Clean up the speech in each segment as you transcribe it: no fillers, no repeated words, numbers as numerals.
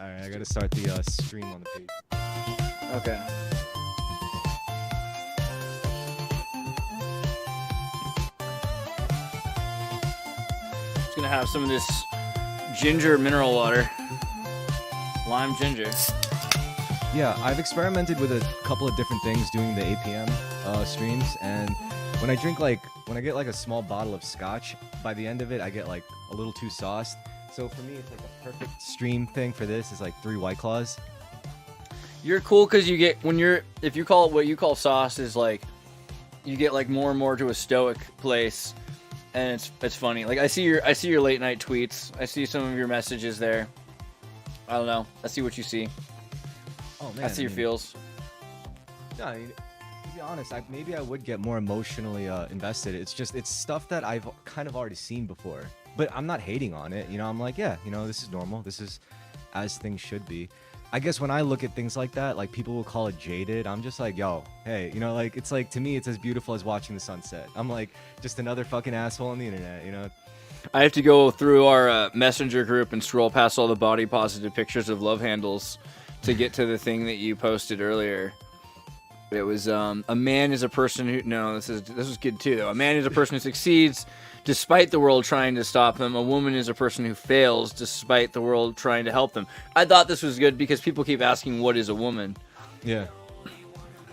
Alright, I gotta start the stream on the page. Okay. Just gonna have some of this ginger mineral water. Lime ginger. Yeah, I've experimented with a couple of different things doing the APM streams, and when I get like a small bottle of scotch, by the end of it, I get like a little too sauced. So for me, it's like a perfect stream thing for this is like 3 White Claws. You're cool because you get if you call it what you call sauce is like you get like more and more to a stoic place, and it's funny. Like I see your late night tweets. I see some of your messages there. I don't know. I see what you see. Oh man, I see your feels. No, I mean, to be honest, maybe I would get more emotionally invested. It's stuff that I've kind of already seen before, but I'm not hating on it. You know, I'm like, yeah, you know, this is normal. This is as things should be. I guess when I look at things like that, like people will call it jaded. I'm just like, yo, hey, you know, like it's like to me, it's as beautiful as watching the sunset. I'm like just another fucking asshole on the internet, you know. I have to go through our messenger group and scroll past all the body positive pictures of love handles to get to the thing that you posted earlier. It was a man is a person who this was good too though. A man is a person who succeeds despite the world trying to stop them. A woman is a person who fails despite the world trying to help them. I thought this was good because people keep asking what is a woman. Yeah.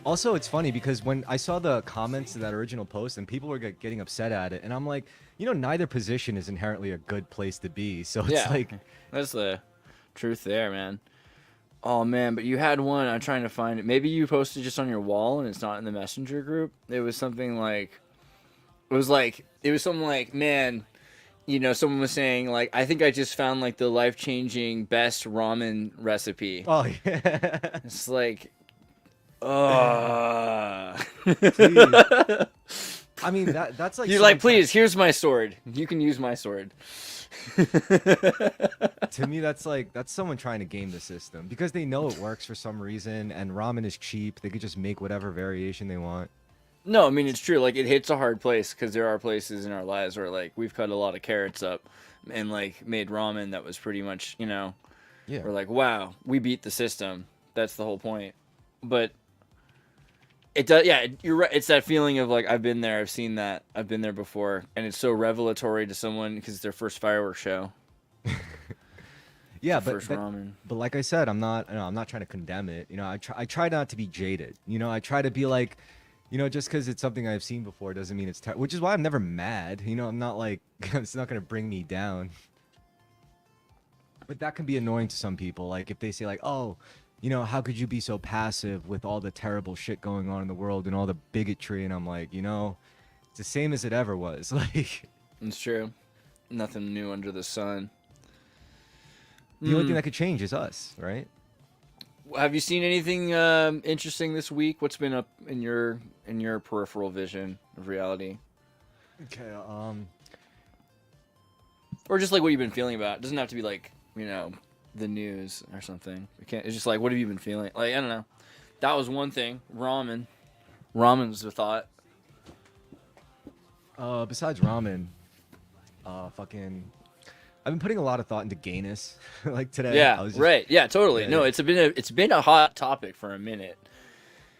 Also, it's funny because when I saw the comments to that original post and people were getting upset at it, and I'm like, you know, neither position is inherently a good place to be. So it's like that's the truth there, man. Oh man, but you had one. I'm trying to find it. Maybe you posted just on your wall and it's not in the messenger group. It was something like, man, you know, someone was saying like, I think I just found like the life-changing best ramen recipe. Oh yeah. It's like, I mean that's like you're like, please, here's my sword. You can use my sword. To me, that's someone trying to game the system because they know it works for some reason, and ramen is cheap. They could just make whatever variation they want. No, I mean it's true. Like it hits a hard place because there are places in our lives where like we've cut a lot of carrots up and like made ramen that was pretty much, you know, yeah. We're like, wow, we beat the system. That's the whole point. But it does, yeah. You're right. It's that feeling of like I've been there, I've seen that, I've been there before, and it's so revelatory to someone because it's their first fireworks show. Yeah, first ramen. But like I said, I'm not trying to condemn it. You know, I try not to be jaded. You know, I try to be like, you know, just because it's something I've seen before doesn't mean it's which is why I'm never mad. You know, I'm not like it's not gonna bring me down. But that can be annoying to some people. Like if they say like, oh, you know, how could you be so passive with all the terrible shit going on in the world and all the bigotry? And I'm like, you know, it's the same as it ever was. Like, it's true. Nothing new under the sun. The only thing that could change is us, right? Have you seen anything interesting this week? What's been up in your peripheral vision of reality? Okay, or just like what you've been feeling about. It doesn't have to be like, you know, the news or something. It's just like, what have you been feeling? Like, I don't know. That was one thing. Ramen's the thought. Besides ramen, I've been putting a lot of thought into gayness. Like today. Yeah, right. Yeah, totally. Yeah, no, it's been a hot topic for a minute.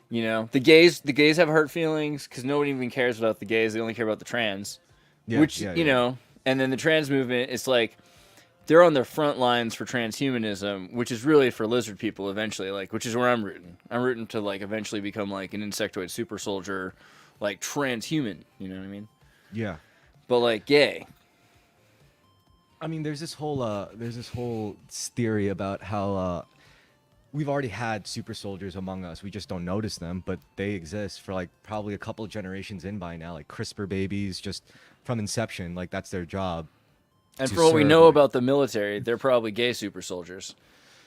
You know, the gays have hurt feelings because nobody even cares about the gays. They only care about the trans. Yeah, you know, and then the trans movement, it's like they're on the front lines for transhumanism, which is really for lizard people eventually, like, which is where I'm rooting. I'm rooting to like eventually become like an insectoid super soldier, like transhuman. You know what I mean? Yeah. But like gay. I mean, there's this whole theory about how we've already had super soldiers among us. We just don't notice them, but they exist for like probably a couple of generations in by now. Like CRISPR babies, just from inception, like that's their job. And for what we know about the military, they're probably gay super soldiers.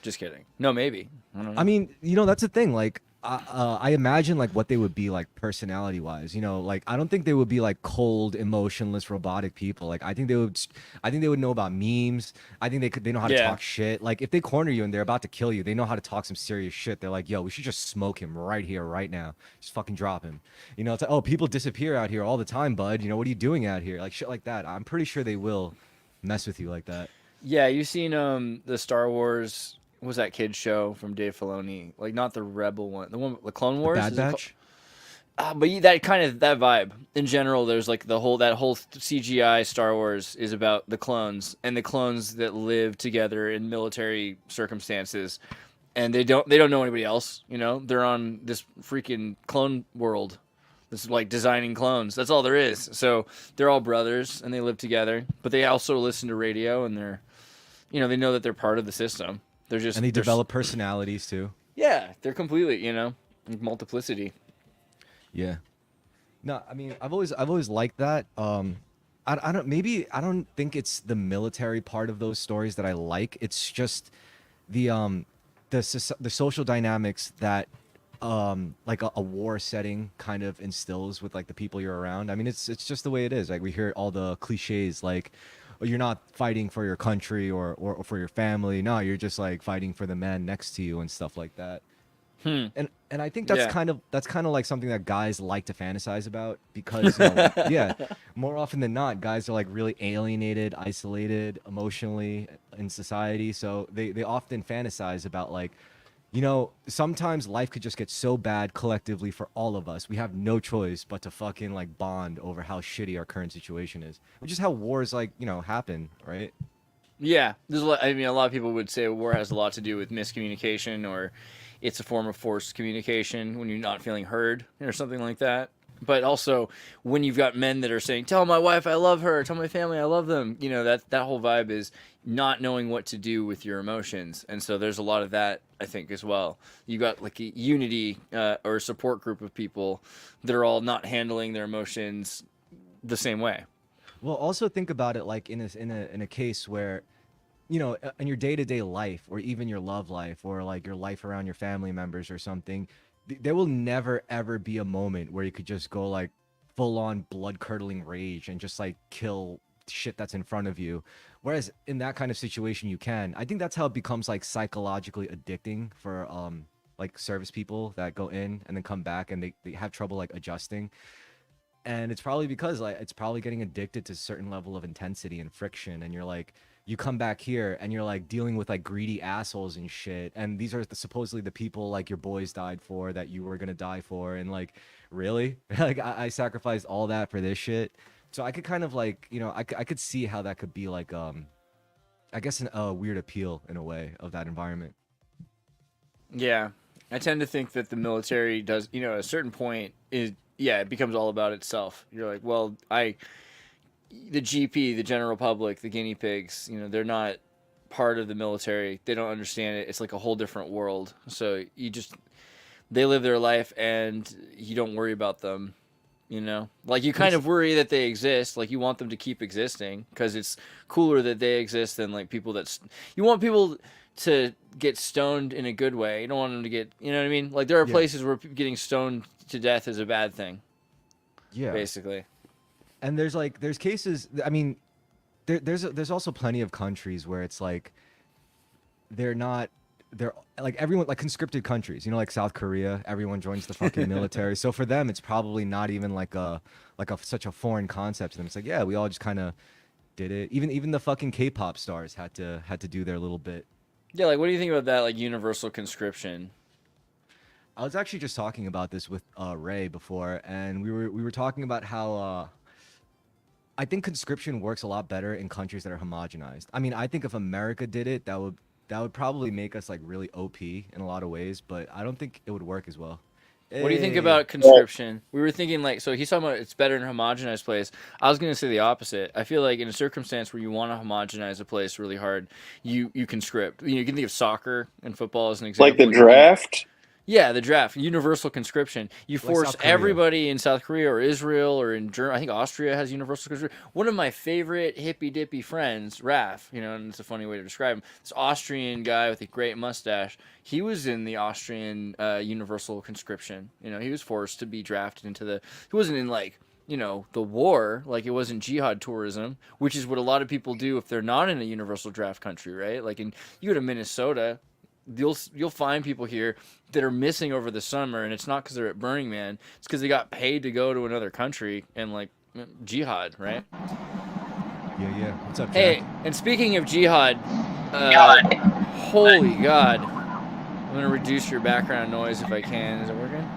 Just kidding. No, maybe. I don't know. I mean, you know, that's the thing. Like, I imagine like what they would be like personality-wise. You know, like I don't think they would be like cold, emotionless, robotic people. Like I think they would know about memes. I think they know how to talk shit. Like if they corner you and they're about to kill you, they know how to talk some serious shit. They're like, yo, we should just smoke him right here, right now. Just fucking drop him. You know, it's like, oh, people disappear out here all the time, bud. You know, what are you doing out here? Like shit like that. I'm pretty sure they will mess with you like that. Yeah, you seen the Star Wars what was that kid's show from Dave Filoni? Like not the Rebel one, the Clone Wars. Bad Batch. But that kind of that vibe in general. There's like that whole CGI Star Wars is about the clones and the clones that live together in military circumstances, and they don't know anybody else. You know, they're on this freaking clone world. This is like designing clones. That's all there is. So they're all brothers and they live together, but they also listen to radio and they're, you know, they know that they're part of the system. They're just and they develop personalities too. Yeah, they're completely, you know, multiplicity. Yeah. No, I mean, I've always liked that. I don't think it's the military part of those stories that I like. It's just the social dynamics that like a war setting kind of instills with like the people you're around. I mean, it's just the way it is. Like we hear all the cliches like, oh, you're not fighting for your country or for your family. No, you're just like fighting for the man next to you and stuff like that. And I think that's kind of like something that guys like to fantasize about because more often than not, guys are like really alienated, isolated emotionally in society. So they often fantasize about like, you know, sometimes life could just get so bad collectively for all of us. We have no choice but to fucking like bond over how shitty our current situation is, which is how wars like, you know, happen, right? Yeah, there's a lot. I mean, a lot of people would say war has a lot to do with miscommunication, or it's a form of forced communication when you're not feeling heard or something like that. But also when you've got men that are saying, tell my wife I love her, tell my family I love them, you know, that whole vibe is not knowing what to do with your emotions. And so there's a lot of that, I think, as well. You got like a unity or a support group of people that are all not handling their emotions the same way. Well, also think about it like in a case where, you know, in your day-to-day life or even your love life or like your life around your family members or something, there will never ever be a moment where you could just go like full-on blood-curdling rage and just like kill shit that's in front of you. Whereas in that kind of situation you can. I think that's how it becomes like psychologically addicting for like service people that go in and then come back and they have trouble like adjusting. And it's probably because like it's probably getting addicted to a certain level of intensity and friction, and you're like, you come back here and you're like dealing with like greedy assholes and shit, and these are supposedly the people like your boys died for, that you were gonna die for, and like, really? Like I sacrificed all that for this shit. So I could kind of like, you know, I could see how that could be like I guess a weird appeal in a way of that environment. Yeah, I tend to think that the military does, you know, at a certain point it becomes all about itself. You're like, well, the GP, the general public, the guinea pigs, you know, they're not part of the military. They don't understand it. It's like a whole different world. So they live their life and you don't worry about them, you know? Like you kind of worry that they exist. Like you want them to keep existing because it's cooler that they exist than like you want people to get stoned in a good way. You don't want them to get, you know what I mean? Like there are places where getting stoned to death is a bad thing. Yeah. Basically. And there's cases, I mean, there's also plenty of countries where it's like they're like everyone, like conscripted countries, you know, like South Korea, everyone joins the fucking military. So for them, it's probably not even like such a foreign concept to them. It's like, yeah, we all just kind of did it. Even the fucking K-pop stars had to do their little bit. Yeah, like what do you think about that, like universal conscription? I was actually just talking about this with Ray before, and we were talking about how I think conscription works a lot better in countries that are homogenized. I mean, I think if America did it, that would probably make us like really OP in a lot of ways, but I don't think it would work as well. What do you think about conscription? We were thinking like, so he's talking about it's better in a homogenized place. I was going to say the opposite. I feel like in a circumstance where you want to homogenize a place really hard, you conscript. You can think of soccer and football as an example. Like the draft? Yeah, the draft, universal conscription. You force everybody in South Korea or Israel or in Germany. I think Austria has universal conscription. One of my favorite hippy-dippy friends, Raf, you know, and it's a funny way to describe him, this Austrian guy with a great mustache, he was in the Austrian universal conscription. You know, he was forced to be drafted into he wasn't in like, you know, the war, like it wasn't jihad tourism, which is what a lot of people do if they're not in a universal draft country, right? Like you go to Minnesota, you'll find people here that are missing over the summer, and it's not because they're at Burning Man. It's because they got paid to go to another country and like jihad, right? Yeah. What's up, Jack? Hey, and speaking of Jihad, God. holy God. I'm going to reduce your background noise if I can. Is it working?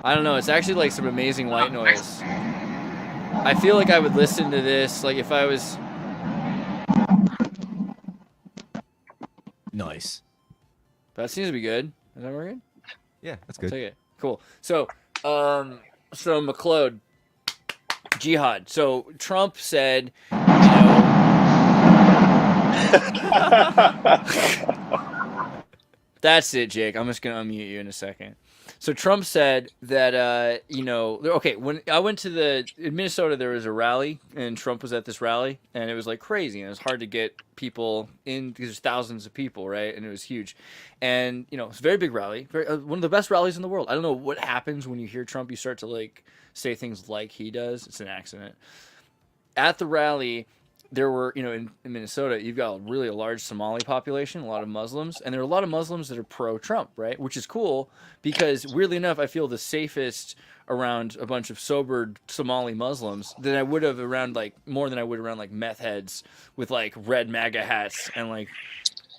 I don't know. It's actually like some amazing white noise. I feel like I would listen to this like if I was... Nice. That seems to be good. Is that working? Yeah, that's I'll good. take it. Cool. So McLeod, Jihad. So Trump said, you know... That's it, Jake. I'm just going to unmute you in a second. So Trump said that, you know, okay, when I went to in Minnesota, there was a rally, and Trump was at this rally, and it was like crazy, and it was hard to get people in because there's thousands of people, right? And it was huge. And, you know, it's a very big rally, one of the best rallies in the world. I don't know what happens when you hear Trump, you start to like say things like he does. It's an accident. At the rally, there were, you know, in Minnesota, you've got really a large Somali population, a lot of Muslims, and there are a lot of Muslims that are pro-Trump, right? Which is cool because, weirdly enough, I feel the safest around a bunch of sobered Somali Muslims than I would have around, like, more than I would around, like, meth heads with, like, red MAGA hats and, like,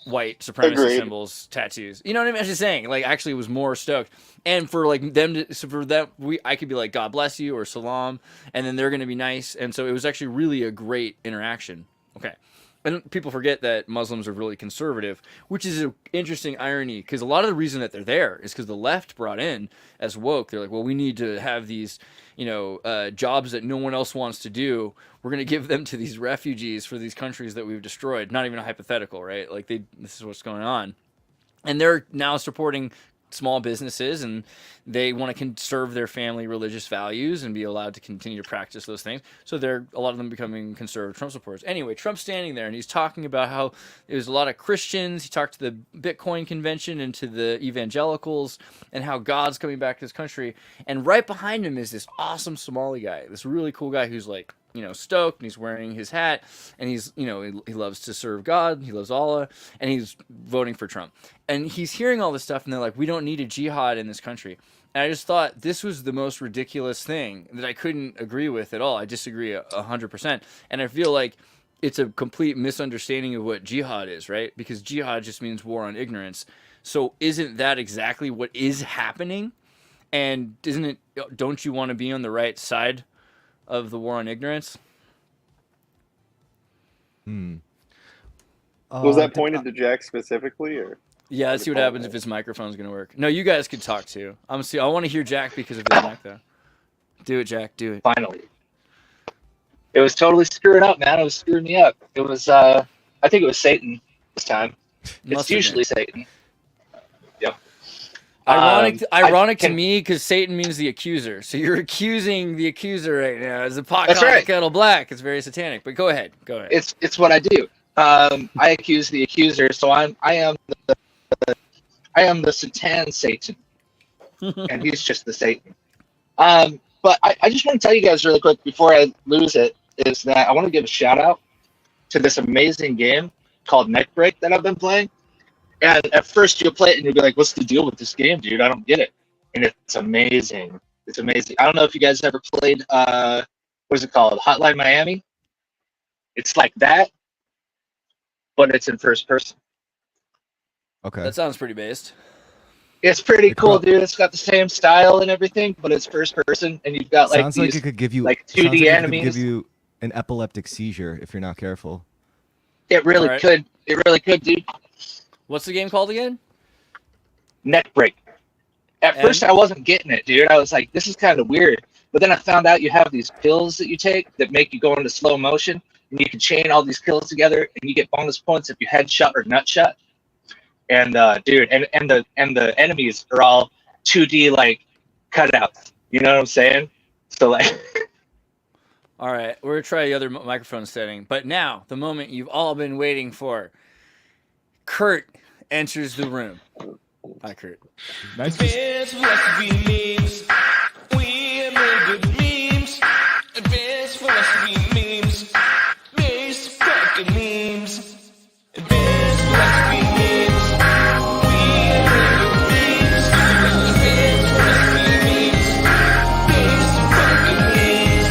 white supremacist symbols, tattoos. You know what I mean? I'm just saying, like, actually was more stoked. And for, like, them to, so for that, I could be like, God bless you or salam, and then they're going to be nice. And so it was actually really a great interaction. Okay. And people forget that Muslims are really conservative, which is an interesting irony because a lot of the reason that they're there is because the left brought in as woke. They're like, well, we need to have these, you know, jobs that no one else wants to do. We're going to give them to these refugees for these countries that we've destroyed. Not even a hypothetical, right? Like this is what's going on. And they're now supporting small businesses, and they want to conserve their family religious values and be allowed to continue to practice those things. So a lot of them becoming conservative Trump supporters. Anyway, Trump's standing there and he's talking about how there's a lot of Christians. He talked to the Bitcoin convention and to the evangelicals and how God's coming back to this country. And right behind him is this awesome Somali guy, this really cool guy who's like, you know, stoked, and he's wearing his hat, and he's, you know, he loves to serve God, he loves Allah, and he's voting for Trump. And he's hearing all this stuff, and they're like, we don't need a jihad in this country. And I just thought this was the most ridiculous thing that I couldn't agree with at all. I disagree 100%. And I feel like it's a complete misunderstanding of what jihad is, right? Because jihad just means war on ignorance. So isn't that exactly what is happening? And don't you want to be on the right side of the war on ignorance? Was that pointed to Jack specifically, or? Yeah, let's see what happens if his microphone's gonna work. No, you guys could talk too. I want to hear Jack because of his mic though. Do it, Jack. Do it. Finally. It was totally screwing up, man. It was screwing me up. It was, I think it was Satan this time. It's usually Satan. Yep. Ironic to me because Satan means the accuser. So you're accusing the accuser right now as a pot calling the kettle black. It's very satanic. But go ahead. It's what I do. I accuse the accuser, so I am the Satan Satan, and he's just the Satan. But I just want to tell you guys really quick before I lose it is that I want to give a shout out to this amazing game called Neckbreak that I've been playing. And at first you'll play it and you'll be like, what's the deal with this game, dude? I don't get it. And it's amazing. It's amazing. I don't know if you guys ever played, what is it called? Hotline Miami? It's like that, but it's in first person. Okay. That sounds pretty based. It's pretty cool, dude. It's got the same style and everything, but it's first person, and you've got like sounds like it could give you like 2D enemies. It could give you an epileptic seizure if you're not careful. It really could. It really could, dude. What's the game called again? Neckbreak. At first, I wasn't getting it, dude. I was like, this is kind of weird. But then I found out you have these pills that you take that make you go into slow motion, and you can chain all these kills together, and you get bonus points if you headshot or nutshot. And dude, and the enemies are all 2D like cutouts. You know what I'm saying? So like. All right, we're gonna try the other microphone setting. But now, the moment you've all been waiting for. Kurt enters the room. Hi, Kurt. Nice. Best for us to be memes. We have made good memes. Best for us to be memes. Best fucking memes. Best for us to be memes. We have made good memes. Best for us to be memes. Best fucking memes.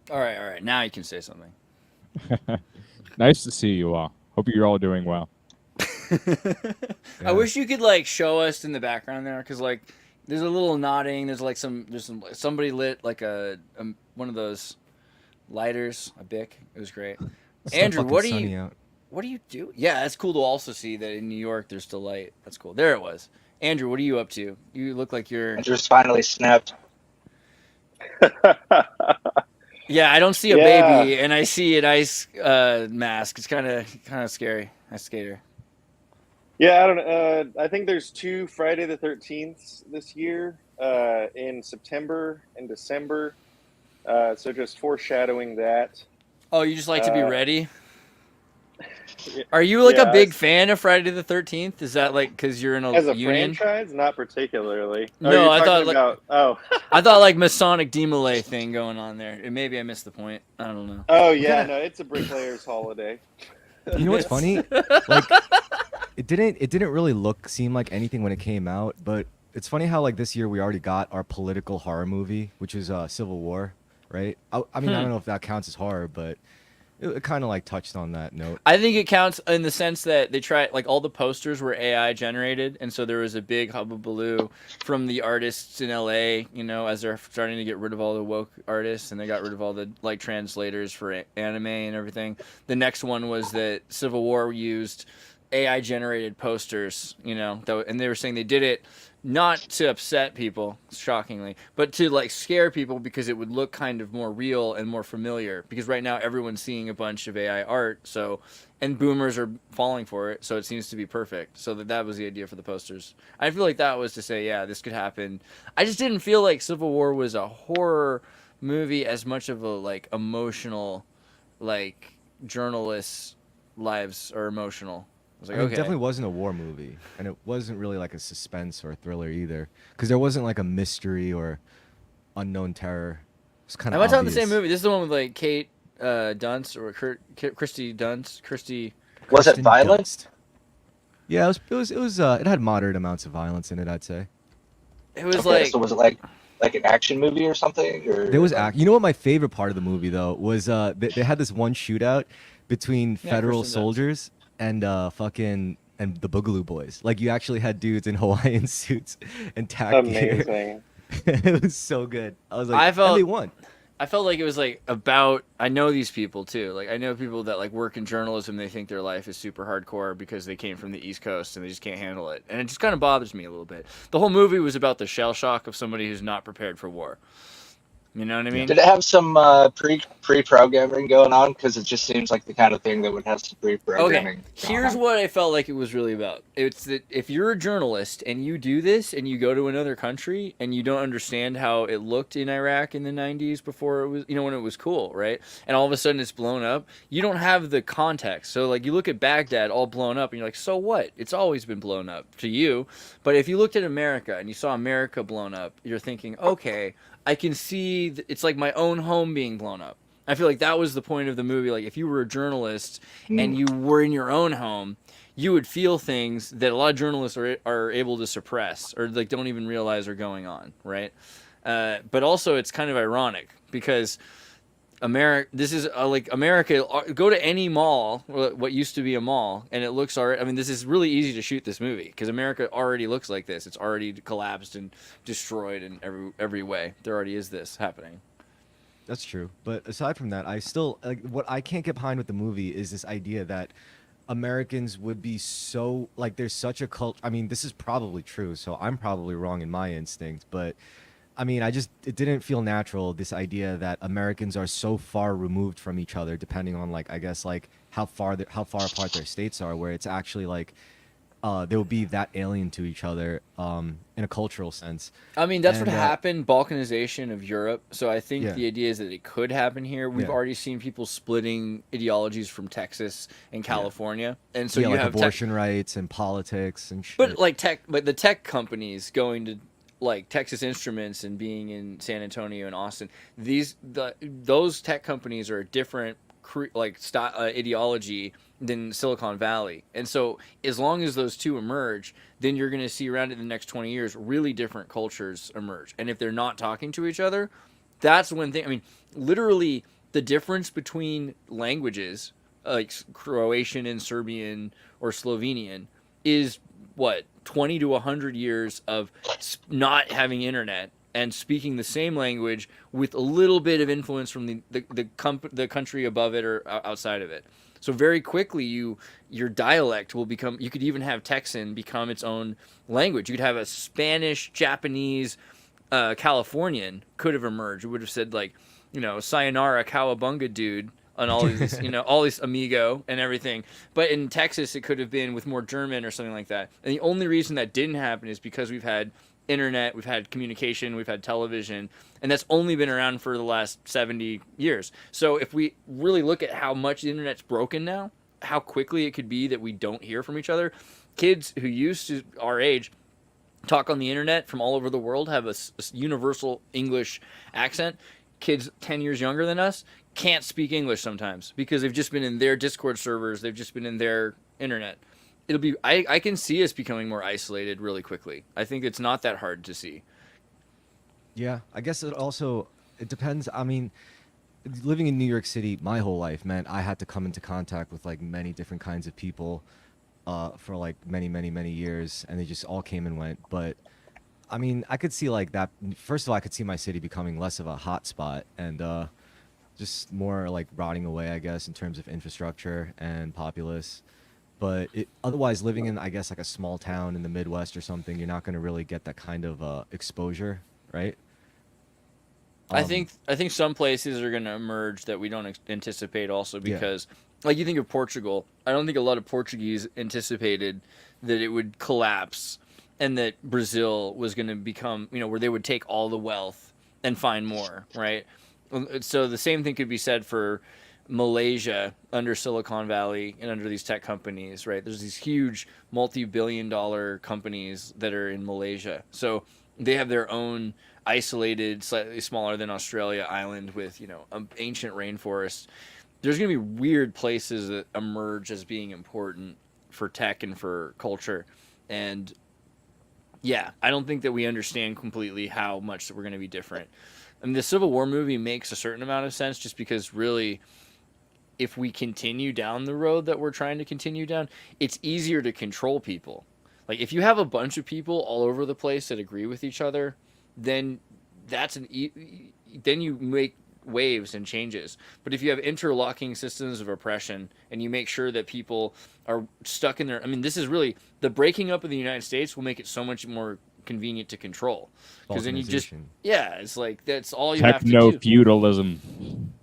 All right. Now you can say something. Nice to see you all. Hope you're all doing well. I wish you could like show us in the background there, because like there's a little nodding. There's somebody lit like a one of those lighters, a Bic. It was great. It's still Andrew, fucking what do sunny you out. what do you do? Yeah, that's cool to also see that in New York there's still light. That's cool. There it was. Andrew, what are you up to? You look like you're. Andrew's finally snapped. Yeah, I don't see a Yeah. baby, and I see an ice mask. It's kind of scary. Ice skater. Yeah, I don't know. I think there's 2 Friday the 13th this year, in September and December. So just foreshadowing that. Oh, you just like to be ready? Are you like yeah, a big fan of Friday the 13th? Is that like because you're in a As a union? franchise, not particularly. No, you're I thought, talking about. Oh. I thought like Masonic demolay thing going on there. And maybe I missed the point. I don't know. Oh yeah, no, it's a bricklayer's holiday. You know what's funny? Like, it didn't really seem like anything when it came out, but it's funny how like this year we already got our political horror movie, which is Civil War, right? I mean, I don't know if that counts as horror, but it kind of like touched on that note. I think it counts in the sense that they tried, like all the posters were AI generated, and so there was a big hubbubaloo from the artists in LA, you know, as they're starting to get rid of all the woke artists, and they got rid of all the like translators for anime and everything. The next one was that Civil War used AI generated posters, you know, and they were saying they did it not to upset people, shockingly, but to like scare people because it would look kind of more real and more familiar, because right now everyone's seeing a bunch of AI art, so, and boomers are falling for it, so it seems to be perfect. So that was the idea for the posters. I feel like that was to say, yeah, this could happen. I just didn't feel like Civil War was a horror movie as much of a like emotional, like journalists' lives are emotional. I was like, I mean, okay. it definitely wasn't a war movie, and it wasn't really like a suspense or a thriller either, because there wasn't like a mystery or unknown terror. It's kind of. Am I talking the same movie? This is the one with like Kate Dunst or Christy Dunst. Christy. Was it Kristen violent? Dunst. Yeah, it was. It had moderate amounts of violence in it, I'd say. It was Okay, like. so was it like an action movie or something? Or There was You know what my favorite part of the movie though was? They had this one shootout between federal Kristen Dunst. soldiers and the Boogaloo Boys. Like you actually had dudes in Hawaiian suits and tack gear. Amazing. It was so good. I was like, I felt- and they won. I felt like it was like about. I know these people too. Like I know people that like work in journalism. They think their life is super hardcore because they came from the East Coast and they just can't handle it. And it just kind of bothers me a little bit. The whole movie was about the shell shock of somebody who's not prepared for war. You know what I mean? Did it have some pre-programming going on? Because it just seems like the kind of thing that would have some pre-programming. Okay, here's what I felt like it was really about. It's that if you're a journalist and you do this and you go to another country and you don't understand how it looked in Iraq in the 90s before it was, you know, when it was cool, right? And all of a sudden it's blown up, you don't have the context. So like you look at Baghdad all blown up and you're like, so what? It's always been blown up to you. But if you looked at America and you saw America blown up, you're thinking, okay, I can see it's like my own home being blown up. I feel like that was the point of the movie. Like if you were a journalist and you were in your own home, you would feel things that a lot of journalists are able to suppress or like don't even realize are going on, right? But also it's kind of ironic because America. This is like America. Go to any mall, what used to be a mall, and it looks already. I mean, this is really easy to shoot this movie because America already looks like this. It's already collapsed and destroyed in every way. There already is this happening. That's true. But aside from that, I still like what I can't get behind with the movie is this idea that Americans would be so like there's such a cult. I mean, this is probably true, so I'm probably wrong in my instinct, but I mean, it didn't feel natural, this idea that Americans are so far removed from each other, depending on like, I guess like how far apart their states are, where it's actually like, they will be that alien to each other, in a cultural sense. I mean, that's what And, happened, Balkanization of Europe. So I think Yeah. the idea is that it could happen here. We've Yeah. already seen people splitting ideologies from Texas and California. And so yeah, you like have abortion rights and politics and shit. But the tech companies going to like Texas Instruments and being in San Antonio and Austin, those tech companies are a different ideology than Silicon Valley. And so as long as those two emerge, then you're going to see around in the next 20 years really different cultures emerge. And if they're not talking to each other, that's when I mean, literally the difference between languages like Croatian and Serbian or Slovenian is what 20 to 100 years of not having internet and speaking the same language with a little bit of influence from the country above it or outside of it. So very quickly, your dialect will become. You could even have Texan become its own language. You could have a Spanish, Japanese, Californian could have emerged. It would have said like, sayonara, cowabunga, dude, on all these, all these amigo and everything. But in Texas, it could have been with more German or something like that. And the only reason that didn't happen is because we've had internet, we've had communication, we've had television, and that's only been around for the last 70 years. So if we really look at how much the internet's broken now, how quickly it could be that we don't hear from each other, kids who used to our age talk on the internet from all over the world have a universal English accent. Kids 10 years younger than us can't speak English sometimes because they've just been in their Discord servers, they've just been in their internet. It'll be I can see us becoming more isolated really quickly. I think it's not that hard to see. Yeah, I guess it depends. I mean, living in New York City my whole life meant I had to come into contact with like many different kinds of people for like many years, and they just all came and went. But I mean, I could see like that. First of all, I could see my city becoming less of a hot spot and just more like rotting away, I guess, in terms of infrastructure and populace. But otherwise, living in, I guess, like a small town in the Midwest or something, you're not going to really get that kind of exposure, right? I think some places are going to emerge that we don't anticipate also because, like you think of Portugal, I don't think a lot of Portuguese anticipated that it would collapse and that Brazil was going to become, where they would take all the wealth and find more, right? So the same thing could be said for Malaysia under Silicon Valley and under these tech companies, right? There's these huge multi-billion-dollar companies that are in Malaysia. So they have their own isolated, slightly smaller than Australia island with, ancient rainforests. There's going to be weird places that emerge as being important for tech and for culture. And yeah, I don't think that we understand completely how much that we're going to be different. I mean, the Civil War movie makes a certain amount of sense just because really, if we continue down the road that we're trying to continue down, it's easier to control people. Like if you have a bunch of people all over the place that agree with each other, then then you make waves and changes. But if you have interlocking systems of oppression and you make sure that people are stuck in their, this is really the breaking up of the United States will make it so much more convenient to control because then you just it's like that's all you have to do. Techno-feudalism.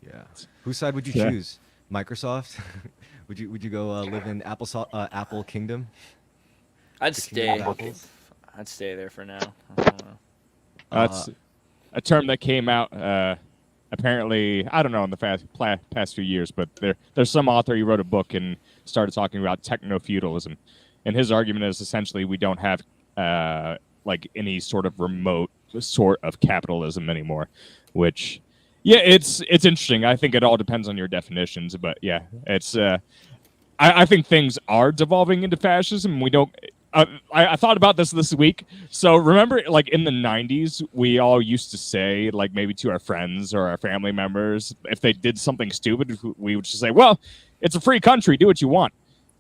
Yeah. Whose side would you choose? Microsoft? would you go live in Apple Kingdom? I'd stay. I'd stay there for now. I don't know. That's a term that came out apparently, I don't know, in the past few years, but there's some author, he wrote a book and started talking about techno-feudalism. And his argument is essentially we don't have like any sort of remote sort of capitalism anymore, which, yeah, it's interesting. I think it all depends on your definitions, but yeah, it's I think things are devolving into fascism. We don't. I thought about this week. So remember, like in the 90s, we all used to say, like maybe to our friends or our family members, if they did something stupid, we would just say, "Well, it's a free country. Do what you want."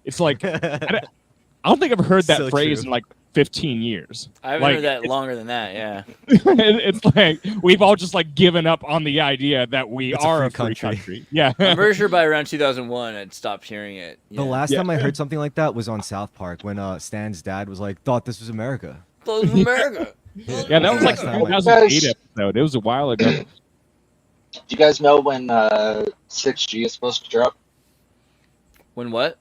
It's like I don't think I've heard that So phrase true. in like 15 years. I haven't heard that longer than that. Yeah. It's like we've all just like given up on the idea that It's are a a free free country. country. Yeah. I'm very sure by around 2001, I'd stopped hearing it. The last time I heard something like that was on South Park when Stan's dad was like, "Thought this was America." Close America. Yeah, that was like Last a time I- 2008 episode. It was a while ago. Do you guys know when 6G is supposed to drop? When what?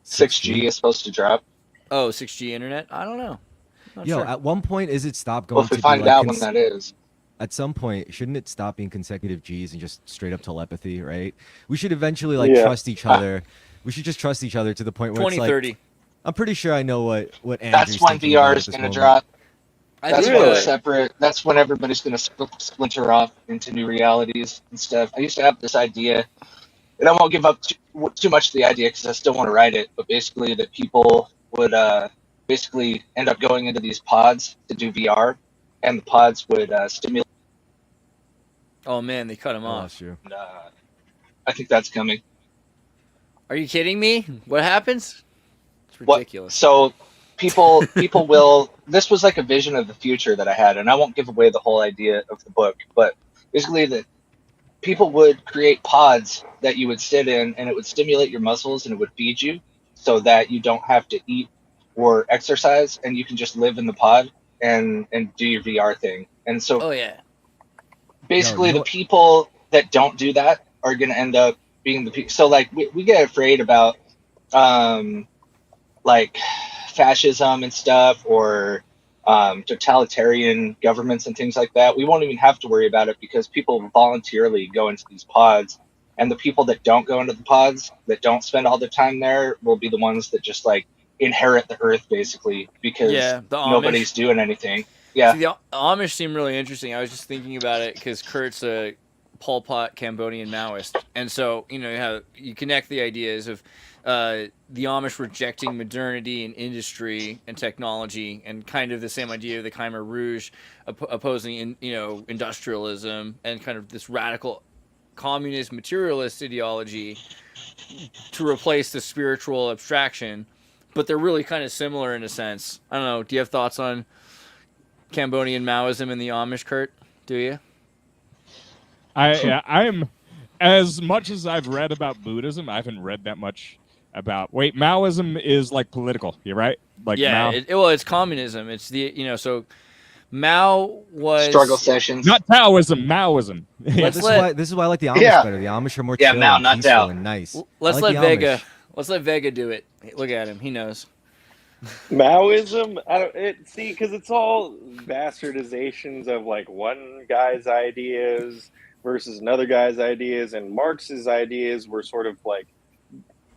6G is supposed to drop. Oh, 6G internet? I don't know. Not Yo, sure. at one point, is it stop going Well, if we to find be like out when that is. At some point, shouldn't it stop being consecutive G's and just straight up telepathy, right? We should eventually like Yeah. trust each other. We should just trust each other to the point where it's 2030. like, I'm pretty sure I know what Andrew's That's when thinking VR about is at this going to moment. drop. I That's think when Really? it's separate. That's when everybody's going to splinter off into new realities and stuff. I used to have this idea, and I won't give up too much of the idea because I still want to write it. But basically, that people would basically end up going into these pods to do VR, and the pods would stimulate. Oh man, they cut him I off. lost you. I think that's coming. Are you kidding me? What happens? It's What? ridiculous. So people will. This was like a vision of the future that I had, and I won't give away the whole idea of the book, but basically that people would create pods that you would sit in, and it would stimulate your muscles and it would feed you, so that you don't have to eat or exercise, and you can just live in the pod and do your VR thing. And so Oh yeah. basically you know the what- people that don't do that are going to end up being the people. So like we get afraid about like fascism and stuff, or totalitarian governments and things like that. We won't even have to worry about it because people voluntarily go into these pods, and the people that don't go into the pods, that don't spend all their time there, will be the ones that just like inherit the earth basically, because Yeah, the Amish. nobody's doing anything. Yeah. See, the Amish seem really interesting. I was just thinking about it because Kurt's a Pol Pot Cambodian Maoist, and so you connect the ideas of the Amish rejecting modernity and industry and technology, and kind of the same idea of the Khmer Rouge opposing industrialism and kind of this radical communist materialist ideology to replace the spiritual abstraction. But they're really kind of similar in a sense. I don't know. Do you have thoughts on Cambodian Maoism and the Amish, Kurt? Do you? I'm as much as I've read about Buddhism, I haven't read that much about. Wait, Maoism is like political. You're right. Like Yeah. Mao. It's communism. It's so Mao was Struggle sessions. Not Taoism. Maoism. Let's This is why I like the Amish Yeah. better. The Amish are more Yeah, chill Mao, and not peaceful Tao. and nice. Let's I like let the Vega. Amish. Let's let Vega do it. Look at him. He knows. Maoism, because it's all bastardizations of like one guy's ideas versus another guy's ideas, and Marx's ideas were sort of like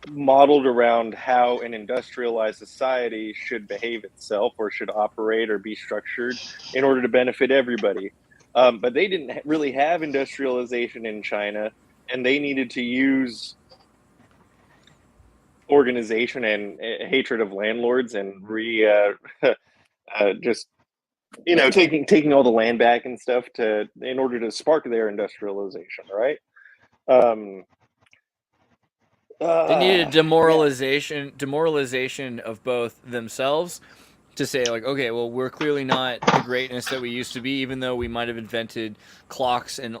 modeled around how an industrialized society should behave itself or should operate or be structured in order to benefit everybody. But they didn't really have industrialization in China, and they needed to use organization and hatred of landlords and just taking all the land back and stuff in order to spark their industrialization, right? They needed demoralization of both themselves to say like, okay, well, we're clearly not the greatness that we used to be, even though we might have invented clocks and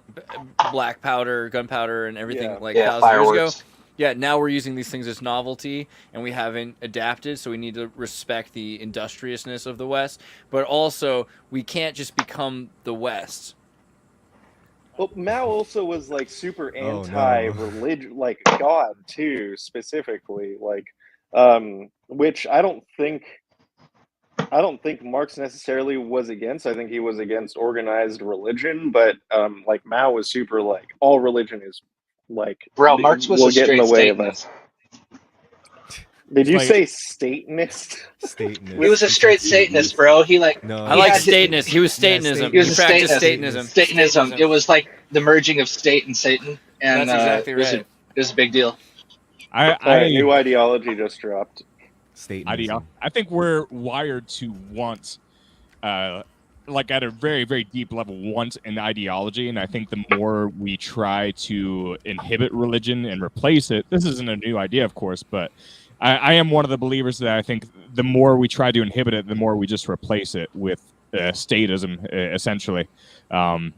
black powder, gunpowder, and everything thousands of years fireworks. ago. Yeah, now we're using these things as novelty, and we haven't adapted, so we need to respect the industriousness of the West. But also, we can't just become the West. Well, Mao also was like super Oh, no. anti-religion, like God too, specifically, like, which I don't think Marx necessarily was against. I think he was against organized religion, but like Mao was super like all religion is like. Bro, Marx was will a get in straight the way of Satanist. us. Did you Like- say Statinist? Stateness. He was a straight Satanist, bro. He like No, I like had- Satanism. He was Satanism. he was He a practiced Statinist. Satanism. Satanism. It was like the merging of state and Satan, and That's exactly it was right. it was a big deal. New ideology just dropped. Statelism. I think we're wired to want, like at a very, very deep level, want an ideology. And I think the more we try to inhibit religion and replace it, this isn't a new idea, of course, but I am one of the believers that I think the more we try to inhibit it, the more we just replace it with statism, essentially. Well,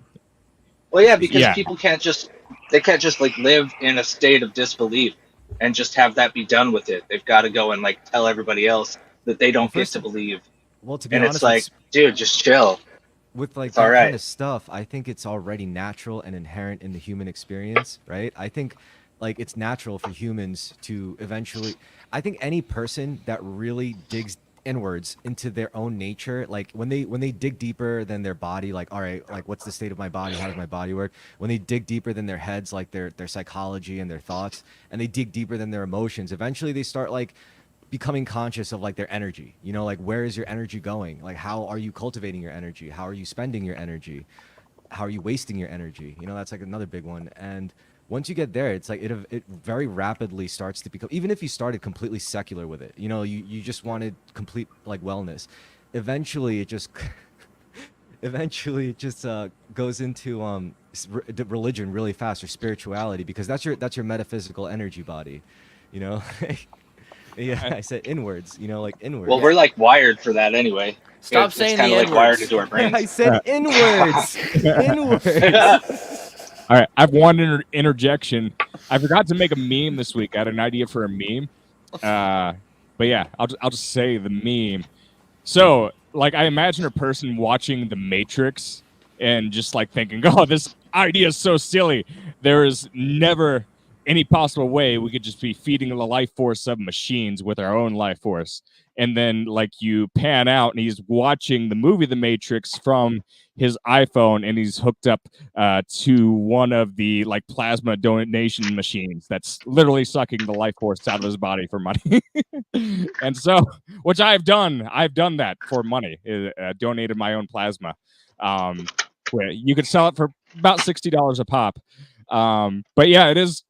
yeah, because Yeah. people can't just like live in a state of disbelief and just have that be done with it. They've got to go and like tell everybody else that they don't get to believe. Well, to be And honest, it's like, dude, just chill. with like It's that all right. kind of stuff, I think it's already natural and inherent in the human experience, right? I think like it's natural for humans to eventually. I think any person that really digs inwards into their own nature, like when they dig deeper than their body, like, all right, like what's the state of my body, how does my body work, when they dig deeper than their heads, like their psychology and their thoughts, and they dig deeper than their emotions, eventually they start like becoming conscious of like their energy, like where is your energy going, like how are you cultivating your energy, how are you spending your energy, how are you wasting your energy, that's like another big one. And once you get there, it's like it very rapidly starts to become, even if you started completely secular with it, you just wanted complete like wellness, eventually it just goes into religion really fast, or spirituality, because that's your metaphysical energy body, you know. Yeah, I said inwards, you know, like inwards. Well, we're like wired for that anyway. Stop It's saying kind the of like wired N-words. into our brains. I said inwards. Inwards. All right, I have one interjection. I forgot to make a meme this week. I had an idea for a meme, but yeah, I'll just say the meme. So, like, I imagine a person watching The Matrix and just like thinking, "Oh, this idea is so silly. There is never any possible way we could just be feeding the life force of machines with our own life force." And then, like, you pan out and he's watching the movie The Matrix from his iPhone, and he's hooked up to one of the like plasma donation machines that's literally sucking the life force out of his body for money. And so, which I've done that for money. Donated my own plasma. Where you could sell it for about $60 a pop. But yeah, it is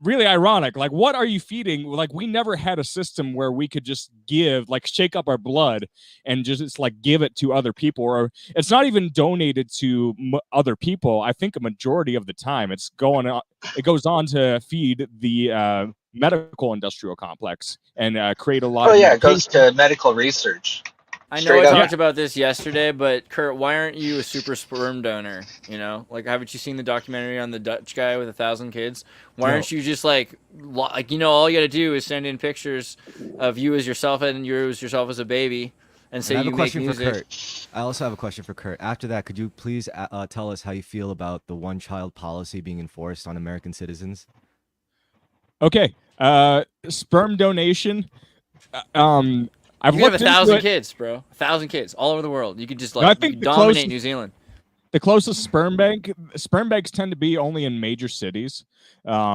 really ironic. Like, what are you feeding? Like, we never had a system where we could just give, like, shake up our blood and just like give it to other people, or it's not even donated to other people. I think a majority of the time it goes on to feed the medical industrial complex and create a lot Oh of yeah, it goes to medical research. I know Straight I up. talked about this yesterday, but Kurt, why aren't you a super sperm donor? You know, like, haven't you seen the documentary on the Dutch guy with 1,000 kids? Why aren't you just like, you know, all you got to do is send in pictures of you as yourself and you as yourself as a baby, and say I have you a make question music. for Kurt. I also have a question for Kurt. After that, could you please tell us how you feel about the one-child policy being enforced on American citizens? Okay, sperm donation. You could have 1,000 kids, bro. 1,000 kids all over the world. You could just like dominate New Zealand. The closest sperm banks tend to be only in major cities. At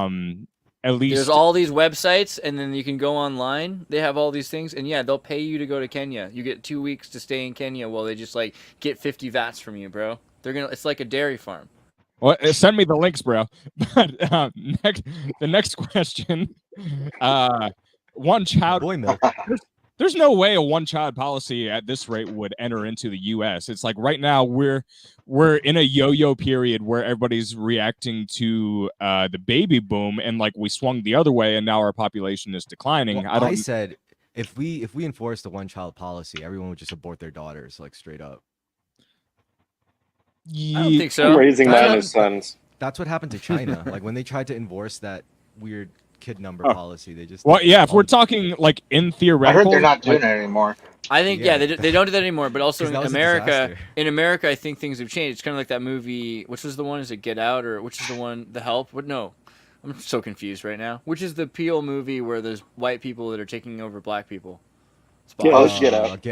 least There's all these websites, and then you can go online. They have all these things, and yeah, they'll pay you to go to Kenya. You get 2 weeks to stay in Kenya while they just like get 50 vats from you, bro. It's like a dairy farm. Well, send me the links, bro. But the next question, one child. Boy milk. There's no way a one-child policy at this rate would enter into the U.S. It's like right now we're in a yo-yo period where everybody's reacting to the baby boom, and like we swung the other way, and now our population is declining. Well, I said if we enforced the one-child policy, everyone would just abort their daughters, like, straight up. I don't think so. I'm raising mine as sons. That's what happened to China. Like, when they tried to enforce that weird kid number policy, they just if we're talking like in I theoretical, heard they're not doing it anymore. I think they don't do that anymore. But also in 'Cause that was a America, disaster. I think things have changed. It's kind of like that movie. Which was the one? Is it Get Out, or which is the one? The Help? What? No, I'm so confused right now. Which is the Peel movie where there's white people that are taking over black people? Get Out.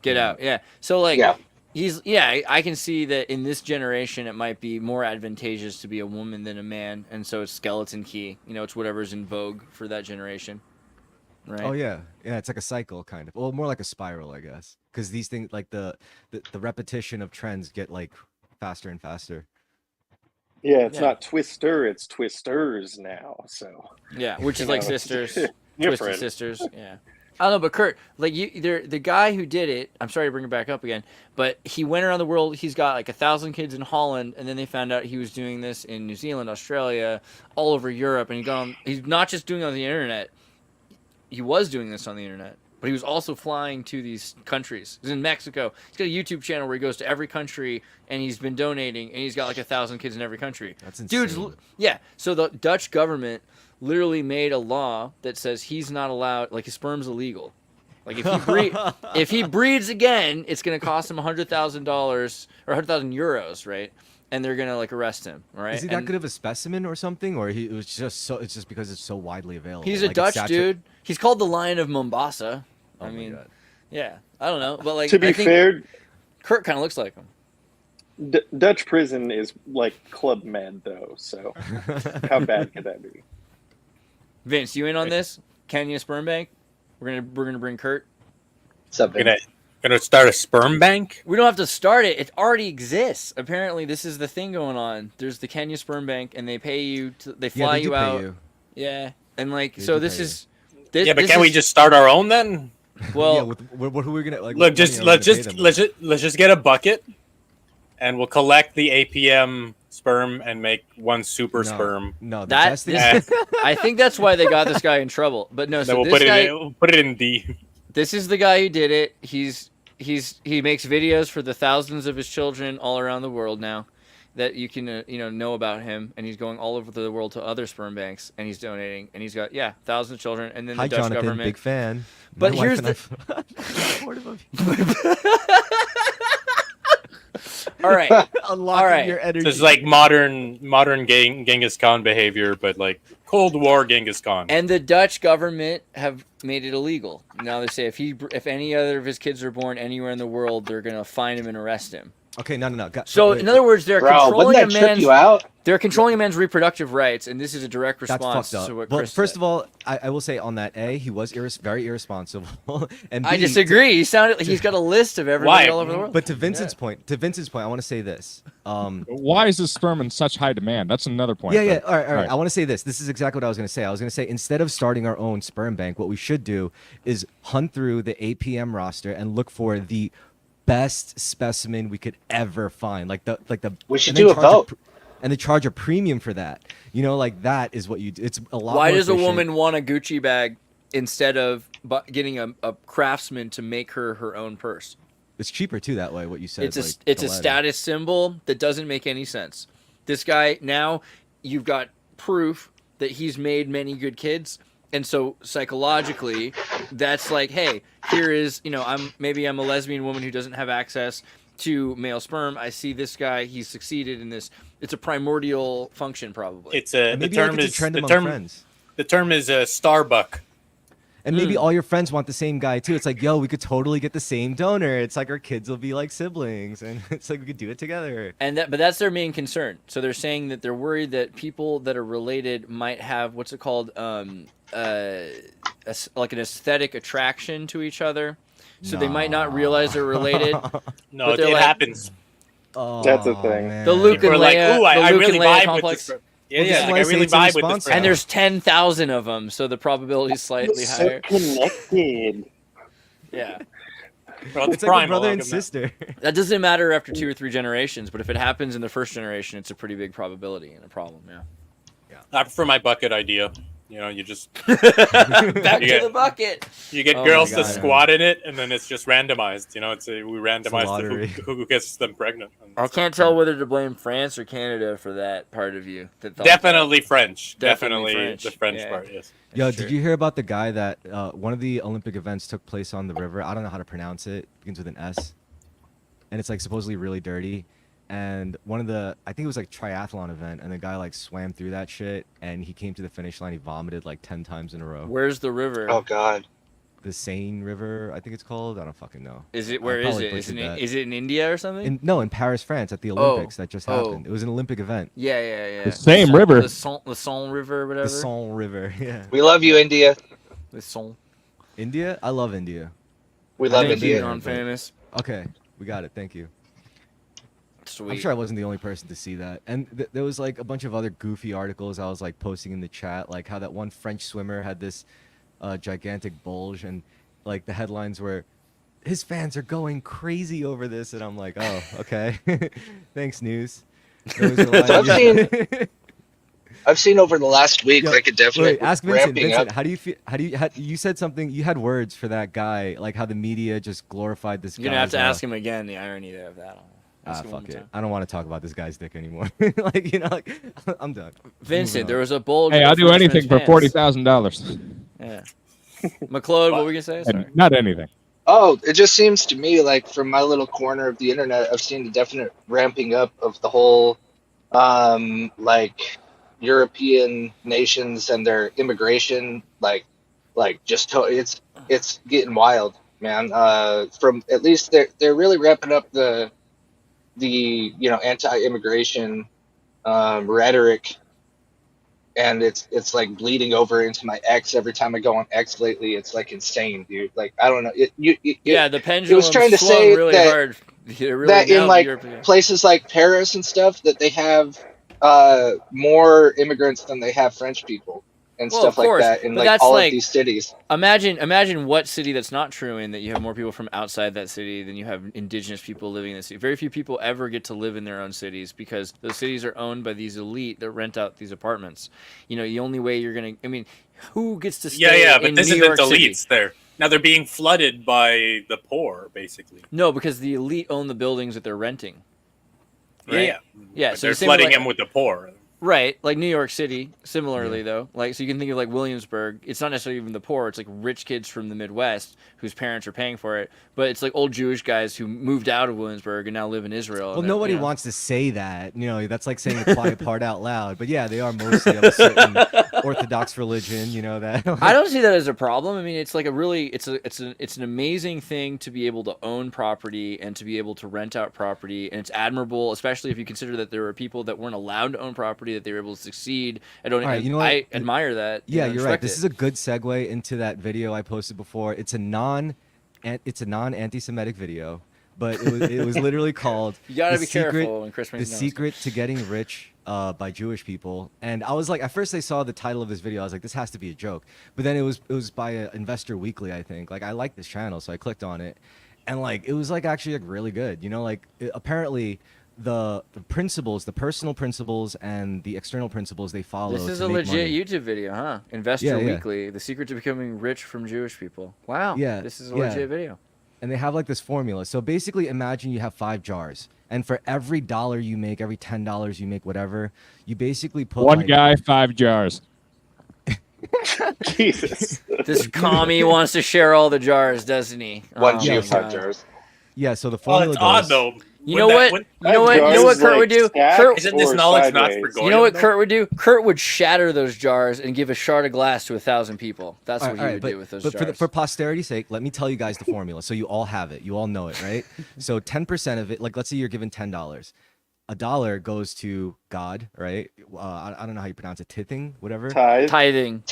Get Out. Yeah. So like. Yeah. I can see that in this generation it might be more advantageous to be a woman than a man, and so it's skeleton key. You know, it's whatever's in vogue for that generation, right? Oh yeah, it's like a cycle, kind of. Well, more like a spiral, I guess, because these things, like the repetition of trends, get like faster and faster. Yeah, it's not Twister, it's Twisters now. So yeah, which is like sisters, Different. Twisted Sisters. Yeah. I don't know, but Kurt, like the guy who did it, I'm sorry to bring it back up again, but he went around the world. He's got like 1,000 kids in Holland, and then they found out he was doing this in New Zealand, Australia, all over Europe, and he's not just doing it on the internet. He was doing this on the internet, but he was also flying to these countries. He's in Mexico. He's got a YouTube channel where he goes to every country, and he's been donating, and he's got like 1,000 kids in every country. That's insane. Dude's, yeah. So the Dutch government literally made a law that says he's not allowed, like, his sperm's illegal. Like, if he breeds again, it's going to cost him $100,000 or 100,000 euros, right? And they're going to, like, arrest him, right? Is he that good of a specimen or something, or it's just because it's so widely available? He's a like, Dutch dude. He's called the Lion of Mombasa. Oh I mean, God. yeah, I don't know, but like, to be fair, Kurt kind of looks like him. Dutch prison is like Club Med, though. So how bad could that be? Vince, you in on this? Kenya sperm bank? We're gonna bring Kurt. What's up, Vince? Gonna start a sperm bank? We don't have to start it. It already exists. Apparently, this is the thing going on. There's the Kenya sperm bank, and they pay you. They fly you out. Yeah, and like, so this is. Yeah, but can't we just start our own then? Well, yeah, what who are we gonna like? Look, let's just get a bucket, and we'll collect the APM sperm and make one super sperm. No, the That best thing. I think that's why they got this guy in trouble. But no, Then so we'll this guy, put it in D. this is the guy who did it. He makes videos for the thousands of his children all around the world now that you can know about him, and he's going all over the world to other sperm banks, and he's donating, and he's got thousands of children, and then Hi, the Dutch Jonathan, government. big fan. But My here's wife and I- supportive of you. All right, Unlocking all right. your energy. This is like modern Genghis Khan behavior, but like Cold War Genghis Khan. And the Dutch government have made it illegal. Now they say if any other of his kids are born anywhere in the world, they're gonna find him and arrest him. Okay, no. So in other words, they're controlling a wouldn't that trip man's you out? they're controlling a man's reproductive rights, and this is a direct That's response fucked up. to what Well, Chris first said. of all, I will say on that, he was very irresponsible, and I B, disagree. He sounded like he's got a list of everybody Why? all over the world. But to Vincent's point, I want to say this. Why is this sperm in such high demand? That's another point. Yeah. but- All right. I want to say this. This is exactly what I was going to say. I was going to say instead of starting our own sperm bank, what we should do is hunt through the APM roster and look for the best specimen we could ever find. Like the. We should and then do a charge vote. and they charge a premium for that. Like that is what you do. It's a lot. Why more does a efficient. woman want a Gucci bag instead of getting a craftsman to make her own purse? It's cheaper too that way. What you said. It's like, a the letter. status symbol that doesn't make any sense. This guy, now you've got proof that he's made many good kids, and so psychologically that's like, hey, here is, I'm a lesbian woman who doesn't have access to male sperm. I see this guy, he's succeeded in this. It's a primordial function, probably. It's a And the maybe term it's a is trend the among term friends. the term is a Starbuck. And maybe all your friends want the same guy too. It's like, yo, we could totally get the same donor. It's like our kids will be like siblings, and it's like we could do it together. But that's their main concern. So they're saying that they're worried that people that are related might have what's it called, like an aesthetic attraction to each other. So they might not realize they're related. No, But it they're like- happens. Oh, That's a thing. man. The Luke People are and like, Leia, ooh, I the Luke really and Leia vibe complex. with this. Yeah, Well, this is like why I I say really it's a vibe with this. response. friend. And there's 10,000 of them, so the probability is slightly So higher. connected. Yeah. Well, It's like a primal, brother I'll and give them that. sister. That doesn't matter after 2 or 3 generations, but if it happens in the first generation, it's a pretty big probability and a problem, yeah. I prefer my bucket idea. You just Back You to get- the bucket. you get Oh girls my to God. squat in it, and then it's just randomized. We randomize lottery. who gets them pregnant. I can't tell whether to blame France or Canada for that part of you. That thought Definitely French. Definitely Definitely French. the French Yeah. part. Yes. Yo, Sure. did you hear about the guy that one of the Olympic events took place on the river? I don't know how to pronounce it. Begins with an S, and it's like supposedly really dirty. And one of the, I think it was like triathlon event, and the guy like swam through that shit, and he came to the finish line. He vomited like 10 times in a row. Where's the river? Oh God. The Seine River, I think it's called. I don't fucking know. Is it? I Where is probably it? butchered that. Is it in India or something? No, in Paris, France, at the Olympics that just happened. It was an Olympic event. Yeah. The same river. The Seine River or whatever. The Seine River, yeah. We love you, India. The Seine. India? I love India. We love Thank you, India. non-famous. Okay, we got it. Thank you. Sweet. I'm sure I wasn't the only person to see that. And there was like a bunch of other goofy articles I was like posting in the chat, like how that one French swimmer had this gigantic bulge, and like the headlines were, his fans are going crazy over this, and I'm like, oh, okay, thanks, news. Those are So I've like- I've seen over the last week, Yo, like a definite Wait, ask Vincent. ramping Vincent, up. how do you feel? You said something. You had words for that guy, like how the media just glorified this guy. You're gonna have to ask him again the irony of that. Ask him one Fuck more it. time. I don't want to talk about this guy's dick anymore. I'm done. Vincent, on. there was a bulge. Hey, in I'll the do French anything for man's pants. $40,000. Yeah. McLeod, what were you gonna say? Sorry. Not anything. Oh, it just seems to me like from my little corner of the internet, I've seen the definite ramping up of the whole, like European nations and their immigration, it's getting wild, man. From at least they're really ramping up the anti-immigration rhetoric, and it's like bleeding over into my X every time I go on X lately. It's like insane, dude. Like I don't know. Yeah, the pendulum was trying to swung say really that- hard. Really that in down like European. places like Paris and stuff that they have more immigrants than they have French people, and Well, stuff of course, like that in but like that's all like- of these cities. Imagine what city that's not true in, that you have more people from outside that city than you have indigenous people living in the city. Very few people ever get to live in their own cities because those cities are owned by these elite that rent out these apartments. You know, the only way you're gonna, I mean, who gets to stay Yeah, but in this New isn't York City? elites there. Now they're being flooded by the poor, basically. No, because the elite own the buildings that they're renting. Right? Yeah. Yeah, But so they're the same flooding like- them with the poor. Right, like New York City, similarly though. Like, so you can think of like Williamsburg. It's not necessarily even the poor. It's like rich kids from the Midwest whose parents are paying for it. But it's like old Jewish guys who moved out of Williamsburg and now live in Israel. Well, and nobody you know. wants to say that. You know, that's like saying the quiet part out loud. But yeah, they are mostly of a certain Orthodox religion. You know that. I don't see that as a problem. I mean, it's like a really, it's an amazing thing to be able to own property and to be able to rent out property, and it's admirable, especially if you consider that there were people that weren't allowed to own property that they were able to succeed. I don't. All right, you know what? I admire that. Yeah, you know, you're right. respect This it. is a good segue into that video I posted before. It's a non-anti-Semitic video, but it was literally called You gotta The be Secret- careful when Chris The brings notes. Secret to Getting Rich by Jewish People. And I was like, at first I saw the title of this video, I was like, this has to be a joke. But then it was by Investor Weekly, I think. Like, I like this channel, so I clicked on it, and like it was like actually like really good. You know, like apparently the principles, the personal principles and the external principles they follow. This is to a make legit money. YouTube video, huh? Investor Yeah, yeah. Weekly: The Secret to Becoming Rich from Jewish People. Wow. Yeah, This is a yeah. legit video. And they have like this formula. So basically, imagine you have 5 jars, and for every dollar you make, every $10 you make, whatever, you basically put One like, guy, 5 jars. Jesus. This commie wants to share all the jars, doesn't he? One Oh, G my of 5 God. jars. Yeah. So the Well, formula it's odd goes. though. You know what? You know what? You know what Kurt would do? Kurt, Isn't this knowledge not for goyim? you know what though? Kurt would do? Kurt would shatter those jars and give a shard of glass to 1,000 people. That's what he would do with those but jars. for posterity's sake, let me tell you guys the formula, so you all have it, you all know it, right? So 10% of it, like let's say you're given $10, $1 goes to God, right? I don't know how you pronounce it, tithing, whatever. Tithing.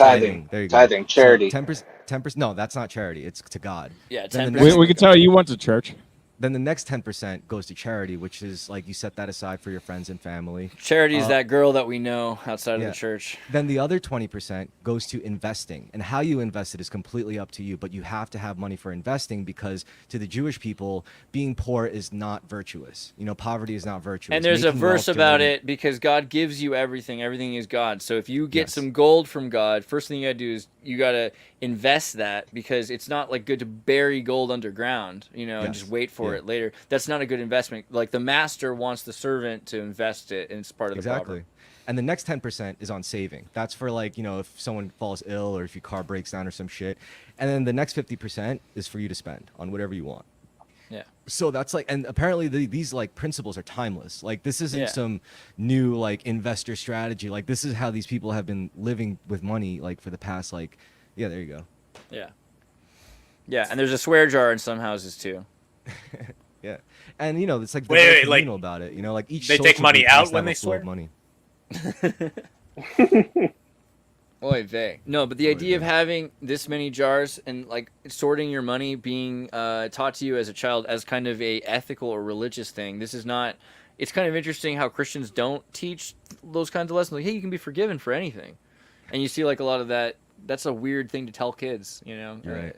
There you go. Tithing, charity. 10%. No, that's not charity. It's to God. Yeah, Then 10%. the next- We can tell you went to church. Then the next 10% goes to charity, which is like you set that aside for your friends and family. Charity is that girl that we know outside of yeah. the church. Then the other 20% goes to investing. And how you invest it is completely up to you, but you have to have money for investing because to the Jewish people, being poor is not virtuous. You know, poverty is not virtuous. And there's a Making verse wealth about during- it because God gives you everything. Everything is God. So if you get Yes. some gold from God, first thing you gotta do is you gotta invest that because it's not like good to bury gold underground, you know, and Yes. just wait for Yeah. it later. That's not a good investment. Like the master wants the servant to invest it, and it's part of the Exactly. proverb. And the next 10% is on saving. That's for like, you know, if someone falls ill or if your car breaks down or some shit. And then the next 50% is for you to spend on whatever you want. Yeah. So that's like, and apparently these like principles are timeless. Like this isn't Yeah. some new like investor strategy. Like this is how these people have been living with money like for the past like, yeah, there you go. Yeah. Yeah, and there's a swear jar in some houses too. Yeah. And you know, it's like Wait, they're very wait, like, communal about it. You know, like each they take social money group has out to when have a they flow of swear? money. Oy vey. No, but the idea of having this many jars and like sorting your money being taught to you as a child as kind of a ethical or religious thing. This is not. It's kind of interesting how Christians don't teach those kinds of lessons. Like, hey, you can be forgiven for anything, and you see like a lot of that. That's a weird thing to tell kids, you know. Right.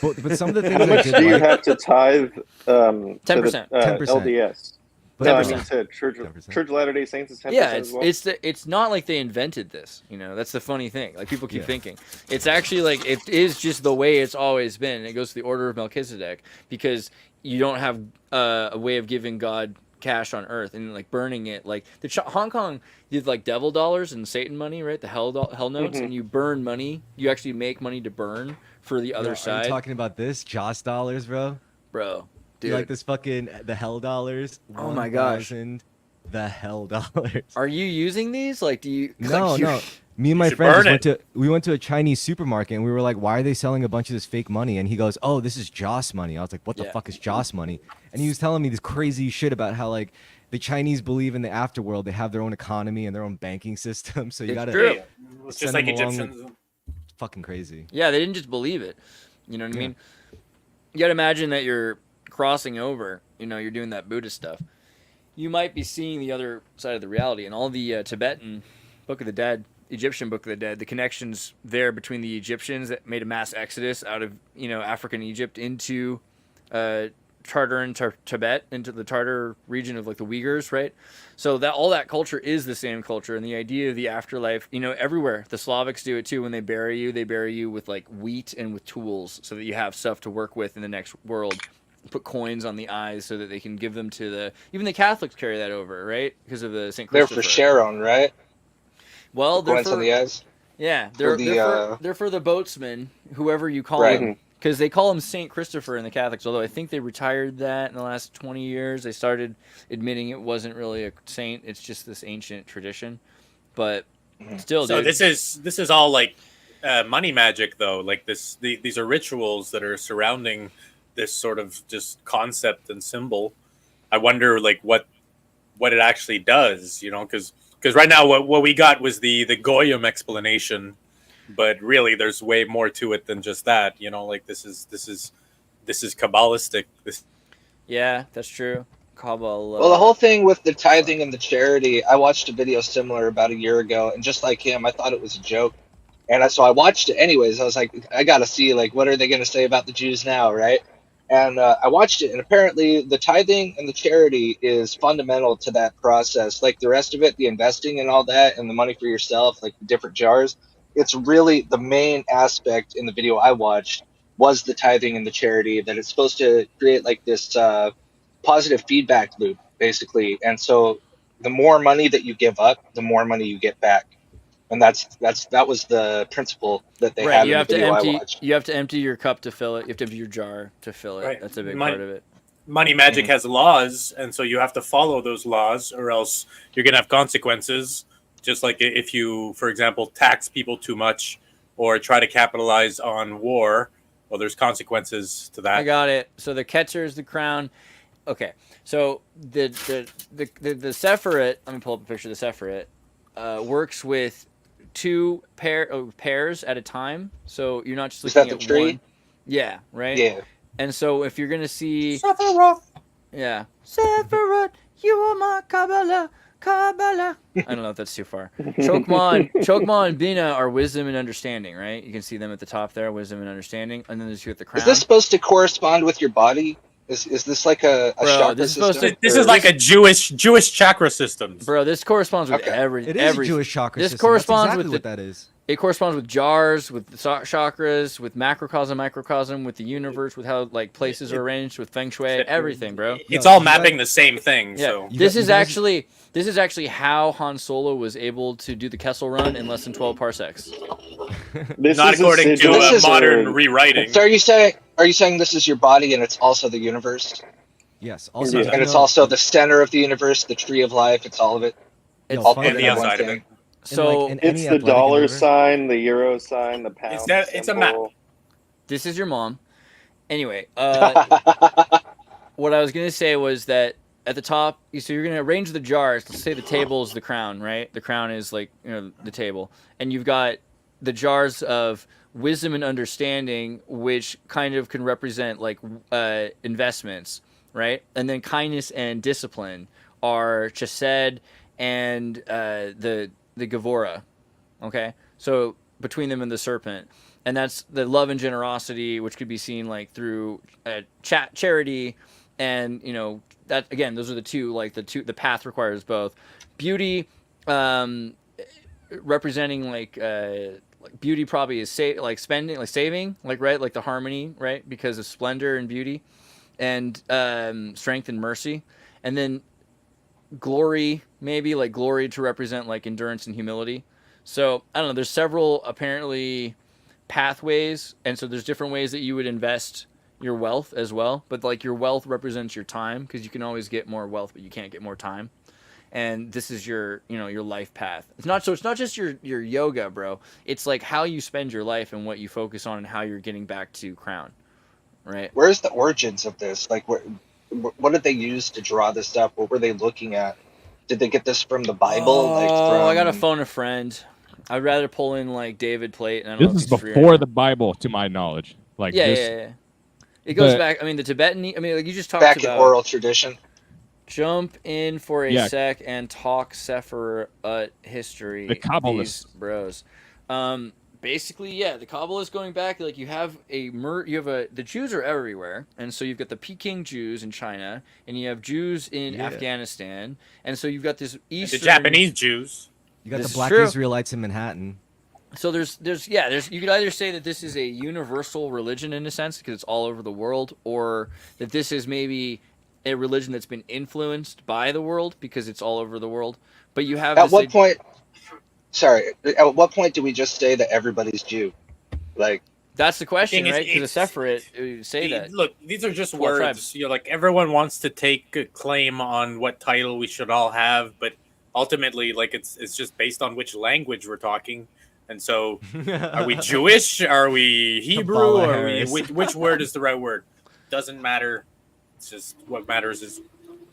But some of the things How I much did do you like, have to tithe 10%. to the 10%. LDS? But No, I 10%. mean to Church 10%. of Latter-day Saints is 10% Yeah, as well? it's not like they invented this, you know. That's the funny thing. Like people keep Yeah. thinking it's actually like it is just the way it's always been. And it goes to the order of Melchizedek because you don't have a way of giving God cash on earth and like burning it. Like Hong Kong did like devil dollars and Satan money, right? The hell notes, and you burn money. You actually make money to burn for the other Are side, you talking about this Joss dollars, bro? bro. Do you like this fucking the hell dollars? Oh my gosh. 1,000 the hell dollars. Are you using these? Like, do you? No, like, you- no. Me and my should friends burn we went to a Chinese supermarket and we were like, why are they selling a bunch of this fake money? And he goes, oh, this is Joss money. I was like, what the Yeah. fuck is Joss money? And he was telling me this crazy shit about how like the Chinese believe in the afterworld. They have their own economy and their own banking system. So you It's gotta true. Yeah, it's send just like them along with- Egyptians. fucking crazy. Yeah, they didn't just believe it. You know what I Yeah. mean? You got to imagine that you're crossing over, you know, you're doing that Buddhist stuff. You might be seeing the other side of the reality. And all the Tibetan Book of the Dead Egyptian Book of the Dead, the connections there between the Egyptians that made a mass exodus out of African Egypt into Tartar and Tibet, into the Tartar region of like the Uyghurs, right? So that all that culture is the same culture, and the idea of the afterlife, everywhere. The Slavics do it too. When they bury you with like wheat and with tools, so that you have stuff to work with in the next world. Put coins on the eyes so that they can give them to even the Catholics carry that over, right? Because of the St. Christopher. They're for Sharon, right? Well, they're for the eyes. Yeah, they're for the boatsmen, whoever you call them, because they call him St. Christopher in the Catholics. Although I think they retired that in the last 20 years. They started admitting it wasn't really a saint; it's just this ancient tradition. But still, so dude. this is all like money magic, though. Like these are rituals that are surrounding this sort of just concept and symbol. I wonder like what it actually does, because right now what we got was the Goyim explanation, but really there's way more to it than just that. Like this is Kabbalistic. Yeah, that's true. Kabbalah. Well, the whole thing with the tithing and the charity, I watched a video similar about a year ago, and just like him, I thought it was a joke. And so I watched it anyways. I was like, I gotta see, like, what are they gonna say about the Jews now, right? And I watched it, and apparently the tithing and the charity is fundamental to that process. Like the rest of it, the investing and all that, and the money for yourself, like the different jars, it's really the main aspect in the video I watched was the tithing and the charity, that it's supposed to create like this positive feedback loop, basically. And so the more money that you give up, the more money you get back. And that was the principle that they had in the video I watched. You have to empty your cup to fill it. You have to empty your jar to fill it. Right. That's a big part of it. Money magic has laws, and so you have to follow those laws, or else you're going to have consequences. Just like if you, for example, tax people too much or try to capitalize on war, well, there's consequences to that. I got it. So the Ketzer is the crown. Okay. So the Sephirot, let me pull up a picture of the Sephirot, works with two pairs at a time, so you're not just looking at the tree? One. Yeah, right. Yeah. And so if you're gonna see Sephiroth, yeah, Sephiroth, you are my Kabbalah. I don't know if that's too far. Chokmah and Bina are wisdom and understanding, right? You can see them at the top there, wisdom and understanding, and then there's you at the crown. Is this supposed to correspond with your body? Is this like a chakra system? This is like a Jewish chakra system. Bro, this corresponds with everything. It is a Jewish chakra system. This corresponds That's exactly with what that is. It corresponds with jars, with chakras, with macrocosm, microcosm, with the universe, with how like places are arranged, with feng shui, everything, bro. It's all mapping the same thing. Yeah. So This is actually how Han Solo was able to do the Kessel Run in less than 12 parsecs. Not according to modern rewriting. So are you saying this is your body and it's also the universe? Yes. Also, and it's also the center of the universe, the tree of life. It's all of it. It's all and the outside of it. So it's the dollar sign, the euro sign, the pound. It's a map. This is your mom. Anyway, what I was gonna say was that at the top, so you're gonna arrange the jars. Let's say the table is the crown, right? The crown is like the table, and you've got the jars of wisdom and understanding, which kind of can represent like investments, right? And then kindness and discipline are chesed and the Gevurah, okay? So between them and the serpent. And that's the love and generosity, which could be seen like through charity, and that again, those are the two. Like the path requires both. Beauty, representing like beauty probably is spending, like saving, right, like the harmony, right, because of splendor and beauty, and strength and mercy, and then glory, maybe like glory to represent like endurance and humility. So I don't know, there's several apparently pathways, and so there's different ways that you would invest your wealth as well, but like your wealth represents your time, because you can always get more wealth but you can't get more time, and this is your your life path. It's not just your yoga, bro. It's like how you spend your life and what you focus on and how you're getting back to crown, right? Where's the origins of this? Like what did they use to draw this up? What were they looking at? Did they get this from the Bible? I gotta phone a friend. I'd rather pull in like David Plate. And this is before the Bible, to my knowledge. Yeah. It goes back. I mean, the Tibetan. I mean, like you just talked back about in oral tradition. jump in for a Yeah. sec and talk Sephiroth history. The Kabbalists. These bros. Basically, yeah, the Kabbalists going back, like you have the Jews are everywhere, and so you've got the Peking Jews in China, and you have Jews in Afghanistan, and so you've got this Eastern... The Japanese Jews. You got This the is Black true. Israelites in Manhattan. So there's you could either say that this is a universal religion in a sense because it's all over the world, or that this is maybe a religion that's been influenced by the world because it's all over the world. But you have At what point? Sorry. At what point do we just say that everybody's Jew? Like, that's the question, thing is, right? Because the Sephiroth say that. Look, these are just 12 words. tribes. You know, like everyone wants to take a claim on what title we should all have, but ultimately, like it's just based on which language we're talking. And so, are we Jewish? Are we Hebrew? Kabbalah Are we Harris. which word is the right word? Doesn't matter. It's just what matters is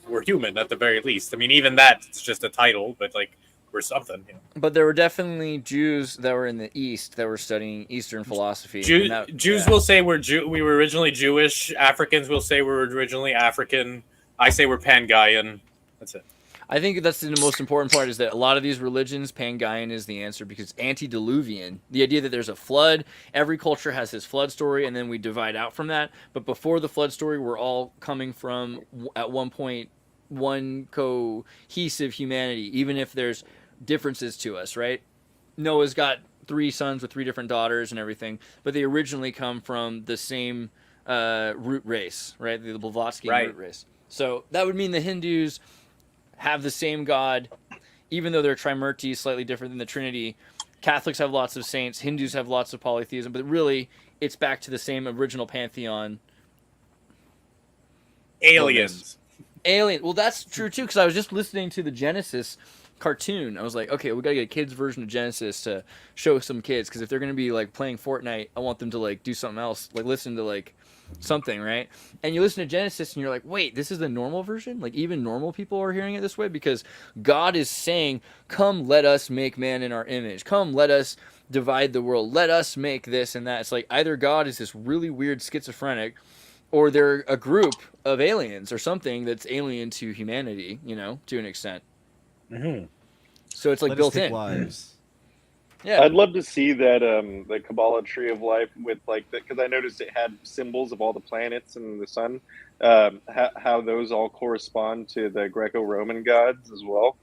we're human at the very least. I mean, even that it's just a title, but like we're something. You know? But there were definitely Jews that were in the East that were studying Eastern philosophy. Jews will say we were originally Jewish. Africans will say we're originally African. I say we're Pangaian. That's it. I think that's the most important part is that a lot of these religions, Pangaian is the answer because it's antediluvian. The idea that there's a flood, every culture has this flood story, and then we divide out from that. But before the flood story, we're all coming from, at one point, one cohesive humanity, even if there's differences to us, right? Noah's got 3 sons with 3 different daughters and everything, but they originally come from the same root race, right? The Blavatsky root race. So that would mean the Hindus have the same God, even though they're Trimurti, slightly different than the Trinity. Catholics have lots of saints. Hindus have lots of polytheism. But really, it's back to the same original pantheon. Aliens. Alien. Well, that's true, too, because I was just listening to the Genesis cartoon. I was like, okay, we got to get a kid's version of Genesis to show some kids, because if they're going to be, like, playing Fortnite, I want them to, like, do something else, like, listen to, like, something, right? And you listen to Genesis and you're like, wait, this is the normal version? Like, even normal people are hearing it this way? Because God is saying, come, let us make man in our image. Come, let us divide the world. Let us make this and that. It's like either God is this really weird schizophrenic, or they're a group of aliens or something that's alien to humanity, you know, to an extent. Mm-hmm. So it's like built in. Lives. Yeah. I'd love to see that the Kabbalah Tree of Life with like because I noticed it had symbols of all the planets and the sun, how those all correspond to the Greco-Roman gods as well.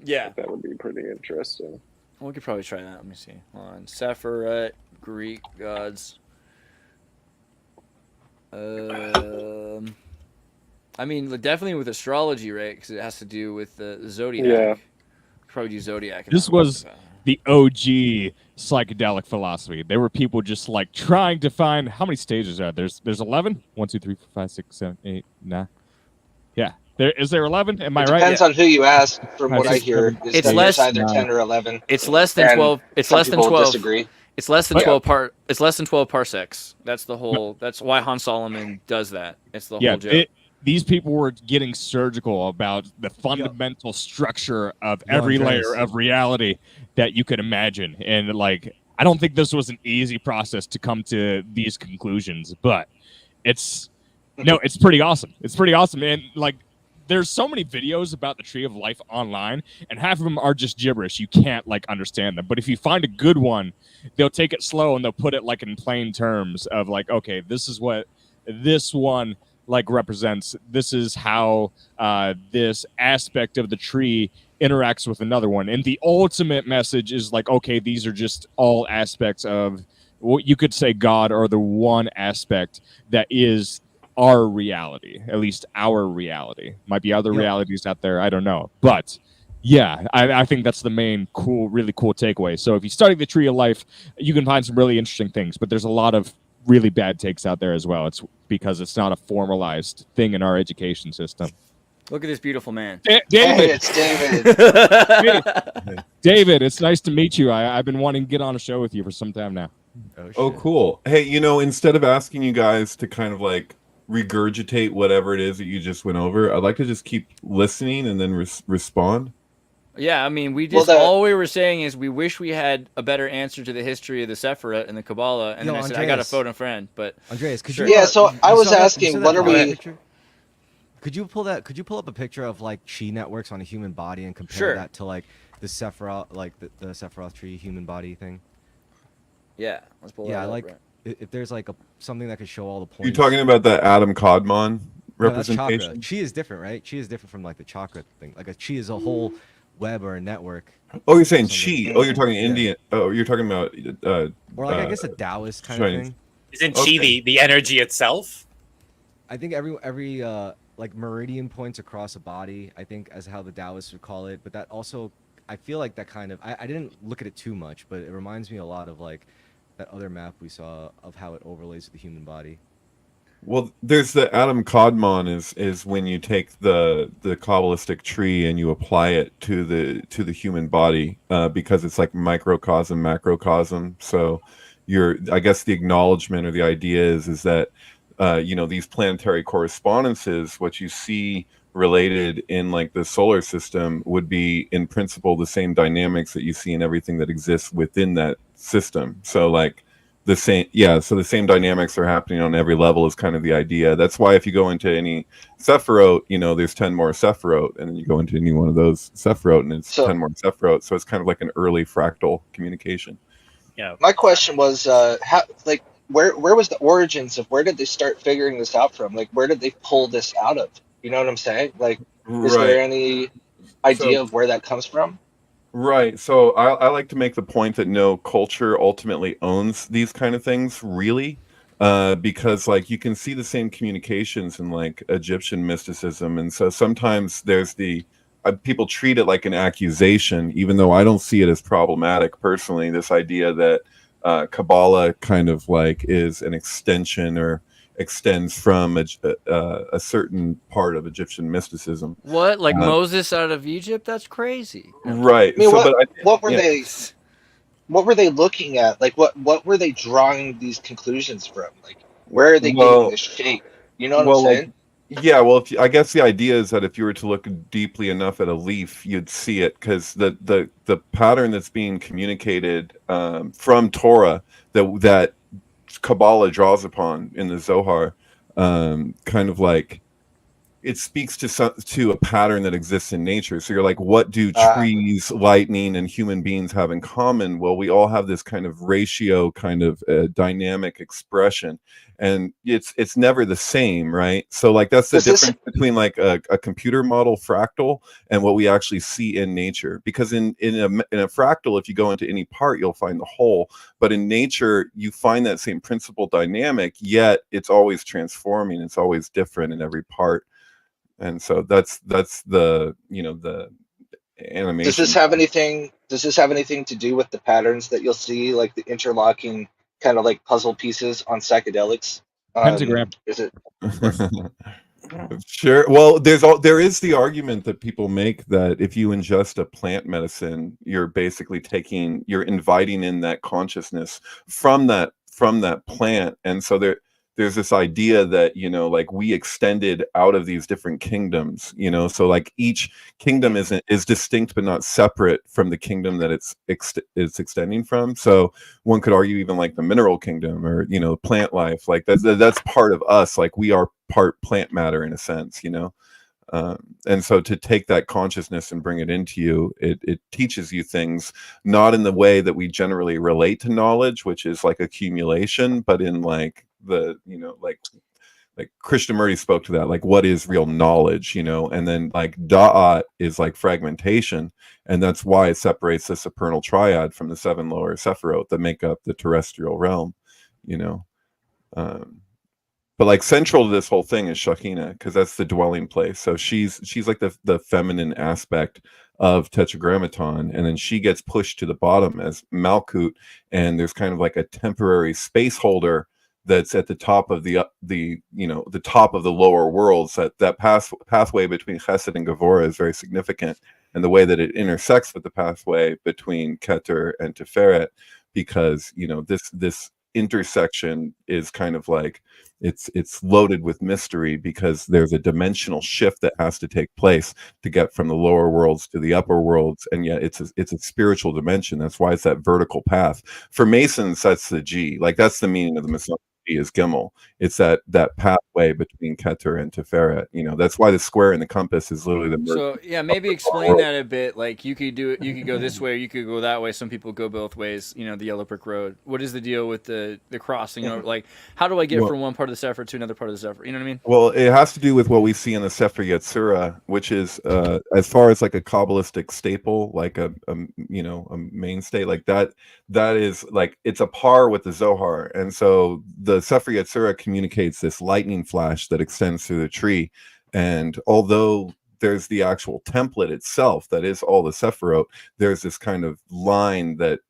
Yeah, that would be pretty interesting. Well, we could probably try that. Let me see. Hold on. Sephiroth, Greek gods. I mean, definitely with astrology, right? Because it has to do with the zodiac. Yeah. Probably do zodiac. This was the OG psychedelic philosophy. There were people just like trying to find how many stages are there? There's 11. 1, 2, 3, 4, 5, 6, 7, 8, 9. Yeah. Is there 11? Am I right? Depends on who you ask. From what I hear, it's less. Either 10 or 11. It's less than 12. It's less than 12. Disagree. It's less than 12 It's less than 12 parsecs. That's the whole. That's why Han Solomon does that. It's the whole joke. These people were getting surgical about the fundamental structure of every layer of reality that you could imagine. And like, I don't think this was an easy process to come to these conclusions, but it's pretty awesome. It's pretty awesome. And like, there's so many videos about the Tree of Life online, and half of them are just gibberish. You can't like understand them. But if you find a good one, they'll take it slow and they'll put it like in plain terms of like, okay, this is what this one like represents. This is how this aspect of the tree interacts with another one. And the ultimate message is like, okay, these are just all aspects of what you could say God, or the one aspect that is our reality, at least our reality. Might be other realities out there, I don't know. But yeah, I think that's the main really cool takeaway. So if you study the Tree of Life, you can find some really interesting things, but there's a lot of really bad takes out there as well. It's because it's not a formalized thing in our education system. Look at this beautiful man. David! Hey, it's David. David, it's nice to meet you. I've been wanting to get on a show with you for some time now. Oh, cool. Hey, instead of asking you guys to kind of like regurgitate whatever it is that you just went over, I'd like to just keep listening and then respond. Yeah, I mean, all we were saying is we wish we had a better answer to the history of the Sephiroth and the Kabbalah, and then I said, I got to phone a friend, but... Andreas, could sure. you... Yeah, so I was asking, what are we... Could you pull up a picture of like chi networks on a human body and compare Sure. that to like the Sephiroth, like the Sephiroth tree human body thing? Yeah, let's pull Yeah, that up. like Right. if there's like something that could show all the points. You're talking about the Adam Codmon No, that's chakra. representation? Chi is different, right? Chi is different from like the chakra thing. Like a chi is a whole web or a network. Oh, you're saying Something. chi. Oh, you're talking Yeah. Indian. Oh, you're talking about Or like I guess a Taoist kind of Chinese. thing. Isn't Okay. chi the energy itself? I think every like meridian points across a body, I think, as how the Taoists would call it. But that also, I feel like that kind of, I didn't look at it too much, but it reminds me a lot of like that other map we saw of how it overlays the human body. Well, there's the Adam Codmon is when you take the Kabbalistic tree and you apply it to the human body, because it's like microcosm, macrocosm. So I guess the acknowledgement or the idea is that these planetary correspondences, what you see related in like the solar system, would be in principle the same dynamics that you see in everything that exists within that system. So like the same dynamics are happening on every level is kind of the idea. That's why if you go into any Sephiroth, there's 10 more Sephiroth, and then you go into any one of those Sephiroth and it's 10 more Sephiroth. So it's kind of like an early fractal communication. Yeah. My question was, where was the origins of, where did they start figuring this out from? Like, where did they pull this out of? You know what I'm saying? Like, is there any idea of where that comes from? Right. So I like to make the point that no culture ultimately owns these kind of things, really, because like you can see the same communications in like Egyptian mysticism, and so sometimes there's people treat it like an accusation, even though I don't see it as problematic personally. This idea that Kabbalah kind of like is an extension or extends from a certain part of Egyptian mysticism. What, like Moses out of Egypt? That's crazy. Right. I mean, So, what were they looking at? Like, what were they drawing these conclusions from? Like, where are they getting this shape? You know what I'm saying? Yeah, well, I guess the idea is that if you were to look deeply enough at a leaf, you'd see it, because the pattern that's being communicated from Torah that Kabbalah draws upon in the Zohar, kind of like it speaks to a pattern that exists in nature. So you're like, what do trees, lightning, and human beings have in common? Well, we all have this kind of ratio, kind of dynamic expression, and it's never the same, right? So like that's the difference between like a computer model fractal and what we actually see in nature. Because in a fractal, if you go into any part, you'll find the whole. But in nature, you find that same principle dynamic, yet it's always transforming. It's always different in every part. And so that's the the animation. Does this have anything to do with the patterns that you'll see, like the interlocking kind of like puzzle pieces on psychedelics? Pentagram. Is it? Sure. Well, there is the argument that people make that if you ingest a plant medicine, you're basically you're inviting in that consciousness from that plant, and so there's this idea that like we extended out of these different kingdoms, so like each kingdom is distinct but not separate from the kingdom that it's extending from. So one could argue even like the mineral kingdom or plant life, like that's part of us, like we are part plant matter in a sense, and so to take that consciousness and bring it into you, it teaches you things not in the way that we generally relate to knowledge, which is like accumulation, but in like the like Krishnamurti spoke to that, like what is real knowledge, and then like da'at is like fragmentation, and that's why it separates the supernal triad from the 7 lower sephiroth that make up the terrestrial realm, but like central to this whole thing is Shekhinah, because that's the dwelling place. So she's like the feminine aspect of Tetragrammaton, and then she gets pushed to the bottom as Malkut, and there's kind of like a temporary space holder that's at the top of the top of the lower worlds. That pathway between Chesed and Gevurah is very significant, and the way that it intersects with the pathway between Keter and Tiferet, because this intersection is kind of like it's loaded with mystery, because there's a dimensional shift that has to take place to get from the lower worlds to the upper worlds, and yet it's a spiritual dimension. That's why it's that vertical path. For Masons, that's the G, like that's the meaning of the Masonic is Gimel. It's that pathway between Keter and Tiferet. You know, that's why the square in the compass is literally the merge. So yeah, maybe explain that a bit. Like you could do it, you could go this way, you could go that way. Some people go both ways. You know, the yellow brick road. What is the deal with the crossing? You know, like how do I get from one part of the Sefer to another part of the Sefer? You know what I mean? Well, it has to do with what we see in the Sefer Yetzirah, which is as far as like a Kabbalistic staple, like a mainstay, like that is like it's a par with the Zohar. And so the Sefer Yetzirah communicates this lightning flash that extends through the tree. And although there's the actual template itself that is all the Sephirot, there's this kind of line that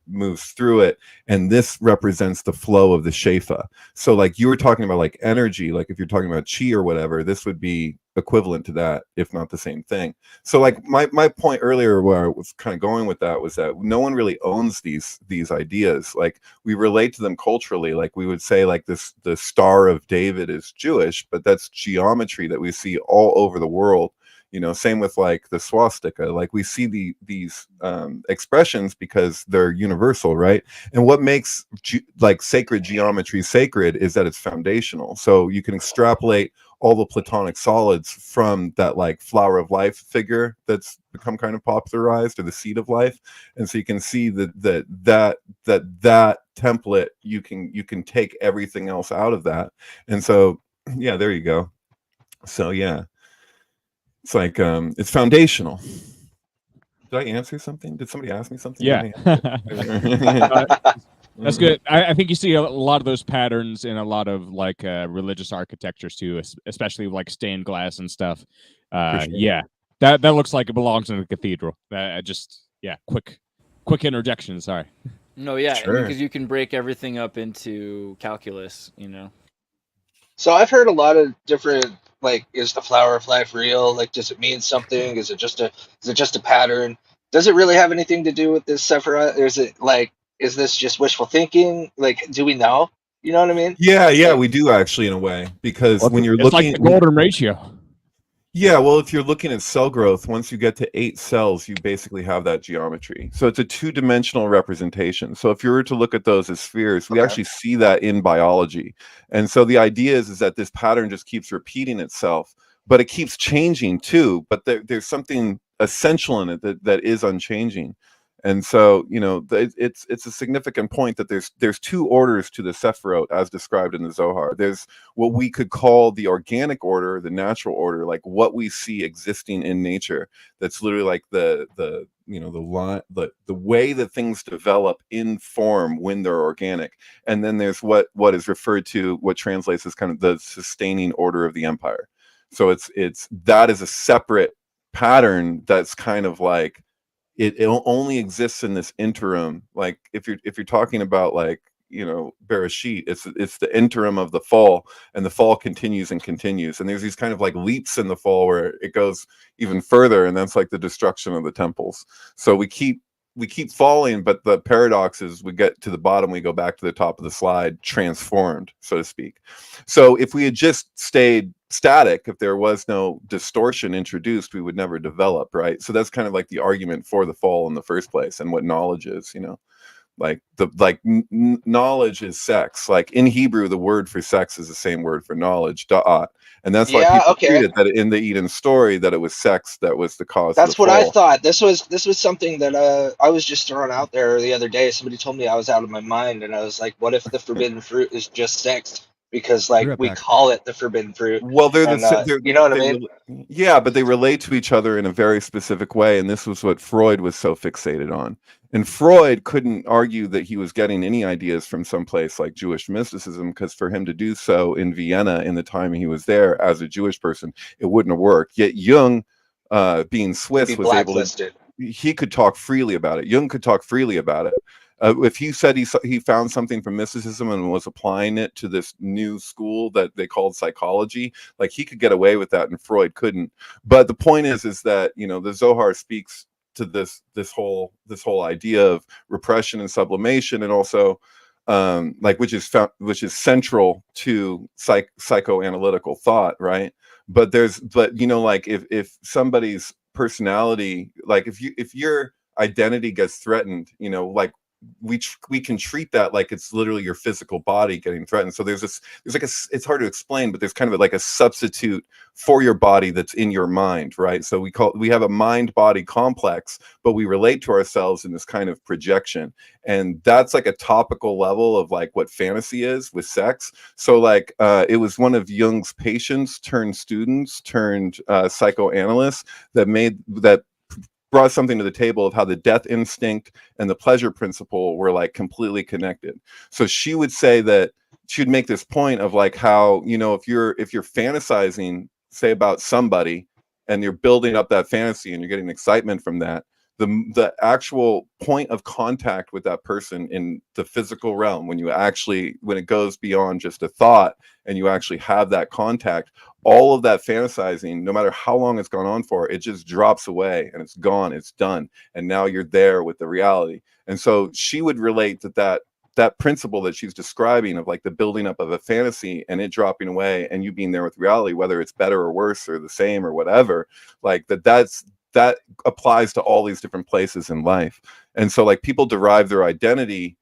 moves through it, and this represents the flow of the Shefa. So like you were talking about like energy, like if you're talking about chi or whatever, this would be equivalent to that, if not the same thing. So like my point earlier where I was kind of going with that was that no one really owns these ideas. Like we relate to them culturally. Like we would say like the Star of David is Jewish, but that's geometry that we see all over the world. You know, same with like the swastika. Like we see these expressions because they're universal, right? And what makes like sacred geometry sacred is that it's foundational. So you can extrapolate all the Platonic solids from that like flower of life figure that's become kind of popularized, or the seed of life. And so you can see that template, you can take everything else out of that. And so yeah, there you go. So yeah, it's like it's foundational. Did I answer something? Did somebody ask me something? Yeah. That's good. I think you see a lot of those patterns in a lot of like religious architectures too, especially like stained glass and stuff. Sure. Yeah, that looks like it belongs in a cathedral. Quick interjection. Sorry. No, yeah, Sure. because you can break everything up into calculus. You know. So I've heard a lot of different, like, is the flower of life real? Like, does it mean something? Is it just a pattern? Does it really have anything to do with this Sephirah? Or is it like, is this just wishful thinking? Like, do we know? You know what I mean? Yeah, we do actually in a way, because when you're it's looking like the golden ratio. Yeah, well, if you're looking at cell growth, once you get to 8 cells, you basically have that geometry. So it's a 2-dimensional representation. So if you were to look at those as spheres, we actually see that in biology. And so the idea is that this pattern just keeps repeating itself, but it keeps changing too. But there's something essential in it that is unchanging. And so, you know, it's a significant point that there's 2 orders to the Sephirot as described in the Zohar. There's what we could call the organic order, the natural order, like what we see existing in nature. That's literally like the way that things develop in form when they're organic. And then there's what is referred to, what translates as kind of the sustaining order of the empire. So it's that is a separate pattern that's kind of like, it only exists in this interim. Like if you're talking about like, you know, Bereshit, it's the interim of the fall, and the fall continues and continues, and there's these kind of like leaps in the fall where it goes even further, and that's like the destruction of the temples. So we keep falling, but the paradox is we get to the bottom, we go back to the top of the slide, transformed, so to speak. So if we had just stayed static, if there was no distortion introduced, we would never develop, right? So that's kind of like the argument for the fall in the first place, and what knowledge is, you know. Like knowledge is sex. Like in Hebrew, the word for sex is the same word for knowledge, da'at. And that's why people treated that in the Eden story, that it was sex that was the cause. That's of the what fall. I thought. This was something that I was just throwing out there the other day. Somebody told me I was out of my mind, and I was like, what if the forbidden fruit is just sex? Because like we call it the forbidden fruit. Well, they're you know what I mean? Yeah, but they relate to each other in a very specific way, and this was what Freud was so fixated on. And Freud couldn't argue that he was getting any ideas from someplace like Jewish mysticism, because for him to do so in Vienna in the time he was there as a Jewish person, it wouldn't have worked. Yet Jung, being Swiss, was able to. He could talk freely about it. Jung could talk freely about it. If he said he found something from mysticism and was applying it to this new school that they called psychology, like he could get away with that, and Freud couldn't. But the point is that, you know, the Zohar speaks to this whole idea of repression and sublimation, and also like which is central to psychoanalytical thought, right? But you know, like if somebody's personality, like if your identity gets threatened, you know, like we can treat that like it's literally your physical body getting threatened. So there's like it's hard to explain, but there's kind of like a substitute for your body that's in your mind, right? So we have a mind body complex, but we relate to ourselves in this kind of projection, and that's like a topical level of like what fantasy is with sex. So like it was one of Jung's patients turned students turned psychoanalysts that brought something to the table of how the death instinct and the pleasure principle were like completely connected. So she would say that she'd make this point of like how, you know, if you're fantasizing, say, about somebody, and you're building up that fantasy and you're getting excitement from that, the actual point of contact with that person in the physical realm, when it goes beyond just a thought and you actually have that contact, all of that fantasizing, no matter how long it's gone on for, it just drops away and it's gone, it's done, and now you're there with the reality. And so she would relate that principle that she's describing of like the building up of a fantasy and it dropping away and you being there with reality, whether it's better or worse or the same or whatever, like that applies to all these different places in life. And so like people derive their identity,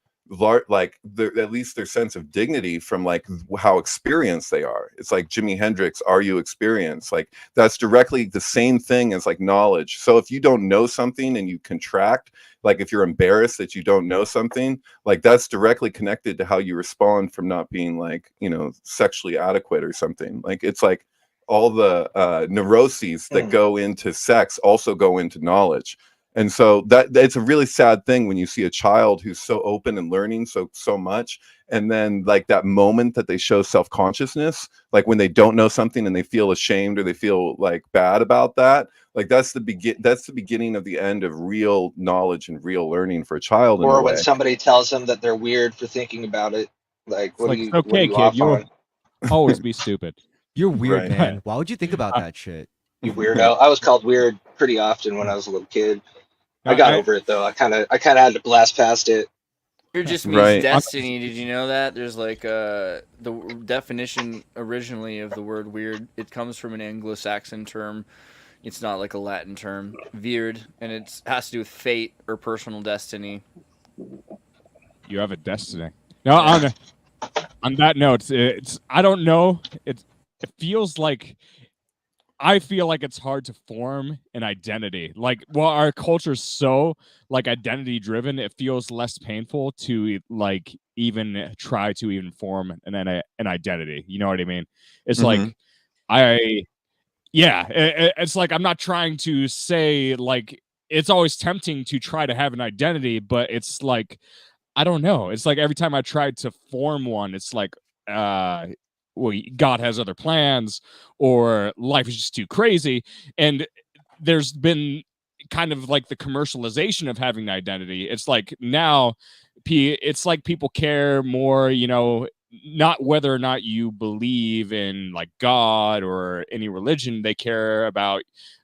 like at least their sense of dignity, from like how experienced they are. It's like Jimi Hendrix, are you experienced? Like that's directly the same thing as like knowledge. So if you don't know something and you contract, like if you're embarrassed that you don't know something, like that's directly connected to how you respond from not being like, you know, sexually adequate or something. Like it's like all the neuroses that go into sex also go into knowledge. And so that it's a really sad thing when you see a child who's so open and learning so much, and then like that moment that they show self-consciousness, like when they don't know something and they feel ashamed or they feel like bad about that, like that's the beginning of the end of real knowledge and real learning for a child. Or when somebody tells them that they're weird for thinking about it, like what like, are you, okay, what are you kid, off you'll on? always be stupid. You're weird, Right. man. Why would you think about that shit? You weirdo. I was called weird pretty often when I was a little kid. I got over it though. I kind of had to blast past it. Weird just means Right. destiny. Did you know that? There's like the definition originally of the word weird. It comes from an Anglo-Saxon term. It's not like a Latin term, weird, and it has to do with fate or personal destiny. You have a destiny. No, on that note, it's I don't know. It feels like I feel like it's hard to form an identity. Like, while our culture's so like identity driven, it feels less painful to like even try to even form an identity. You know what I mean? It's like it's like I'm not trying to say like it's always tempting to try to have an identity, but it's like I don't know. It's like every time I tried to form one, it's like well, God has other plans, or life is just too crazy. And there's been kind of like the commercialization of having an identity. It's like now it's like people care more, you know, not whether or not you believe in like God or any religion. They care about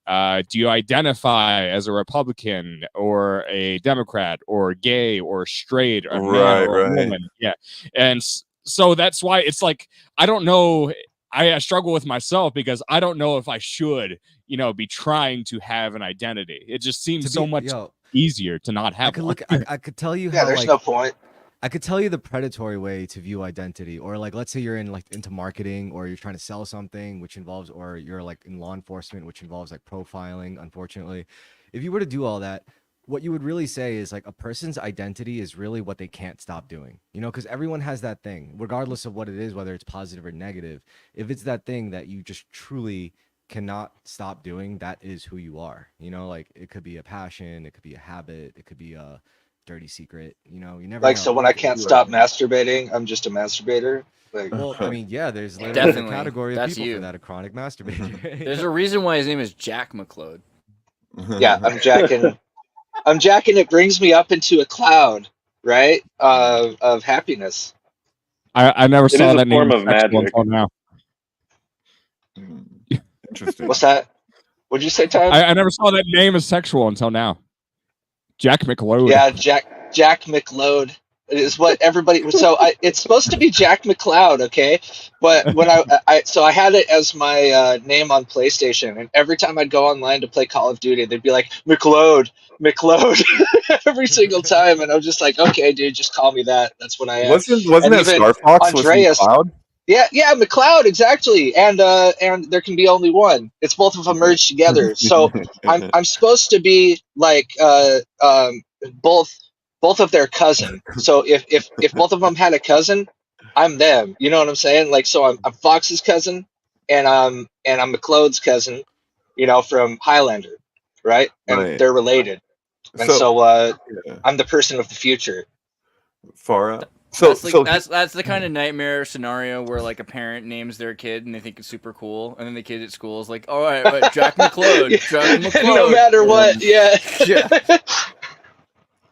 do you identify as a Republican or a Democrat or gay or straight or a man or a woman. Yeah. And so that's why it's like, I don't know. I struggle with myself because I don't know if I should, you know, be trying to have an identity. It just seems so much easier to not have one. I could tell you Yeah, how, there's like, no point. I could tell you the predatory way to view identity, or like, let's say you're into marketing, or you're trying to sell something, which involves, or you're like in law enforcement, which involves like profiling. Unfortunately, if you were to do all that, what you would really say is like a person's identity is really what they can't stop doing, you know, because everyone has that thing, regardless of what it is, whether it's positive or negative. If it's that thing that you just truly cannot stop doing, that is who you are. You know, like it could be a passion, it could be a habit, it could be a dirty secret. You know, you never Like, know. so when I can't stop masturbating, I'm just a masturbator. Like, well, I mean, yeah, there's Definitely. a category of That's people you. for that, a chronic masturbator. There's a reason why his name is Jack McLeod. yeah, I'm jacking. I'm jacking. It brings me up into a cloud, right, of happiness. I never saw is a that form name of magic. until now. Interesting. What's that? What'd you say, Todd? I never saw that name as sexual until now. Jack McLeod. Yeah, Jack McLeod. is what everybody. So it's supposed to be Jack McCloud, okay? But when I had it as my name on PlayStation, and every time I'd go online to play Call of Duty, they'd be like McLeod, every single time, and I'm just like, okay, dude, just call me that. That's what I am. Wasn't And that even Star Fox? Andreas, Was Cloud? yeah, McLeod, exactly. And there can be only one. It's both of them merged together. So I'm supposed to be like both of their cousin. So if both of them had a cousin, I'm them. You know what I'm saying? Like, so I'm Fox's cousin, and I'm McLeod's cousin. You know, from Highlander, right? And Right. they're related. And so yeah. I'm the person of the future. Far out. That's the kind of nightmare scenario where like a parent names their kid and they think it's super cool, and then the kid at school is like, "All right, Jack McLeod, Jack McLeod." No matter what, yeah.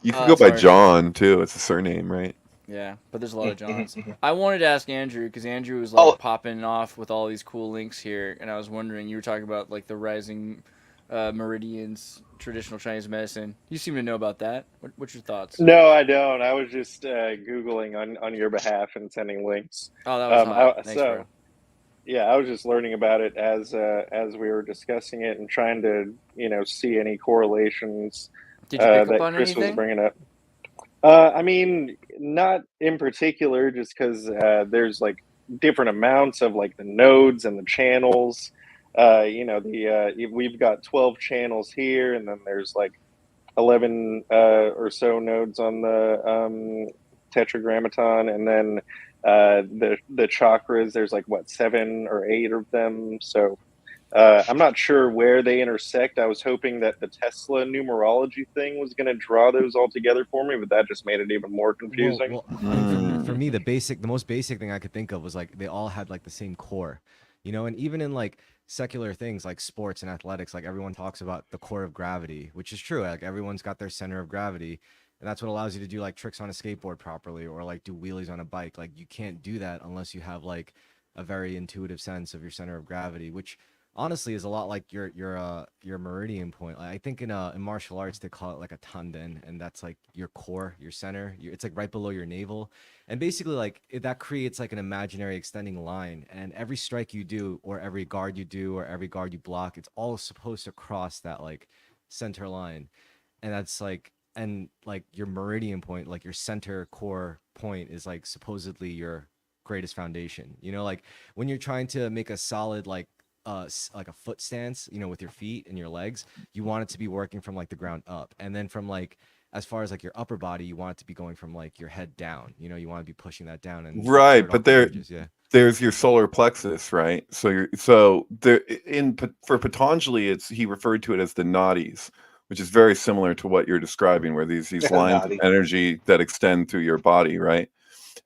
You can go by John too. It's a surname, right? Yeah, but there's a lot of Johns. I wanted to ask Andrew because Andrew was like popping off with all these cool links here, and I was wondering, you were talking about like the rising meridians, traditional Chinese medicine. You seem to know about that. What's your thoughts? No, I don't. I was just Googling on your behalf and sending links. Oh, that was hot. Thanks, bro. Yeah, I was just learning about it as we were discussing it and trying to see any correlations. Did you pick that up on Chris anything? was bringing up. I mean, not in particular, just because there's like different amounts of like the nodes and the channels. We've got 12 channels here, and then there's like 11 or so nodes on the tetragrammaton, and then the chakras. There's like 7 or 8 of them. So I'm not sure where they intersect. I was hoping that the Tesla numerology thing was going to draw those all together for me, but that just made it even more confusing. Well, for me, the most basic thing I could think of was like they all had like the same core, and even in like secular things like sports and athletics, like everyone talks about the core of gravity, which is true. Like everyone's got their center of gravity, and that's what allows you to do like tricks on a skateboard properly, or like do wheelies on a bike. Like you can't do that unless you have like a very intuitive sense of your center of gravity, which honestly is a lot like your meridian point. Like, I think in martial arts they call it like a tanden, and that's like your core, your center. It's like right below your navel, and basically like that creates like an imaginary extending line. And every strike you do, or every guard you do, or every guard you block, it's all supposed to cross that like center line, and that's like your meridian point, like your center core point, is like supposedly your greatest foundation. Like when you're trying to make a solid like a foot stance, with your feet and your legs, you want it to be working from like the ground up, and then from like as far as like your upper body, you want it to be going from like your head down. You want to be pushing that down. And right, but there's your solar plexus, right? So for Patanjali, he referred to it as the nadis, which is very similar to what you're describing, where these lines of energy that extend through your body, right?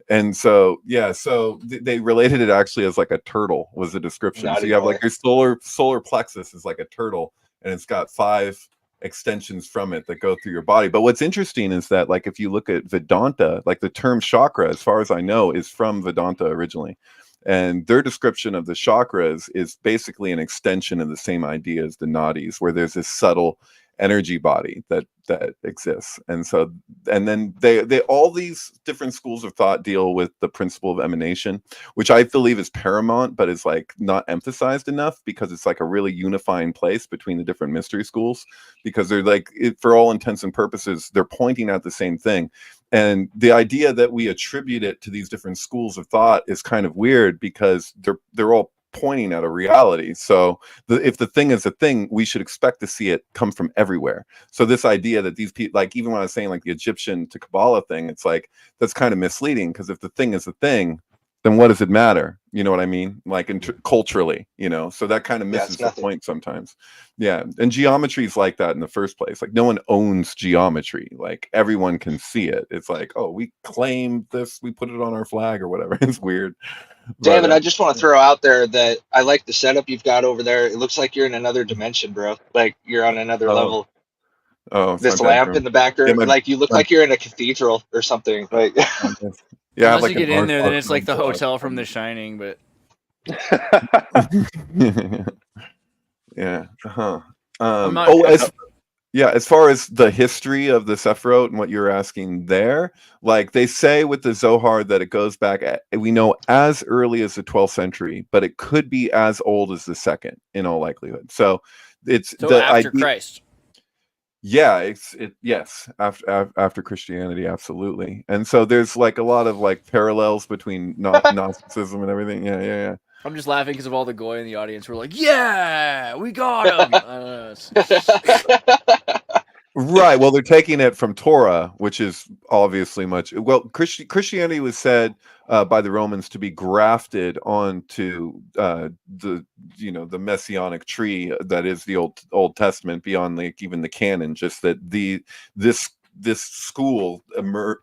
And so they related it actually as like a turtle was the description. So you have like your solar plexus is like a turtle, and it's got 5 extensions from it that go through your body. But what's interesting is that like if you look at Vedanta, like the term chakra, as far as I know, is from Vedanta originally, and their description of the chakras is basically an extension of the same idea as the nadis, where there's this subtle energy body that exists. And then they all these different schools of thought deal with the principle of emanation, which I believe is paramount, but is like not emphasized enough, because it's like a really unifying place between the different mystery schools, because they're like, for all intents and purposes, they're pointing at the same thing. And the idea that we attribute it to these different schools of thought is kind of weird, because they're all pointing at a reality. So if the thing is a thing, we should expect to see it come from everywhere. So this idea that these people, like even when I was saying like the Egyptian to Kabbalah thing, it's like that's kind of misleading, because if the thing is a thing, then what does it matter? You know what I mean? Like culturally, so that kind of misses the point sometimes. Yeah. And geometry is like that in the first place. Like no one owns geometry. Like everyone can see it. It's like, oh, we claim this, we put it on our flag or whatever. It's weird. David, I just want to throw out there that I like the setup you've got over there. It looks like you're in another dimension, bro. Like you're on another level. Oh, this lamp in the background, like you look like you're in a cathedral or something. Like, yeah, unless you get in there, then it's like the hotel from The Shining. But yeah, I'm not, Yeah, as far as the history of the Sephiroth and what you're asking there, like they say with the Zohar that it goes back, we know as early as the 12th century, but it could be as old as the second in all likelihood. So it's So the after idea. Christ. Yeah, yes, after Christianity, absolutely. And so there's like a lot of like parallels between Gnosticism and everything. Yeah. I'm just laughing because of all the goy in the audience. We're like, yeah, we got him. Right. Well, they're taking it from Torah, which is obviously much. Well, Christianity was said by the Romans to be grafted onto the messianic tree that is the Old Testament beyond like even the canon. Just that this school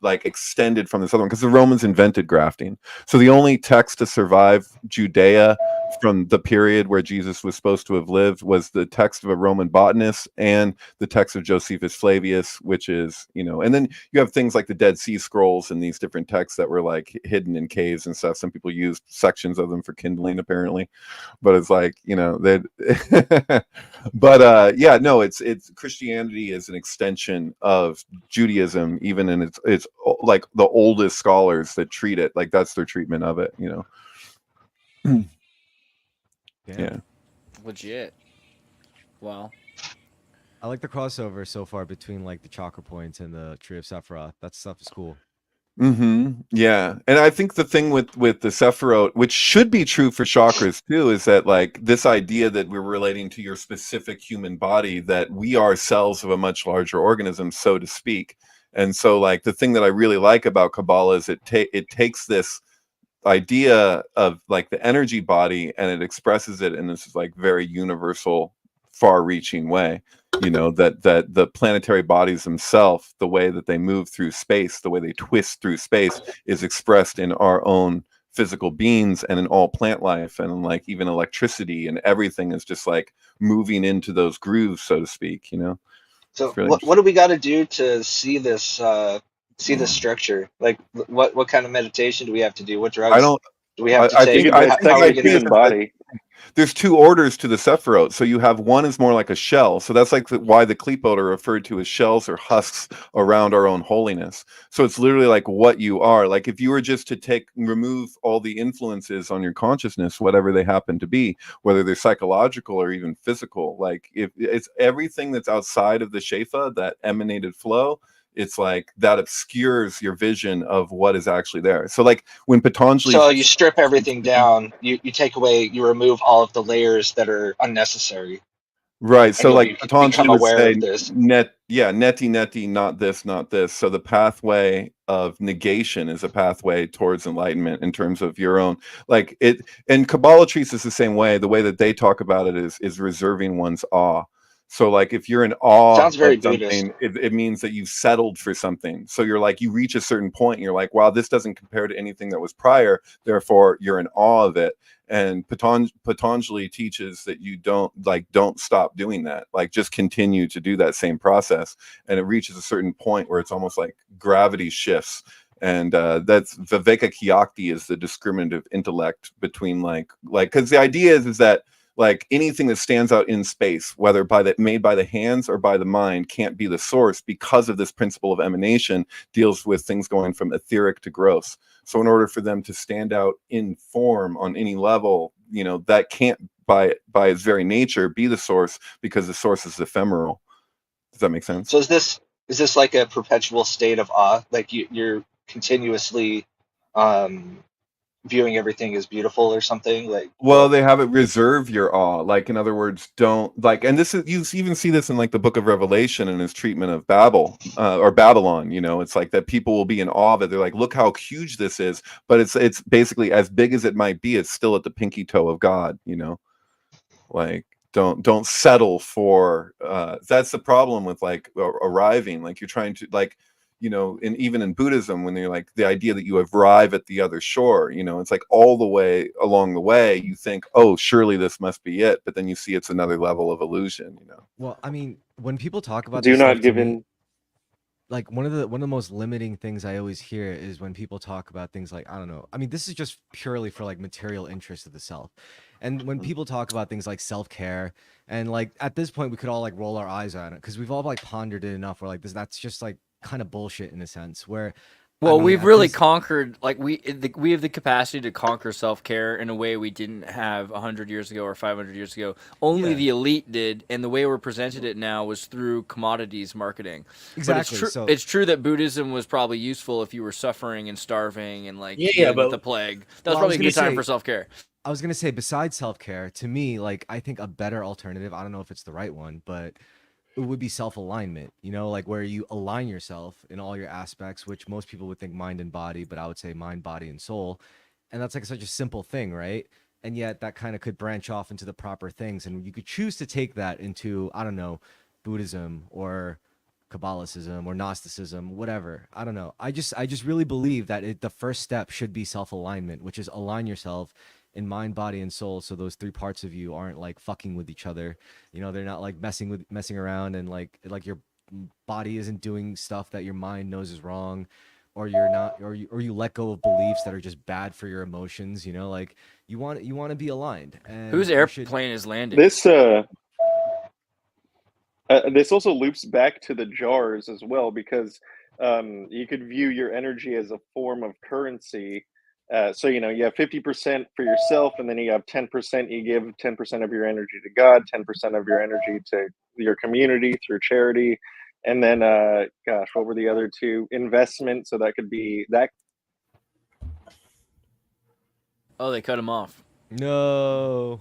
extended from this other one because the Romans invented grafting. So the only text to survive Judea from the period where Jesus was supposed to have lived was the text of a Roman botanist and the text of Josephus Flavius, which is, and then you have things like the Dead Sea Scrolls and these different texts that were like hidden in caves and stuff. Some people used sections of them for kindling apparently, but it's like, but it's Christianity is an extension of Judaism, even in it's like the oldest scholars that treat it like that's their treatment of it, Yeah. Legit. Wow. I like the crossover so far between like the chakra points and the tree of Sephiroth. That stuff is cool. Yeah, and I think the thing with the Sephiroth, which should be true for chakras too, is that like this idea that we're relating to your specific human body, that we are cells of a much larger organism, so to speak. And so like the thing that I really like about Kabbalah is it takes this idea of like the energy body and it expresses it in this like very universal, far-reaching way. That the planetary bodies themselves, the way that they move through space, the way they twist through space, is expressed in our own physical beings and in all plant life, and like even electricity and everything is just like moving into those grooves, so to speak. So really what do we got to do to see this structure? Like what kind of meditation do we have to do? What drugs I don't. do we have to I take? think How are we idea gonna is that there's two orders to the Sephiroth. So you have one is more like a shell. So that's like why the Klipot are referred to as shells or husks around our own holiness. So it's literally like what you are. Like if you were just to remove all the influences on your consciousness, whatever they happen to be, whether they're psychological or even physical, like if it's everything that's outside of the Shefa, that emanated flow, it's like that obscures your vision of what is actually there. So like when Patanjali, so you strip everything down, you take away, you remove all of the layers that are unnecessary. Right. So like Patanjali would say neti, not this. So the pathway of negation is a pathway towards enlightenment in terms of your own, like it, and Kabbalah treats this the same way. The way that they talk about it is reserving one's awe. So like if you're in awe Sounds very of something, Buddhist. it means that you've settled for something. So you're like, you reach a certain point and you're like, wow, this doesn't compare to anything that was prior. Therefore, you're in awe of it. And Patanjali teaches that you don't stop doing that. Like just continue to do that same process. And it reaches a certain point where it's almost like gravity shifts. And that's Viveka Kyakti is the discriminative intellect between like because the idea is that like anything that stands out in space, whether made by the hands or by the mind, can't be the source because of this principle of emanation deals with things going from etheric to gross. So in order for them to stand out in form on any level, that can't by its very nature be the source because the source is ephemeral. Does that make sense? So is this like a perpetual state of awe? Like you're continuously viewing everything as beautiful or something? Like, well, they have it reserve your awe. Like, in other words, don't like, and this is, you even see this in like the book of Revelation and his treatment of or Babylon. It's like that people will be in awe of it. They're like, look how huge this is, but it's basically as big as it might be. It's still at the pinky toe of God. Like don't settle for. That's the problem with like arriving. Like you're trying to like. And even in Buddhism, when they're like the idea that you arrive at the other shore, it's like all the way along the way, you think, oh, surely this must be it. But then you see it's another level of illusion, Well, I mean, when people talk about Do this not stuff give to me, in. like one of the most limiting things I always hear is when people talk about things like, I don't know. I mean, this is just purely for like material interest of the self. And when people talk about things like self-care, and like at this point we could all like roll our eyes on it because we've all like pondered it enough. We're like, that's just like kind of bullshit in a sense. Where Well, I mean, we've really conquered, like we have the capacity to conquer self-care in a way we didn't have 100 years ago or 500 years ago. Only the elite did, and the way we're presented it now was through commodities marketing. Exactly. But it's true that Buddhism was probably useful if you were suffering and starving and like dealing with the plague. That was probably a good time for self-care. I was gonna say, besides self-care, to me, like I think a better alternative, I don't know if it's the right one, but it would be self-alignment, you know, like where you align yourself in all your aspects, which most people would think mind and body, but I would say mind, body, and soul. And that's like such a simple thing, right? And yet that kind of could branch off into the proper things. And you could choose to take that into, I don't know, Buddhism or Kabbalicism or Gnosticism, whatever. I don't know. I just really believe that the first step should be self-alignment, which is align yourself in mind, body, and soul, so those three parts of you aren't like fucking with each other. You know, they're not like messing around, and like your body isn't doing stuff that your mind knows is wrong, or you're not, or you let go of beliefs that are just bad for your emotions. You know, like you want to be aligned. And whose airplane is landing? This also loops back to the jars as well, because you could view your energy as a form of currency. So, you know, you have 50% for yourself, and then you have 10%, you give 10% of your energy to God, 10% of your energy to your community through charity. And then, gosh, what were the other two? Investment. So that could be that. Oh, they cut him off. No.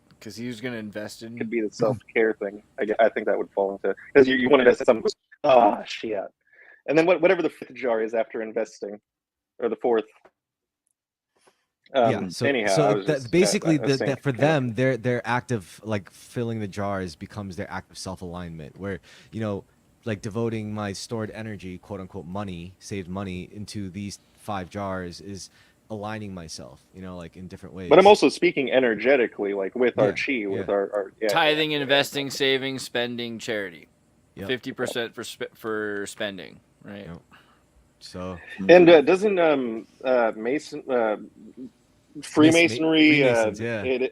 Because he was going to invest in. Could be the self-care thing. I think that would fall into, because you want to invest in something. Shit. And then whatever the fifth jar is after investing, or the fourth. So for them, their act of like filling the jars becomes their act of self-alignment, where, you know, like devoting my stored energy, quote unquote money, saved money, into these 5 jars is aligning myself, you know, like in different ways. But I'm also speaking energetically, like with our chi, with our tithing, investing, saving, spending, charity. 50% for spending, right? Yep. So and doesn't Freemasonry, they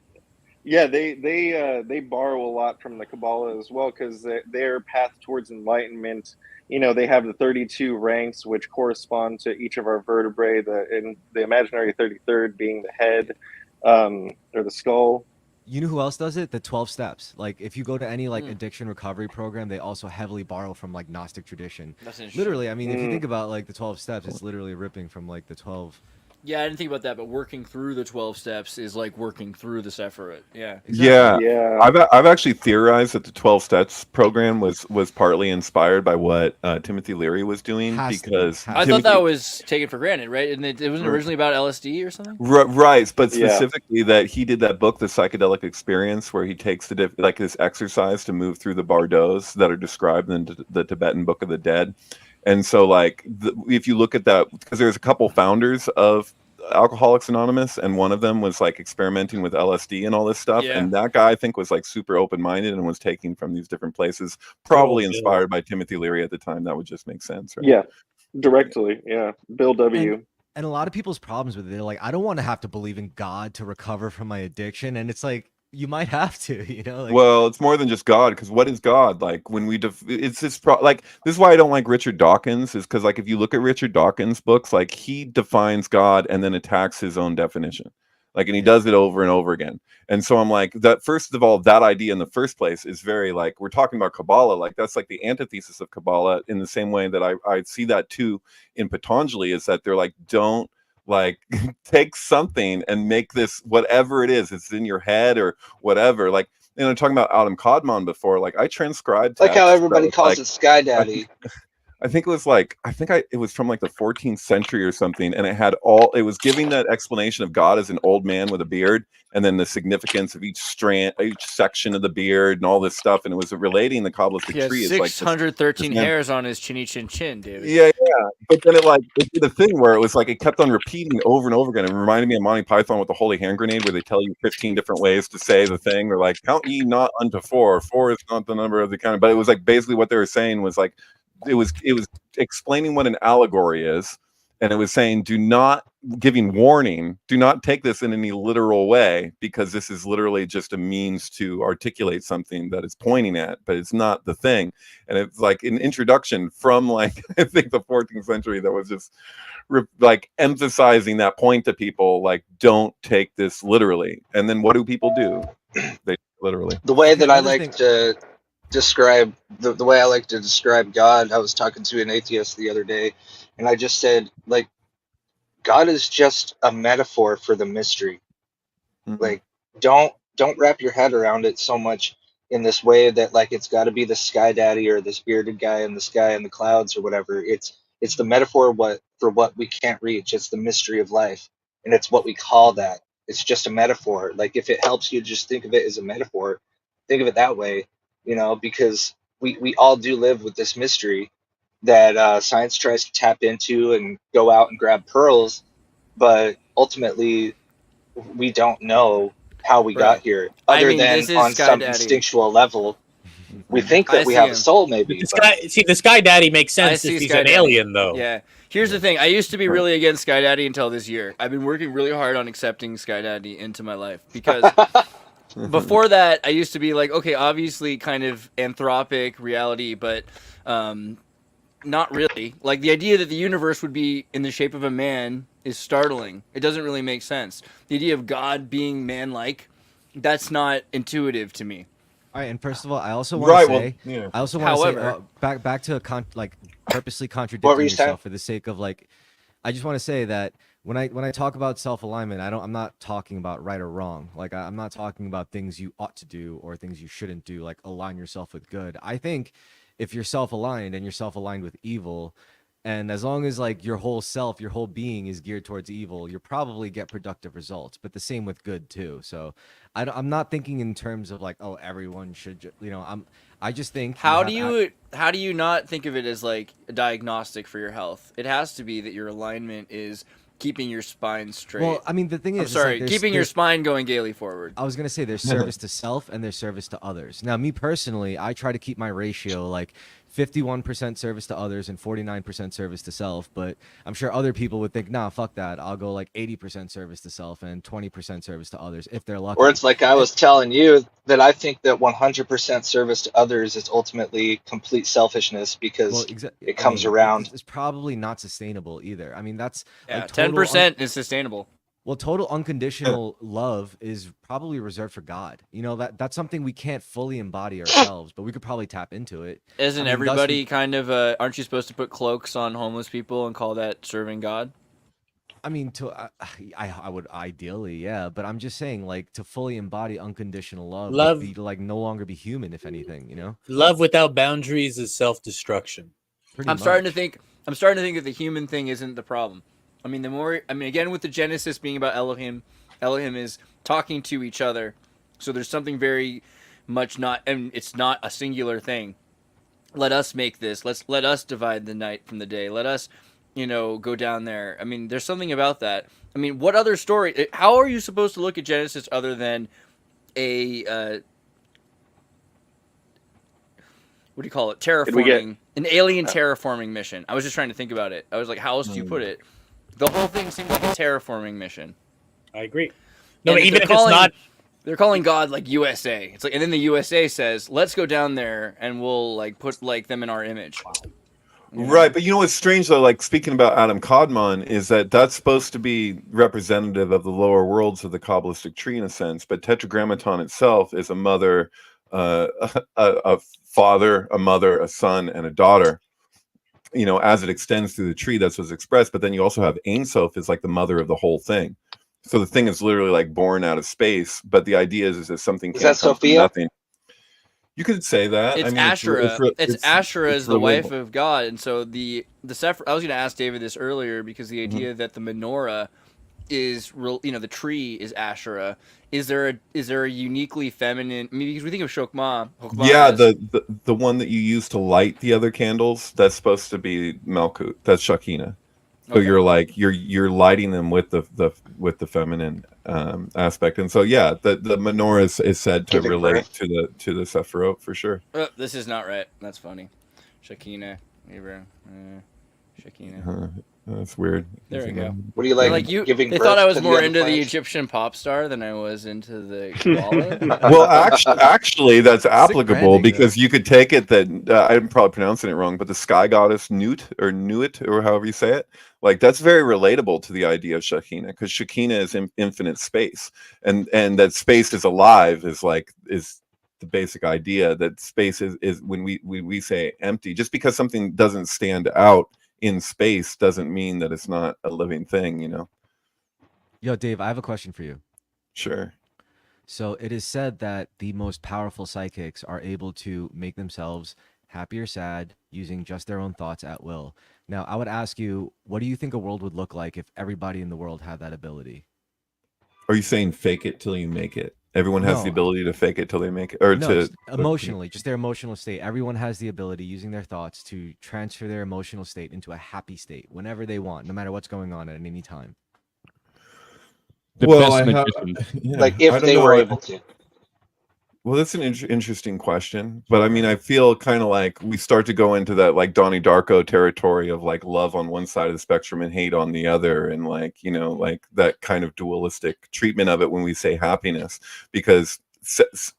borrow a lot from the Kabbalah as well, because their path towards enlightenment, you know, they have the 32 ranks which correspond to each of our vertebrae, the imaginary 33rd being the head, or the skull. You know who else does it? The 12 steps. Like if you go to any like addiction recovery program, they also heavily borrow from like Gnostic tradition. That's interesting. Literally, I mean, if you think about like the 12 steps, it's literally ripping from like the 12. Yeah, I didn't think about that, but working through the 12 steps is like working through the Sephiroth. Yeah. Exactly. Yeah. I've actually theorized that the 12 steps program was partly inspired by what Timothy Leary was doing, because I thought that was taken for granted, right? And it wasn't originally about LSD or something? Right, but specifically that he did that book, The Psychedelic Experience, where he takes this exercise to move through the bardos that are described in the Tibetan Book of the Dead. And so, like, if you look at that, because there's a couple founders of Alcoholics Anonymous, and one of them was like experimenting with LSD and all this stuff. Yeah. And that guy, I think, was like super open-minded and was taking from these different places, probably inspired by Timothy Leary at the time. That would just make sense, right? Yeah, directly. Yeah, Bill W. And a lot of people's problems with it, they're like, I don't want to have to believe in God to recover from my addiction. And it's like, you might have to, you know. Like, well, it's more than just God, because what is God? Like when we it's this like this is why I don't like Richard Dawkins, is because like if you look at Richard Dawkins' books, like he defines God and then attacks his own definition, like, and he does it over and over again. And so I'm like, that first of all, that idea in the first place is very like, we're talking about Kabbalah, like that's like the antithesis of Kabbalah, in the same way that I see that too in Patanjali, is that they're like, don't like take something and make this whatever it is, it's in your head or whatever. Like, you know, talking about Adam Kadmon before, like I transcribed like how everybody calls it Sky Daddy. I think it was like, it was from like the 14th century or something, and it was giving that explanation of God as an old man with a beard, and then the significance of each section of the beard and all this stuff, and it was relating the Kabbalistic tree. He has 613 hairs on his chinny chin chin, David. Yeah. But then it did a thing where it was like, it kept on repeating over and over again. It reminded me of Monty Python with the Holy Hand Grenade, where they tell you 15 different ways to say the thing. They're like, count ye not unto 4. 4 is not the number of the count. But it was like, basically what they were saying was like, it was explaining what an allegory is, and it was saying, do not, giving warning, do not take this in any literal way, because this is literally just a means to articulate something that it's pointing at, but it's not the thing. And it's like an introduction from like I think the 14th century that was just like emphasizing that point to people, like, don't take this literally. And then what do people do? They literally. The way that I like to describe the way I like to describe God, I was talking to an atheist the other day, and I just said, like, God is just a metaphor for the mystery. Mm-hmm. Like, don't wrap your head around it so much in this way that like it's got to be the sky daddy or this bearded guy in the sky and the clouds or whatever. It's the metaphor for what we can't reach. It's the mystery of life, and it's what we call that. It's just a metaphor. Like, if it helps you just think of it as a metaphor, think of it that way, you know, because we all do live with this mystery that science tries to tap into and go out and grab pearls, but ultimately we don't know how we got here, other than on some instinctual level. We think that we have a soul, maybe. The Sky Daddy makes sense if he's an alien, though. Yeah. Here's the thing. I used to be really against Sky Daddy until this year. I've been working really hard on accepting Sky Daddy into my life, because before that, I used to be like, okay, obviously kind of anthropic reality, but not really. Like, the idea that the universe would be in the shape of a man is startling. It doesn't really make sense. The idea of God being man-like, that's not intuitive to me. All right, and first of all, I also want to say, well, yeah. I also want to say, back to purposely contradicting yourself for the sake of like, I just want to say that when I talk about self-alignment, I'm not talking about right or wrong. Like, I'm not talking about things you ought to do or things you shouldn't do. Like, align yourself with good. I think if you're self-aligned and you're self-aligned with evil, and as long as like your whole self, your whole being is geared towards evil, you'll probably get productive results. But the same with good too. So I'm not thinking in terms of like, oh, everyone should, I just think. How do you not think of it as like a diagnostic for your health? It has to be that your alignment is keeping your spine straight. Well, I mean, the thing is, I'm sorry, keeping your spine going gaily forward. I was gonna say there's service to self and there's service to others. Now, me personally, I try to keep my ratio like 51% service to others and 49% service to self, but I'm sure other people would think, nah, fuck that. I'll go like 80% service to self and 20% service to others if they're lucky. Or it's like I was telling you that I think that 100% service to others is ultimately complete selfishness, because it comes around. It's probably not sustainable either. I mean, that's 10% is sustainable. Well, total unconditional love is probably reserved for God. You know, that's something we can't fully embody ourselves, but we could probably tap into it. Isn't everybody kind of, aren't you supposed to put cloaks on homeless people and call that serving God? I mean, I would ideally, yeah, but I'm just saying, like, to fully embody unconditional love would be to, like, no longer be human, if anything, you know? Love without boundaries is self-destruction. I'm starting to think that the human thing isn't the problem. I mean, again, with the Genesis being about Elohim is talking to each other. So there's something very much and it's not a singular thing. Let us make this. Let us divide the night from the day. Let us, go down there. I mean, there's something about that. I mean, what other story? How are you supposed to look at Genesis other than what do you call it? Terraforming. An alien terraforming mission. I was just trying to think about it. I was like, how else do you put it? The whole thing seems like a terraforming mission. I agree. No, but even if it's not, they're calling God like USA. It's like, and then the USA says, "Let's go down there and we'll like put like them in our image." Right, but you know what's strange though? Like, speaking about Adam Kadmon, is that's supposed to be representative of the lower worlds of the Kabbalistic tree in a sense, but Tetragrammaton itself is a mother, a father, a mother, a son, and a daughter. You know, as it extends through the tree, that's what's expressed. But then you also have Ein Sof is like the mother of the whole thing. So the thing is literally like born out of space. But the idea is that something can't come from nothing. You could say that. It's Asherah. It's Asherah is the wife of God, and so the Sephirah. I was going to ask David this earlier because the idea that the menorah is real. The tree is Asherah. Is there a uniquely feminine? I mean, because we think of Chokmah. Yeah, the one that you use to light the other candles, that's supposed to be Malkut. That's Shekinah. So you're like you're lighting them with the feminine aspect, and so yeah, the menorah is said to relate to the Sephirot for sure. This is not right. That's funny. Shekinah, Shekinah. That's weird. There we go. What do you They're like? you, Giving they birth thought I was to the more other into the planets? Egyptian pop star than I was into the koala. Well, actually, that's applicable branding, because you could take it that I'm probably pronouncing it wrong, but the sky goddess Nut or Nuit or however you say it, like that's very relatable to the idea of Shekinah, because Shekinah is infinite space, and that space is alive is the basic idea that space is when we say empty. Just because something doesn't stand out in space doesn't mean that it's not a living thing, you know. Yo, Dave, I have a question for you. Sure. So it is said that the most powerful psychics are able to make themselves happy or sad using just their own thoughts at will. Now, I would ask you, what do you think a world would look like if everybody in the world had that ability? Are you saying fake it till you make it? Everyone has the No. ability to fake it till they make it, or No, to just emotionally, just their emotional state. Everyone has the ability using their thoughts to transfer their emotional state into a happy state whenever they want, no matter what's going on at any time. The Well, best I have- magician. yeah, Like I if don't they know. were able to. Well, that's an interesting question, but I mean, I feel kind of like we start to go into that like Donnie Darko territory of like love on one side of the spectrum and hate on the other, and like, you know, like that kind of dualistic treatment of it when we say happiness, because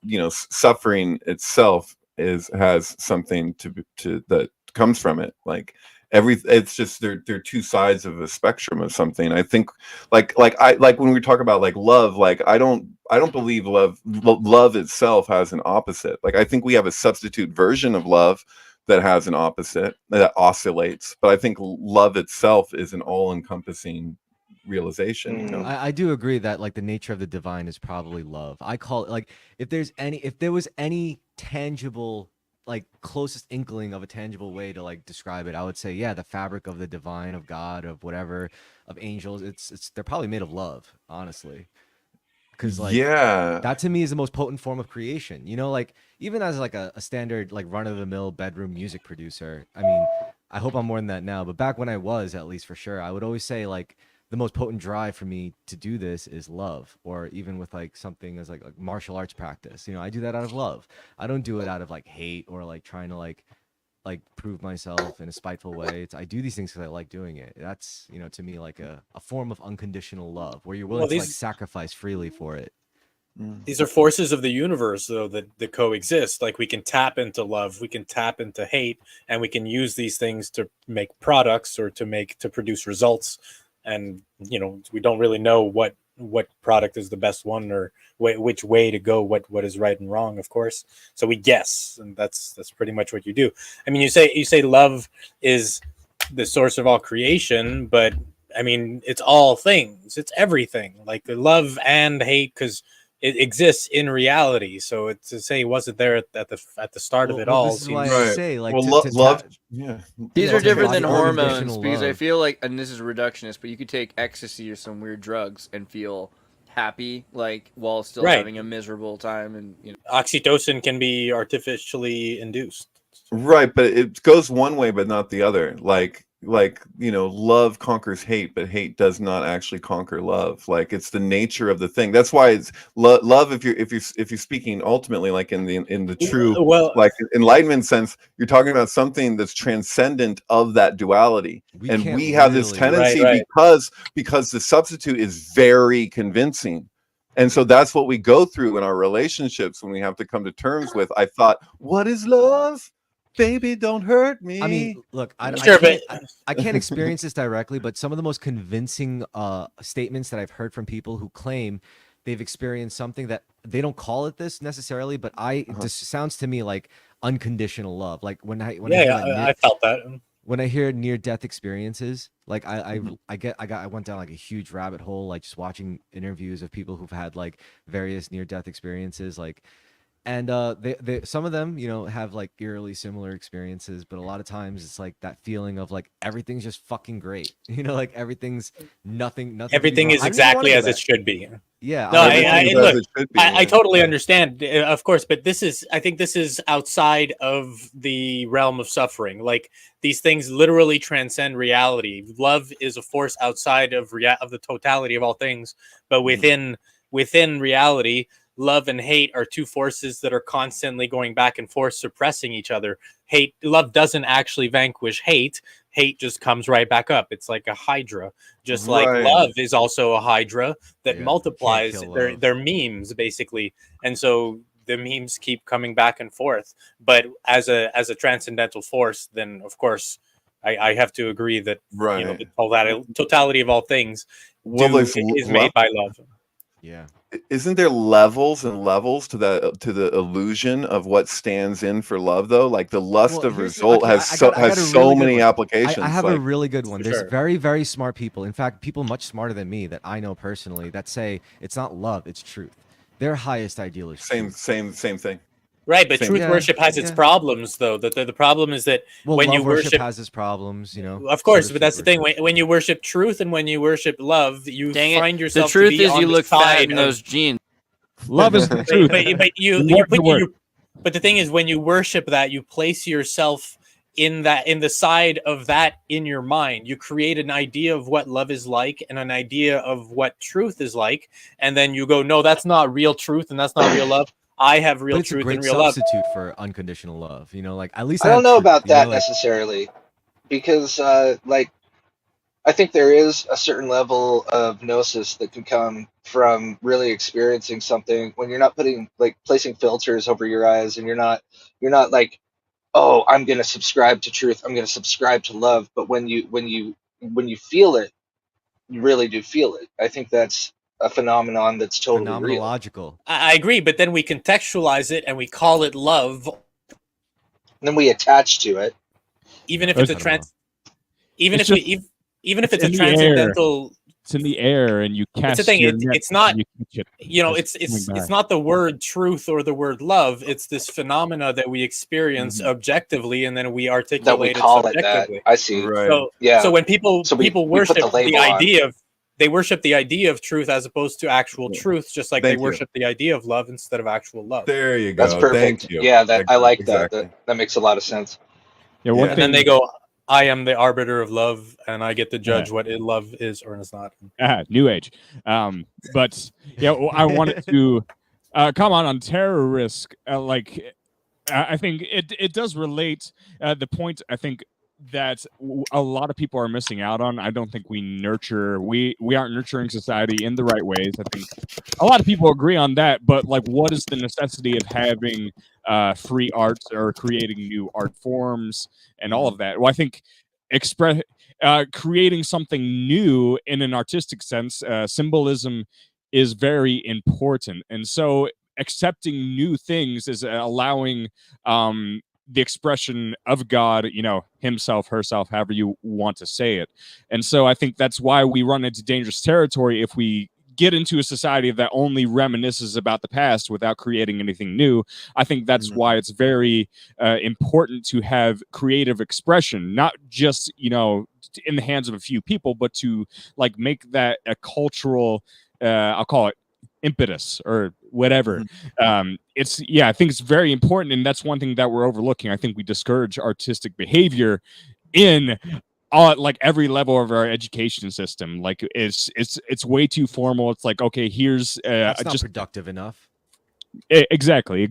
you know, suffering itself has something to that comes from it, like it's just they're two sides of a spectrum of something. I think like when we talk about like love, like I don't believe love itself has an opposite. Like I think we have a substitute version of love that has an opposite that oscillates, but I think love itself is an all-encompassing realization, you know. I do agree that like the nature of the divine is probably love. I call it like if there was any tangible, like closest inkling of a tangible way to like describe it, I would say, yeah, the fabric of the divine, of God, of whatever, of angels, they're probably made of love, honestly. Because like, yeah, that to me is the most potent form of creation, you know, like even as like a standard like run-of-the-mill bedroom music producer. I mean, I hope I'm more than that now, but back when I was, at least for sure, I would always say like the most potent drive for me to do this is love, or even with like something as like martial arts practice. You know, I do that out of love. I don't do it out of like hate or like trying to like prove myself in a spiteful way. I do these things because I like doing it. That's, you know, to me like a form of unconditional love where you're willing to like sacrifice freely for it. These are forces of the universe, though, that coexist. Like we can tap into love, we can tap into hate, and we can use these things to make products or to produce results. And you know, we don't really know what product is the best one, or which way to go, what is right and wrong, of course. So we guess, and that's pretty much what you do. I mean, you say love is the source of all creation, but I mean, it's all things, it's everything, like the love and hate, because it exists in reality. So it's to say it wasn't there at the start of it all. This is why I Right. say like Well, love, yeah. These Yeah, are to different embody than unconditional hormones, because I love. feel like, and this is reductionist, but you could take ecstasy or some weird drugs and feel happy, like while still Right. having a miserable time, and you know. Oxytocin can be artificially induced. right, but it goes one way but not the other. Like you know, love conquers hate, but hate does not actually conquer love. Like it's the nature of the thing. That's why it's love. If you're speaking ultimately, like in the true like enlightenment sense, you're talking about something that's transcendent of that duality. And we have this tendency, Right. because the substitute is very convincing. And so that's what we go through in our relationships when we have to come to terms with, I thought, what is love? Baby, don't hurt me. I mean, look, I can't experience this directly, but some of the most convincing statements that I've heard from people who claim they've experienced something that they don't call it this necessarily, but this sounds to me like unconditional love. Like when I felt that. When I hear near-death experiences, like I went down like a huge rabbit hole, like just watching interviews of people who've had like various near-death experiences, like. And they some of them, you know, have like eerily similar experiences, but a lot of times it's like that feeling of like everything's just fucking great, you know, like everything is exactly as it should be. Yeah, no, I totally understand, of course, but I think this is outside of the realm of suffering. Like these things literally transcend reality. Love is a force outside of the totality of all things, but within reality. Love and hate are two forces that are constantly going back and forth, suppressing each other. Love doesn't actually vanquish hate, hate just comes right back up. It's like a hydra, just like love is also a hydra that multiplies their memes basically. And so the memes keep coming back and forth. But as a transcendental force, then of course I have to agree that the totality of all things is made by love. Yeah. Isn't there levels and levels to the illusion of what stands in for love, though? Like the lust of result has so many applications. I have a really good one. There's very, very smart people. In fact, people much smarter than me that I know personally that say it's not love, it's truth. Their highest ideal is truth. Same thing. Right, but truth worship has its problems, though. The problem is that when you worship has its problems, you know. Of course, but that's the thing. When you worship truth and when you worship love, you find yourself. The truth to be is on you the look fat side in those jeans. Love is the truth. But the thing is, when you worship that, you place yourself in the side of that in your mind. You create an idea of what love is like and an idea of what truth is like, and then you go, no, that's not real truth and that's not real love. I have real truth and real love. It's a great substitute for unconditional love. You know, like at least I don't know about that necessarily, because like I think there is a certain level of gnosis that can come from really experiencing something when you're not placing filters over your eyes, and you're not like, oh, I'm going to subscribe to truth, I'm going to subscribe to love. But when you feel it, you really do feel it. I think that's a phenomenon that's totally phenomenological. Real. I agree, but then we contextualize it and we call it love. And then we attach to it, even if it's a transcendental. It's in the air, and you cast. It's the thing. It's not. It's not the word truth or the word love. It's this phenomena that we experience objectively, and then we articulate it subjectively. I see. Right. So, yeah. So when people worship the idea of. They worship the idea of truth as opposed to actual truth, just like they worship the idea of love instead of actual love. There you go. That's perfect. Thank you. Yeah, I like exactly. that. Makes a lot of sense. Yeah, and then they go, I am the arbiter of love, and I get to judge what love is or is not. New age. But yeah, I wanted to come on terror risk. I think it does relate the point. I think that a lot of people are missing out on. I don't think we aren't nurturing society in the right ways. I think a lot of people agree on that, but like, what is the necessity of having free arts or creating new art forms and all of that? Well, I think creating something new in an artistic sense, symbolism is very important. And so accepting new things is allowing the expression of God, himself, herself, however you want to say it. And so I think that's why we run into dangerous territory if we get into a society that only reminisces about the past without creating anything new. I think that's why it's very important to have creative expression, not just, in the hands of a few people, but to like make that a cultural, I'll call it impetus or whatever. I think it's very important, and that's one thing that we're overlooking. I think we discourage artistic behavior in like every level of our education system. Like it's way too formal. It's like, okay, here's that's not productive enough. Exactly.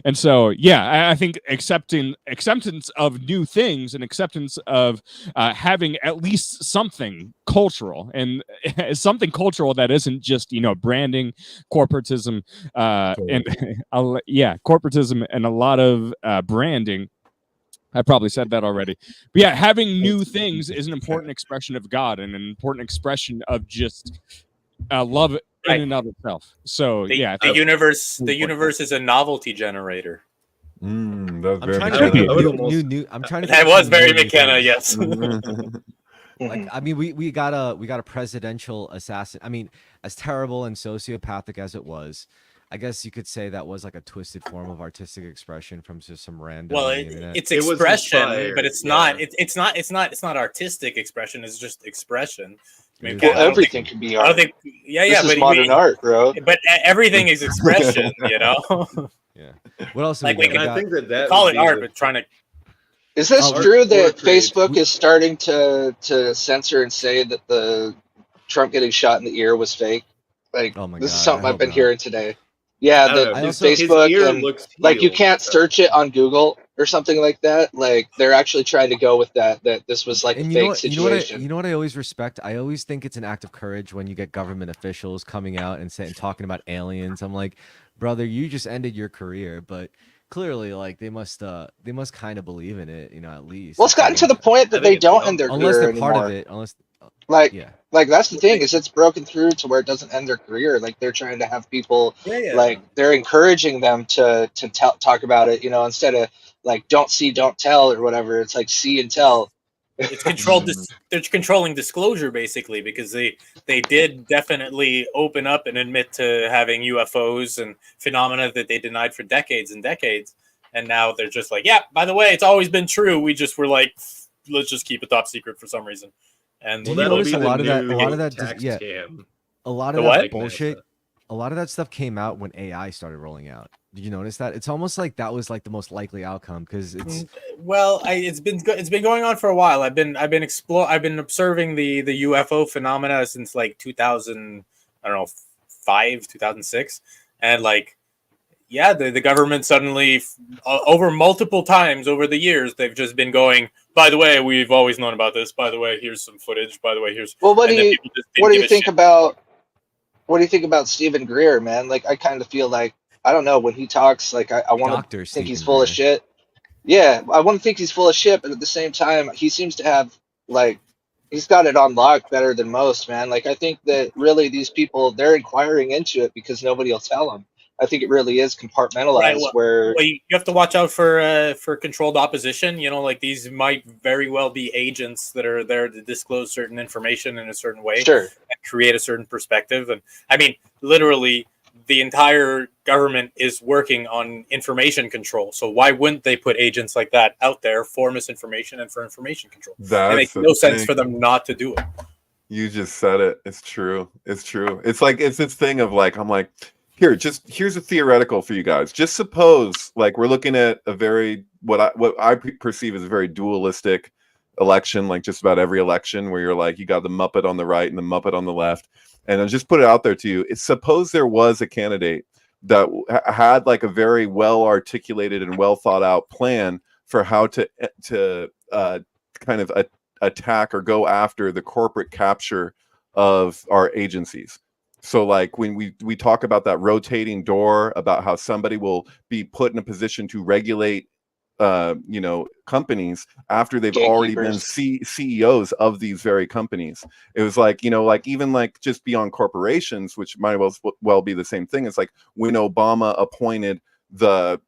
And so, I think acceptance of new things and acceptance of having at least something cultural, and something cultural that isn't just, branding, corporatism, corporatism and a lot of branding. I probably said that already. But yeah, having new things is an important expression of God and an important expression of just love in and of itself. So the universe is a novelty generator. I'm trying to. That was very McKenna, yes. Like, I mean, we got a presidential assassin. I mean, as terrible and sociopathic as it was, I guess you could say that was like a twisted form of artistic expression from just some random. Well, it's expression, but it's not. It's not artistic expression. It's just expression. I mean, everything can be art. I don't think. This is modern art, bro. But everything is expression, Yeah. What else? I think that call it art, but trying to. Is this true that Facebook is starting to censor and say that the Trump getting shot in the ear was fake? Like, this is something I've been hearing today. Yeah, Facebook, and, like, you can't search it on Google or something like that. Like they're actually trying to go with that this was like And a you know fake what? situation. You know what I always respect. I always think it's an act of courage when you get government officials coming out and saying talking about aliens. I'm like, brother, you just ended your career, but clearly, like they must kind of believe in it, you know, at least. Well, it's gotten to the point that I think they it's don't dumb. end their Unless career they're part of anymore. it. Unless, Like, yeah. like that's the thing, is it's broken through to where it doesn't end their career. Like they're trying to have people, Yeah. like they're encouraging them to talk about it, you know, instead of like don't see, don't tell or whatever. It's like see and tell. It's controlled. They're controlling disclosure basically because they did definitely open up and admit to having UFOs and phenomena that they denied for decades and decades, and now they're just like, yeah, by the way, it's always been true. We just were like, let's just keep it top secret for some reason. And Do Well, you that'll notice be a the lot of that? A new lot of that, tax yeah. scam. A lot The of that what? Like bullshit. NASA. A lot of that stuff came out when AI started rolling out. Did you notice that? It's almost like that was like the most likely outcome because it's well, it's been going on for a while. I've been observing the UFO phenomena since like 2000, I don't know, 2006, and like yeah, the government suddenly over multiple times over the years they've just been going, by the way, we've always known about this, by the way, here's some footage, by the way, here's Well, what do and then you people just didn't give a shit. what do you think about Stephen Greer, man? Like I kind of feel like, I don't know, when he talks, like I want Dr. to think he's Stephen full of Greer. shit. Yeah, I want to think he's full of shit, but at the same time, he seems to have like he's got it on lock better than most, man. Like I think that really these people, they're inquiring into it because nobody will tell them. I think it really is Right. compartmentalized where Well, you have to watch out for controlled opposition. You know, like these might very well be agents that are there to disclose certain information in a certain way sure. and create a certain perspective. And I mean, literally, the entire government is working on information control. So why wouldn't they put agents like that out there for misinformation and for information control? It makes That's no the sense thing. for them not to do it. You just said it. It's true. It's true. It's like it's this thing of like I'm like here's a theoretical for you guys. Just suppose like we're looking at a very what I perceive as a very dualistic election, like just about every election where you're like you got the Muppet on the right and the Muppet on the left, and I'll just put it out there to you. It's suppose there was a candidate that had like a very well articulated and well thought out plan for how to kind of attack or go after the corporate capture of our agencies. So like when we talk about that rotating door, about how somebody will be put in a position to regulate companies after they've already been CEOs of these very companies. It was like, like even like just beyond corporations, which might well be the same thing. It's like when Obama appointed the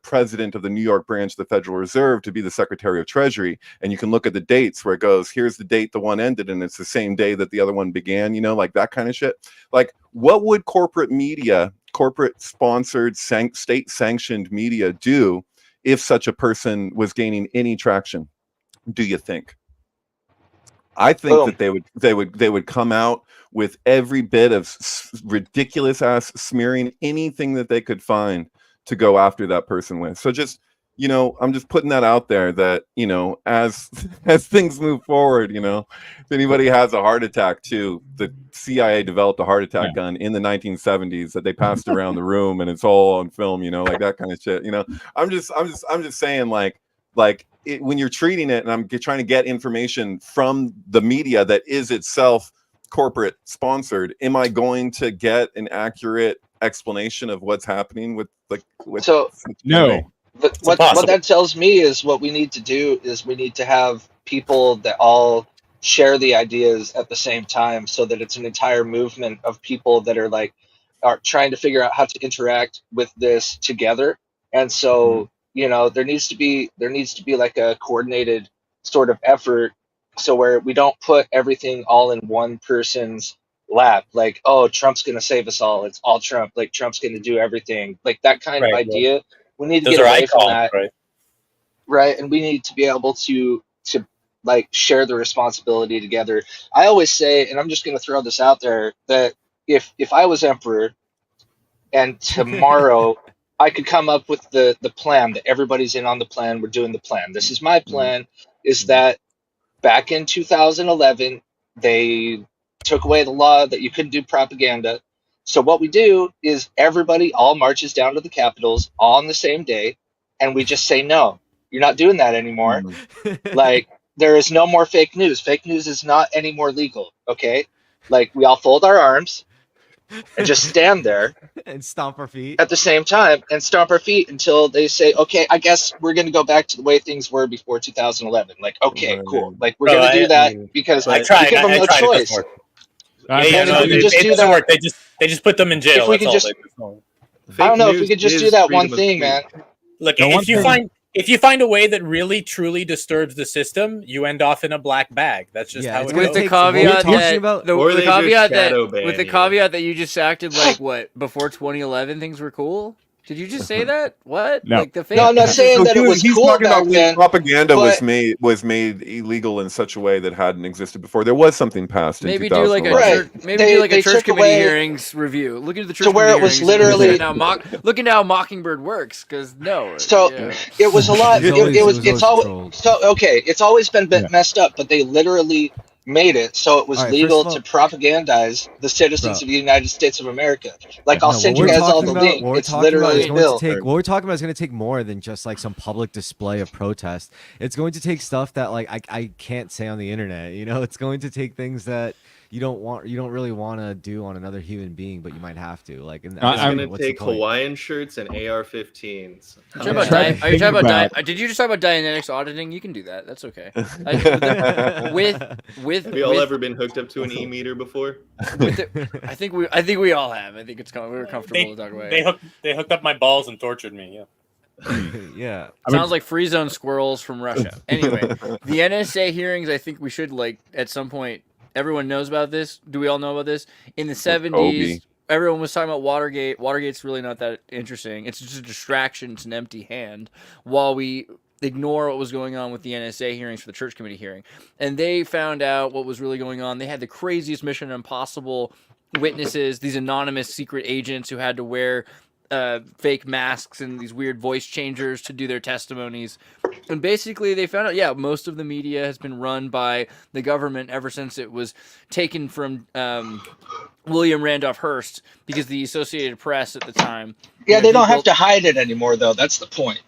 president of the New York branch of the Federal Reserve to be the Secretary of Treasury, and you can look at the dates where it goes, here's the date the one ended, and it's the same day that the other one began, like that kind of shit. Like, what would corporate media, corporate sponsored, state sanctioned media do if such a person was gaining any traction? Do you think? I think that they would come out with every bit of ridiculous ass smearing, anything that they could find to go after that person with. So just, I'm just putting that out there that, as things move forward, if anybody has a heart attack too, the CIA developed a heart attack gun in the 1970s that they passed around the room, and it's all on film, like that kind of shit. I'm just saying when you're treating it, and I'm trying to get information from the media that is itself corporate sponsored, am I going to get an accurate explanation of what's happening with no? What that tells me is what we need to do is we need to have people that all share the ideas at the same time, so that it's an entire movement of people that are trying to figure out how to interact with this together. And so there needs to be like a coordinated sort of effort, so where we don't put everything all in one person's lap, like, oh, Trump's gonna save us all, it's all Trump, like Trump's gonna do everything, like that kind of idea. We need to get away from that, right? And we need to be able to like share the responsibility together. I always say, and I'm just gonna throw this out there, that if I was emperor and tomorrow I could come up with the plan that everybody's in on the plan, we're doing the plan. This is my plan, is that back in 2011, they took away the law that you couldn't do propaganda. So what we do is everybody all marches down to the capitals all on the same day, and we just say, no, you're not doing that anymore. Like, there is no more fake news. Fake news is not any more legal, okay? Like, we all fold our arms and just stand there and stomp our feet at the same time and stomp our feet until they say, okay, I guess we're going to go back to the way things were before 2011. Like, okay, cool. Like, we're going to do that because I we tried. give them no tried choice. Yeah, no, it doesn't work. They just put them in jail. If we could just, I don't know, if we could just do that one thing, man. Look, if you find a way that really truly disturbs the system, you end off in a black bag. That's just how it with goes. the caveat with the caveat that you just acted like what before 2011 things were cool. Did you just say that? What? No. Like the fake No, I'm not saying that it was He's cool talking back about when then. propaganda but- was made illegal in such a way that hadn't existed before. There was something passed in maybe do like a 2011. church, maybe do like a They church took committee away- hearings review. Look into the church to where committee it was hearings and literally- look into how Mockingbird works. Because no, So yeah. it was a lot. It's It's always been messed up, but they literally made it so it was All right, legal first of to propagandize the citizens of the United States of America. Like, I'll No, send what you we're guys all talking the about- link. what we're It's talking about literally is a going to bill. take- what we're talking about is going to take more than just like some public display of protest. It's going to take stuff that like I can't say on the internet. You know, it's going to take things that you don't really want to do on another human being, but you might have to. Like, It's gonna take Hawaiian shirts and AR-15s. Are you talking about did you just talk about Dianetics auditing? You can do that. That's okay. Have you all ever been hooked up to an e-meter before? I think we all have. I think we were comfortable to talk about it. They hooked up my balls and tortured me. Yeah. Yeah. Sounds like free zone squirrels from Russia. Anyway, the NSA hearings. I think we should at some point. Everyone knows about this. Do we all know about this? In the 70s, everyone was talking about Watergate. Watergate's really not that interesting. It's just a distraction. It's an empty hand. While we ignore what was going on with the NSA hearings for the church committee hearing. And they found out what was really going on. They had the craziest Mission Impossible witnesses, these anonymous secret agents who had to wear fake masks and these weird voice changers to do their testimonies. And basically they found out, most of the media has been run by the government ever since it was taken from William Randolph Hearst, because the Associated Press at the time. They don't have to hide it anymore, though. That's the point.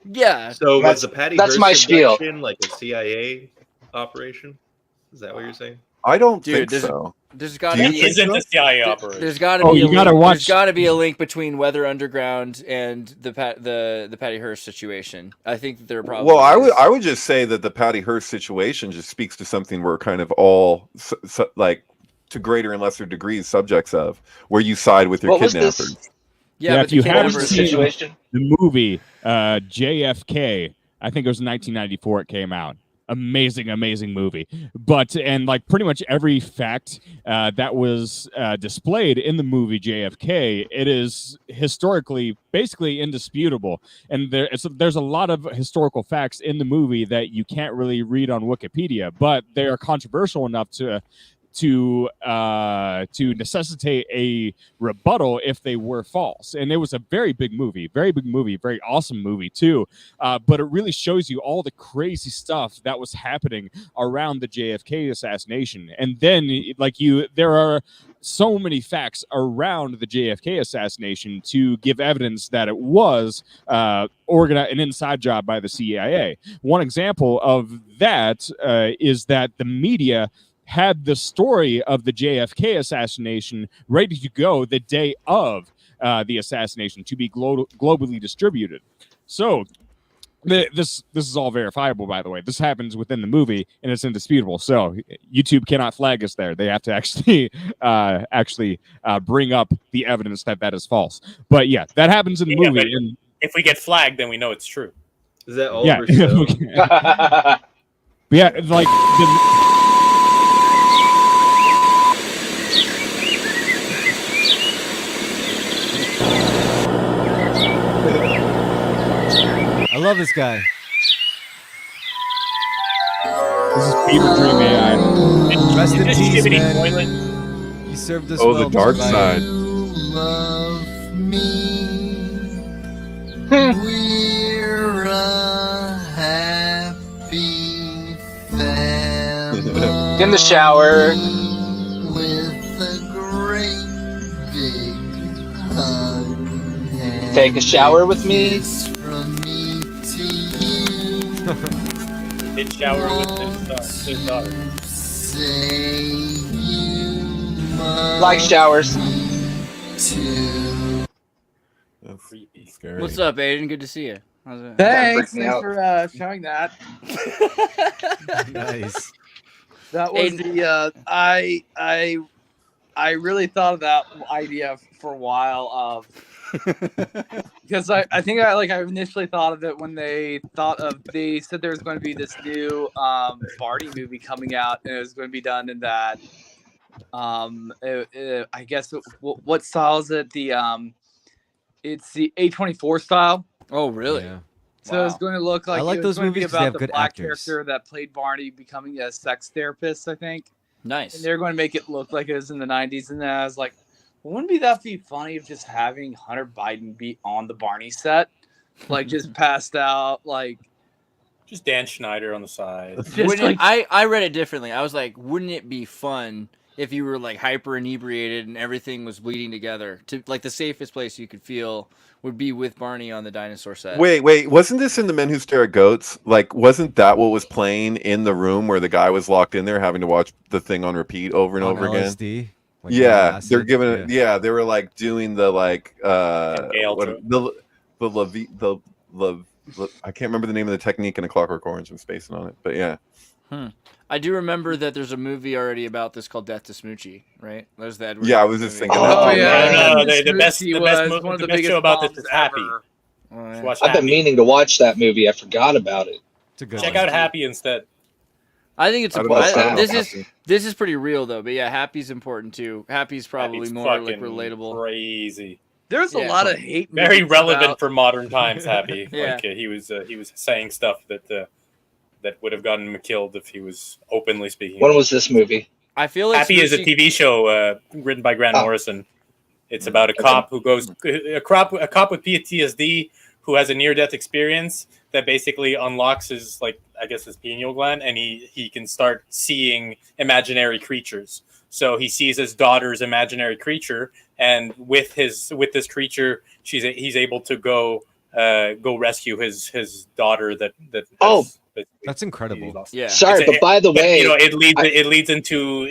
Yeah. So was the Patty that's Hearst my spiel. abduction like a CIA operation? Is that what you're saying? I don't think so. There's got to be isn't a CIA operation. There's got to be there's got to be a link between Weather Underground and the Patty Hearst situation. I think that there are probably. Well, I would just say that the Patty Hearst situation just speaks to something we're kind of all like to greater and lesser degrees subjects of, where you side with your kidnappers. Yeah, if you haven't seen situation? the movie JFK, I think it was 1994 it came out. Amazing movie. And like pretty much every fact that was displayed in the movie JFK, it is historically basically indisputable. And there's a lot of historical facts in the movie that you can't really read on Wikipedia, but they are controversial enough to necessitate a rebuttal if they were false. And it was a very big movie, very awesome movie too. But it really shows you all the crazy stuff that was happening around the JFK assassination. And then there are so many facts around the JFK assassination to give evidence that it was an inside job by the CIA. One example of that is that the media had the story of the JFK assassination ready to go the day of the assassination to be globally distributed. So this is all verifiable, by the way. This happens within the movie, and it's indisputable. So YouTube cannot flag us there. They have to actually bring up the evidence that is false. But yeah, that happens in the movie. And if we get flagged, then we know it's true. Is that Oliver Stone? But yeah, like I love this guy. This is Fever Dream AI. Rest in peace, Shibbity man. toilet. You served us Oh, well, the dark Mr. side. We're a happy family. In the shower. With a great big hug. Take a shower with me. It's Did shower with his daughter. say you Like showers. to That's Creepy. scary. What's up, Aiden? Good to see you. How's it? That Thanks freaked me out. for showing that. Nice. That was the I really thought of that idea for a while because I think I initially thought of it when they said there was going to be this new Barney movie coming out, and it was going to be done in that I guess what style is it? It's the A24 style. Oh, really? Yeah. So it's going to look like I like it those was going to be movies 'cause they about have the good black actors. character that played Barney becoming a sex therapist, I think. Nice. And they're going to make it look like it was in the 90s. And then I was like, well, wouldn't that be funny if just having Hunter Biden be on the Barney set? Like, just passed out, like... Just Dan Schneider on the side. I read it differently. I was like, wouldn't it be fun if you were like hyper inebriated and everything was bleeding together? To like the safest place you could feel would be with Barney on the dinosaur set. Wait, wasn't this in The Men Who Stare at Goats? Like, wasn't that what was playing in the room where the guy was locked in there having to watch the thing on repeat over and On over again? LSD? Like Yeah, acid? they're giving it. Yeah, they were like doing the like Gale what, to the I can't remember the name of the technique in A Clockwork Orange. I'm spacing on it, but yeah. I do remember that there's a movie already about this called Death to Smoochie, right? There's the Edward. Yeah, I was just movie. thinking Oh, that. yeah. No, the best Smoochie was one of the the best biggest show about this bombs is Happy. ever. Oh, yeah. Watch I've been Happy. meaning to watch that movie. I forgot about it. It's a good Check one. out Happy instead. I think it's I don't know if important. that- This is pretty real though, but yeah, Happy's important too. Happy's probably Happy's more like fucking relatable. Crazy. There's a Yeah. lot of hate. Very movies relevant about- for modern times. Happy. Yeah. Like he was saying stuff that would have gotten him killed if he was openly speaking. When was this movie? I feel like Happy is a Smoochie- TV show written by Grant Morrison. It's about a cop who goes a cop with PTSD who has a near-death experience that basically unlocks his his pineal gland, and he can start seeing imaginary creatures. So he sees his daughter's imaginary creature, and with this creature, he's able to go rescue his daughter that That's incredible. Yeah. Sorry, but by the way, it leads into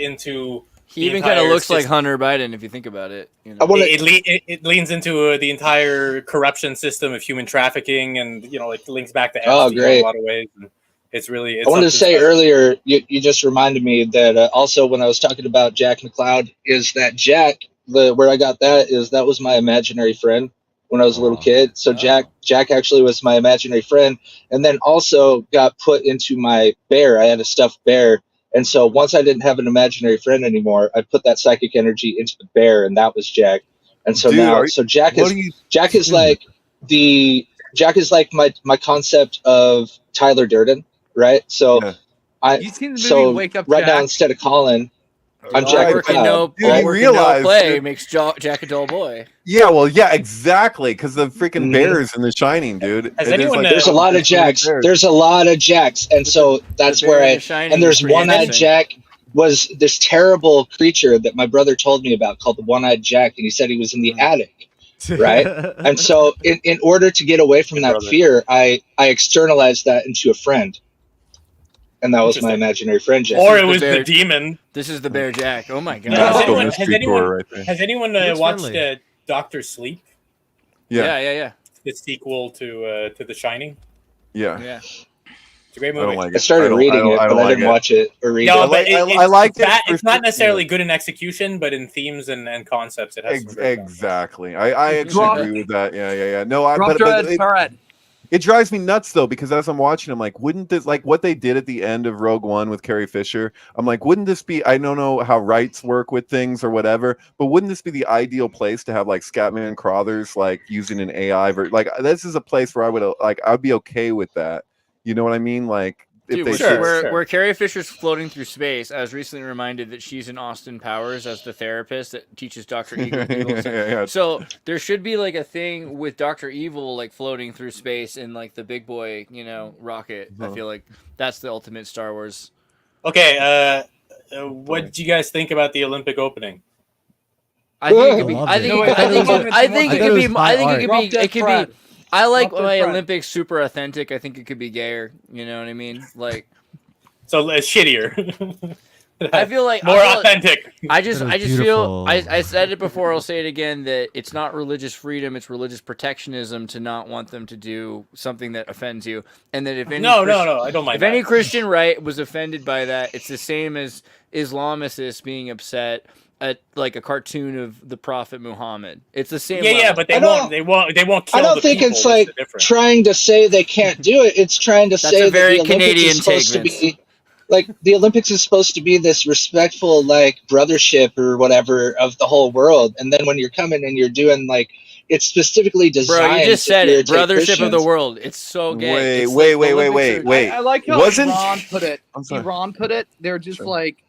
He even kind of looks like Hunter Biden if you think about it. You know? it leans into the entire corruption system of human trafficking, and links back to Epstein in great. a lot of ways. And it's I wanted to say earlier, you just reminded me that also when I was talking about Jack McCloud, is that Jack, where I got that was my imaginary friend when I was a little kid. So Jack actually was my imaginary friend, and then also got put into my bear. I had a stuffed bear. And so once I didn't have an imaginary friend anymore, I put that psychic energy into the bear, and that was Jack. And so Jack is like my concept of Tyler Durden, right? So You seen the movie Wake Up right now, Jack? instead of Colin, I'm Jack McCloud. Play makes Jack a dull boy. Yeah, well, yeah, exactly, because the freaking bears in The Shining, dude. There's a lot of Jacks. There's a lot of Jacks, and so that's where and there's One-Eyed Jack was this terrible creature that my brother told me about called the One-Eyed Jack, and he said he was in the attic, right? And so in order to get away from that fear, I externalized that into a friend. And that was my imaginary friend, Jack. Or it was the demon. This is the Bear Jack. Oh my god! Has anyone watched Doctor Sleep? Yeah. The sequel to The Shining. Yeah. It's a great movie. I started reading it, but I didn't watch it or read it. But I liked it. It's not necessarily good in execution, but in themes and concepts, it has some great exactly. I actually agree with that. Yeah. No, it drives me nuts though, because as I'm watching, I'm like, wouldn't this, like what they did at the end of Rogue One with Carrie Fisher? I'm like, wouldn't this be? I don't know how rights work with things or whatever, but wouldn't this be the ideal place to have like Scatman Crothers like using an AI? Like this is a place where I'd be okay with that. You know what I mean? Like. Dude, where Carrie Fisher's floating through space, I was recently reminded that she's in Austin Powers as the therapist that teaches Dr. Evil. So there should be like a thing with Dr. Evil like floating through space in like the big boy, rocket. I feel like that's the ultimate Star Wars. Okay, what did you guys think about the Olympic opening? I think it could be I like Not their my friend. Olympics super authentic. I think it could be gayer. You know what I mean? Like, So it's shittier. I feel like more authentic. I just That was feel. beautiful. I said it before. I'll say it again. That it's not religious freedom. It's religious protectionism to not want them to do something that offends you. And that if any No, I don't mind. if any Christian right was offended by that, it's the same as Islamicists being upset at like a cartoon of the Prophet Muhammad. It's the same. Yeah, but they won't kill I don't the think people. it's like trying to say they can't do it. It's trying to say a that very the Olympics Canadian is supposed take, to be like the Olympics is supposed to be this respectful like brothership or whatever of the whole world. And then when you're coming and you're doing like it's specifically designed. Bro, you just said it. Brothership of the Christians. world. It's so gay. Wait. I like how Wasn't- Iran put it. I'm sorry. Iran put it. They're just like,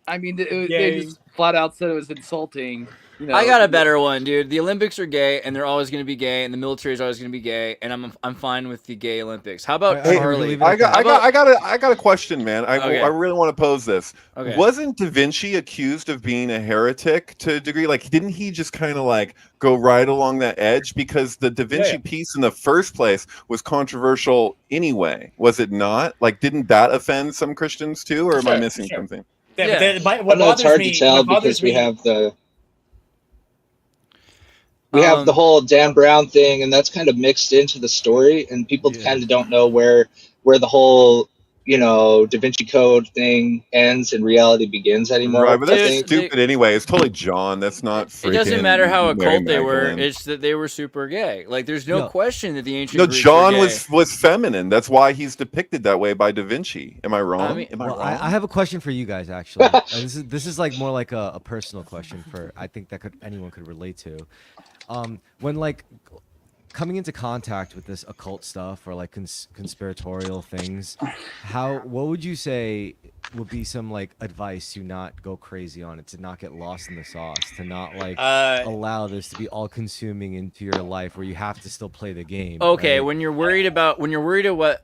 I mean, they Gay. just flat out said it was insulting. You know, I got a better one, dude. The Olympics are gay, and they're always going to be gay, and the military is always going to be gay, and I'm fine with the gay Olympics. How about Hey, Charlie? I got a question, man. Okay. I really want to pose this. Okay. Wasn't Da Vinci accused of being a heretic to a degree? Like, didn't he just kind of like go right along that edge? Because the Da Vinci piece in the first place was controversial anyway, was it not? Like, didn't that offend some Christians too, or am I missing something? I know it's hard to tell because we have the have the whole Dan Brown thing, and that's kind of mixed into the story, and people kind of don't know where the whole Da Vinci Code thing ends and reality begins anymore. Right, but that's stupid anyway. It's totally John. That's not freaking. It doesn't matter how Mary occult they were. Magdalene. It's that they were super gay. Like, there's no question that the ancient No, Greeks John were gay. was feminine. That's why he's depicted that way by Da Vinci. Am I wrong? Am I Well, wrong? I have a question for you guys actually. This is like more like a personal question for I think that anyone could relate to. When like coming into contact with this occult stuff or like conspiratorial things, what would you say would be some like advice to not go crazy on it, to not get lost in the sauce, to not like allow this to be all consuming into your life where you have to still play the game? Okay, right? when you're worried about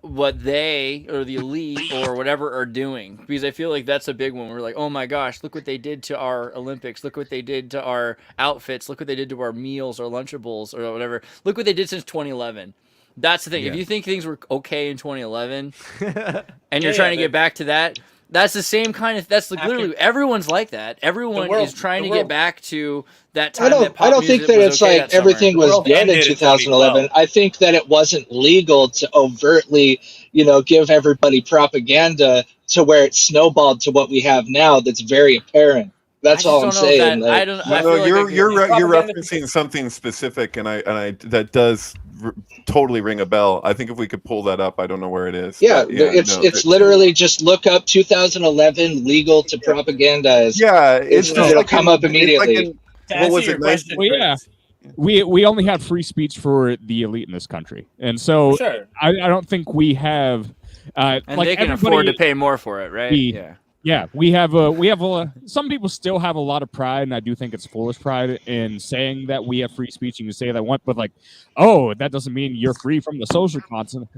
what they or the elite or whatever are doing, because I feel like that's a big one. We're like, oh my gosh, look what they did to our Olympics, look what they did to our outfits, look what they did to our meals or Lunchables or whatever. Look what they did since 2011. That's the thing. Yeah. If you think things were okay in 2011 and you're trying to get back to that, that's the same kind of. That's like literally everyone's like that. Everyone is trying to get back to that time. I don't think that it's like everything was good in 2011. I think that it wasn't legal to overtly, give everybody propaganda to where it snowballed to what we have now. That's very apparent. That's all I'm saying. You're referencing something specific, and I that does totally ring a bell. I think if we could pull that up, I don't know where it is. It's literally just look up 2011 legal to propaganda. It'll come up immediately. What was it? Well, yeah. We only have free speech for the elite in this country, and so I don't think we have. And like they can afford to pay more for it, right? Yeah, we have some people still have a lot of pride, and I do think it's foolish pride in saying that we have free speech and you can say that one, but like, oh, that doesn't mean you're free from the social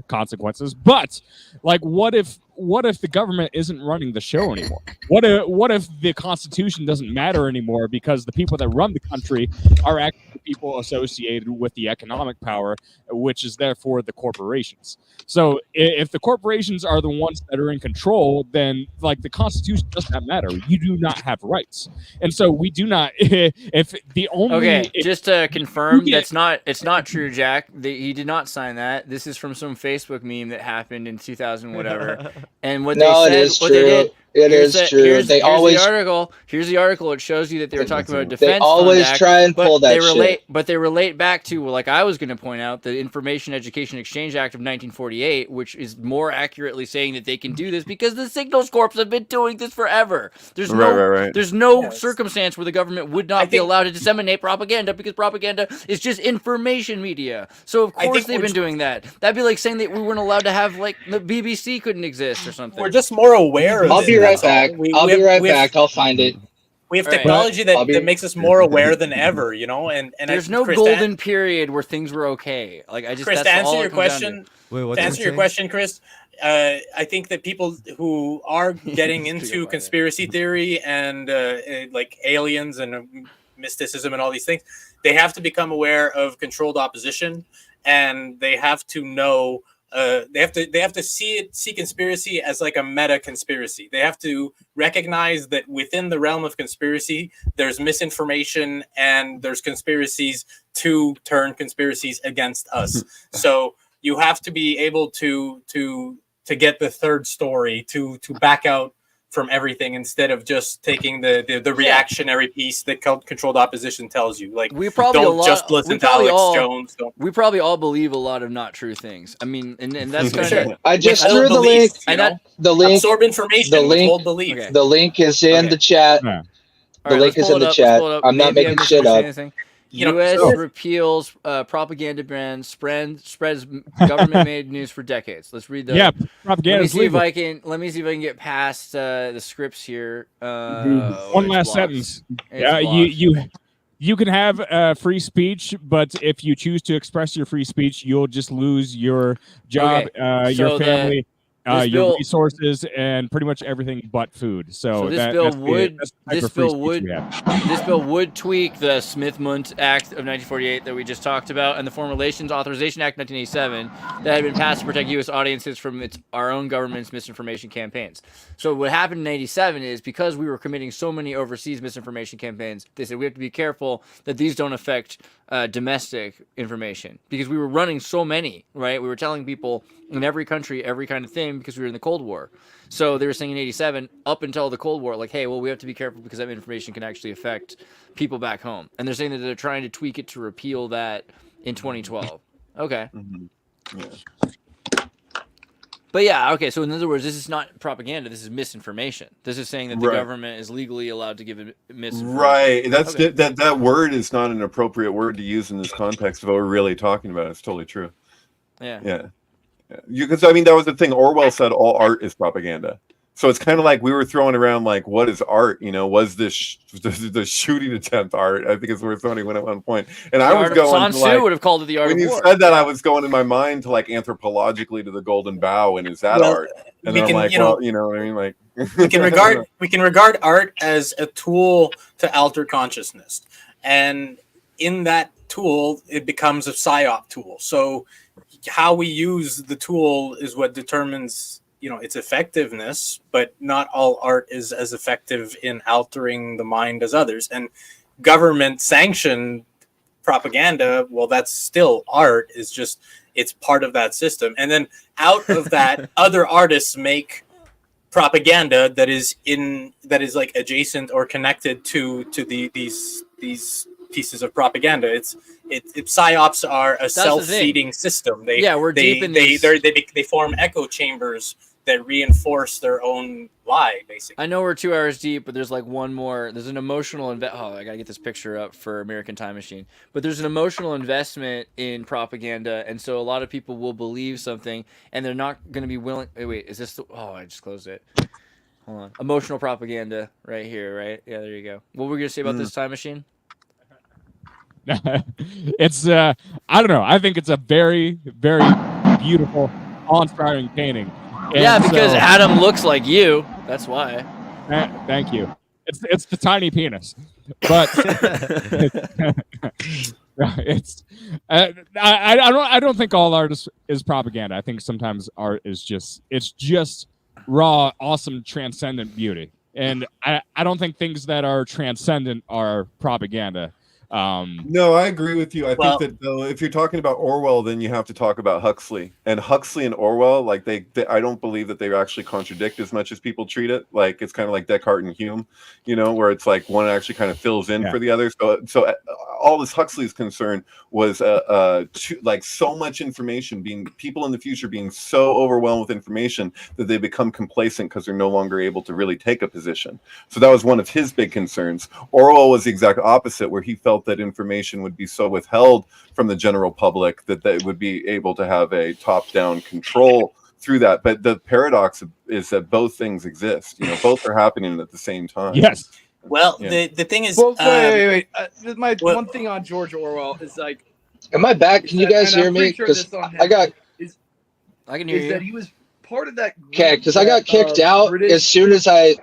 consequences. But like, what if the government isn't running the show anymore? What if the Constitution doesn't matter anymore because the people that run the country are actually people associated with the economic power, which is therefore the corporations. So if the corporations are the ones that are in control, then like the Constitution does not matter. You do not have rights, and so we do not. If the only just to confirm, it's not true, Jack. He did not sign that. This is from some Facebook meme that happened in 2000 whatever. And what they said, it is what true. they did. It is true. Here's the article. Here's the article. It shows you that they were talking about a defense. They always fund act, try and pull that shit. But they relate back to, like I was going to point out, the Information Education Exchange Act of 1948, which is more accurately saying that they can do this because the Signals Corps have been doing this forever. There's no circumstance where the government would not be allowed to disseminate propaganda because propaganda is just information media. So of course they've been doing that. That'd be like saying that we weren't allowed to have like the BBC couldn't exist or something. We're just more aware of it. I'll be right back. I'll find it. We have technology that makes us more aware than ever, and there's no golden period where things were okay. Like Chris, to answer your question, Chris, I think that people who are getting into conspiracy theory and like aliens and mysticism and all these things, they have to become aware of controlled opposition and they have to know. They have to see conspiracy as like a meta conspiracy. They have to recognize that within the realm of conspiracy, there's misinformation and there's conspiracies to turn conspiracies against us. So you have to be able to get the third story to back out from everything instead of just taking the reactionary piece that controlled opposition tells you. Like, we probably don't just listen to Alex Jones. We probably all believe a lot of not true things. I mean, and that's kind of. I just threw the link. The link. Absorb information. The link. Hold belief. Okay. The link is in the chat. Yeah. The link is in the chat. I'm not making shit up. U.S. repeals propaganda ban, spreads government-made news for decades. Let's read the. Yeah, propaganda. Let me see if I can get past the scripts here. One last sentence. You can have free speech, but if you choose to express your free speech, you'll just lose your job, your family. Your resources and pretty much everything but food. So this bill would tweak the Smith-Mundt Act of 1948 that we just talked about and the Foreign Relations Authorization Act 1987 that had been passed to protect U.S. audiences from our own government's misinformation campaigns. So what happened in 87 is because we were committing so many overseas misinformation campaigns, they said we have to be careful that these don't affect domestic information because we were running so many, right? We were telling people in every country every kind of thing because we were in the Cold War. So they were saying in 87 up until the Cold War, like, hey, well, we have to be careful because that information can actually affect people back home. And they're saying that they're trying to tweak it to repeal that in 2012. Okay. Mm-hmm. Yeah. But yeah, okay, so in other words, this is not propaganda, this is misinformation. This is saying that the government is legally allowed to give misinformation. Right. That's that word is not an appropriate word to use in this context of what we're really talking about. It's totally true. Yeah. Yeah. Because I mean, that was the thing. Orwell said all art is propaganda. So it's kind of like we were throwing around like, what is art? You know, was this the shooting attempt art? I think it's where somebody went at one point. And I was going. Sun Tzu would have called it the art of war. When you said that, I was going in my mind to like anthropologically to the Golden Bough, and is that art? And then I'm like, well, you know what I mean? Like we can regard art as a tool to alter consciousness, and in that tool, it becomes a psyop tool. So how we use the tool is what determines, you know, its effectiveness, but not all art is as effective in altering the mind as others. And government sanctioned propaganda, well, that's still art. It's just, it's part of that system. And then out of that, other artists make propaganda that is like adjacent or connected to these pieces of propaganda. It's psyops are a self-feeding system. They form echo chambers that reinforce their own lie, basically. I know we're 2 hours deep, but there's like one more. There's an emotional I gotta get this picture up for American Time Machine. But there's an emotional investment in propaganda, and so a lot of people will believe something, and they're not going to be willing. Wait, is this? I just closed it. Hold on. Emotional propaganda, right here, right? Yeah, there you go. What were we gonna say about this time machine? It's I don't know. I think it's a very, very beautiful, awe-inspiring painting. And because Adam looks like you. That's why. Thank you. It's the tiny penis, but it's I don't think all art is propaganda. I think sometimes art is just raw, awesome, transcendent beauty, and I don't think things that are transcendent are propaganda. No, I agree with you. I think that though, if you're talking about Orwell, then you have to talk about Huxley. And Huxley and Orwell, like they I don't believe that they actually contradict as much as people treat it. Like it's kind of like Descartes and Hume, you know, where it's like one actually kind of fills in for the other. So all this Huxley's concern was like so much information, being people in the future being so overwhelmed with information that they become complacent because they're no longer able to really take a position. So that was one of his big concerns. Orwell was the exact opposite, where he felt that information would be so withheld from the general public that they would be able to have a top-down control through that. But the paradox is that both things exist. You know, both are happening at the same time. Yes. Well, the thing is, wait. One thing on George Orwell is like, am I back? Can you guys hear me? Because I can hear you. That he was part of that. Okay, because I got kicked out as soon as I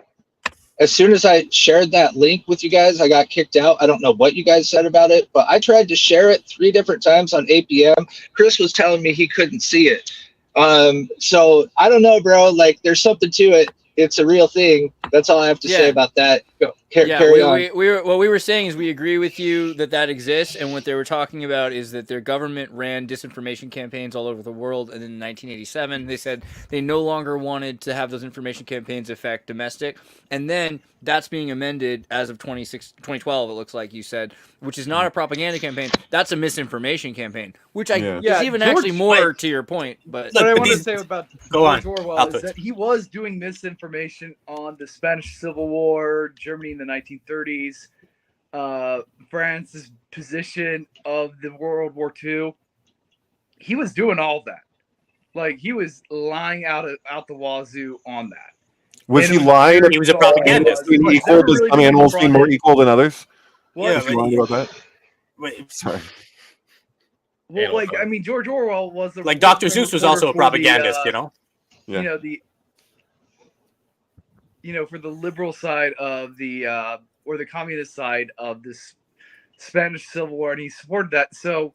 as soon as I shared that link with you guys, I got kicked out. I don't know what you guys said about it, but I tried to share it 3 different times on APM. Chris was telling me he couldn't see it. So I don't know, bro. Like, there's something to it. It's a real thing. That's all I have to say about that. Go, carry on. What we were saying is we agree with you that exists, and what they were talking about is that their government ran disinformation campaigns all over the world, and in 1987 they said they no longer wanted to have those information campaigns affect domestic, and then that's being amended as of 2012, it looks like you said, which is not a propaganda campaign. That's a misinformation campaign, which is even actually more to your point. But what I want to say about George on. Orwell is that he was doing misinformation on the Spanish Civil War, Germany in the 1930s, France's position of the World War II. He was doing all that. Like, he was lying out the wazoo on that. Was he lying? He was a propagandist. Some animals seem more equal than others? What? Was he lying about that? Wait, sorry. Well, like, I mean, George Orwell was the like Dr. Seuss was also a propagandist, you know. Yeah. For the liberal side of the or the communist side of this Spanish Civil War, and he supported that. So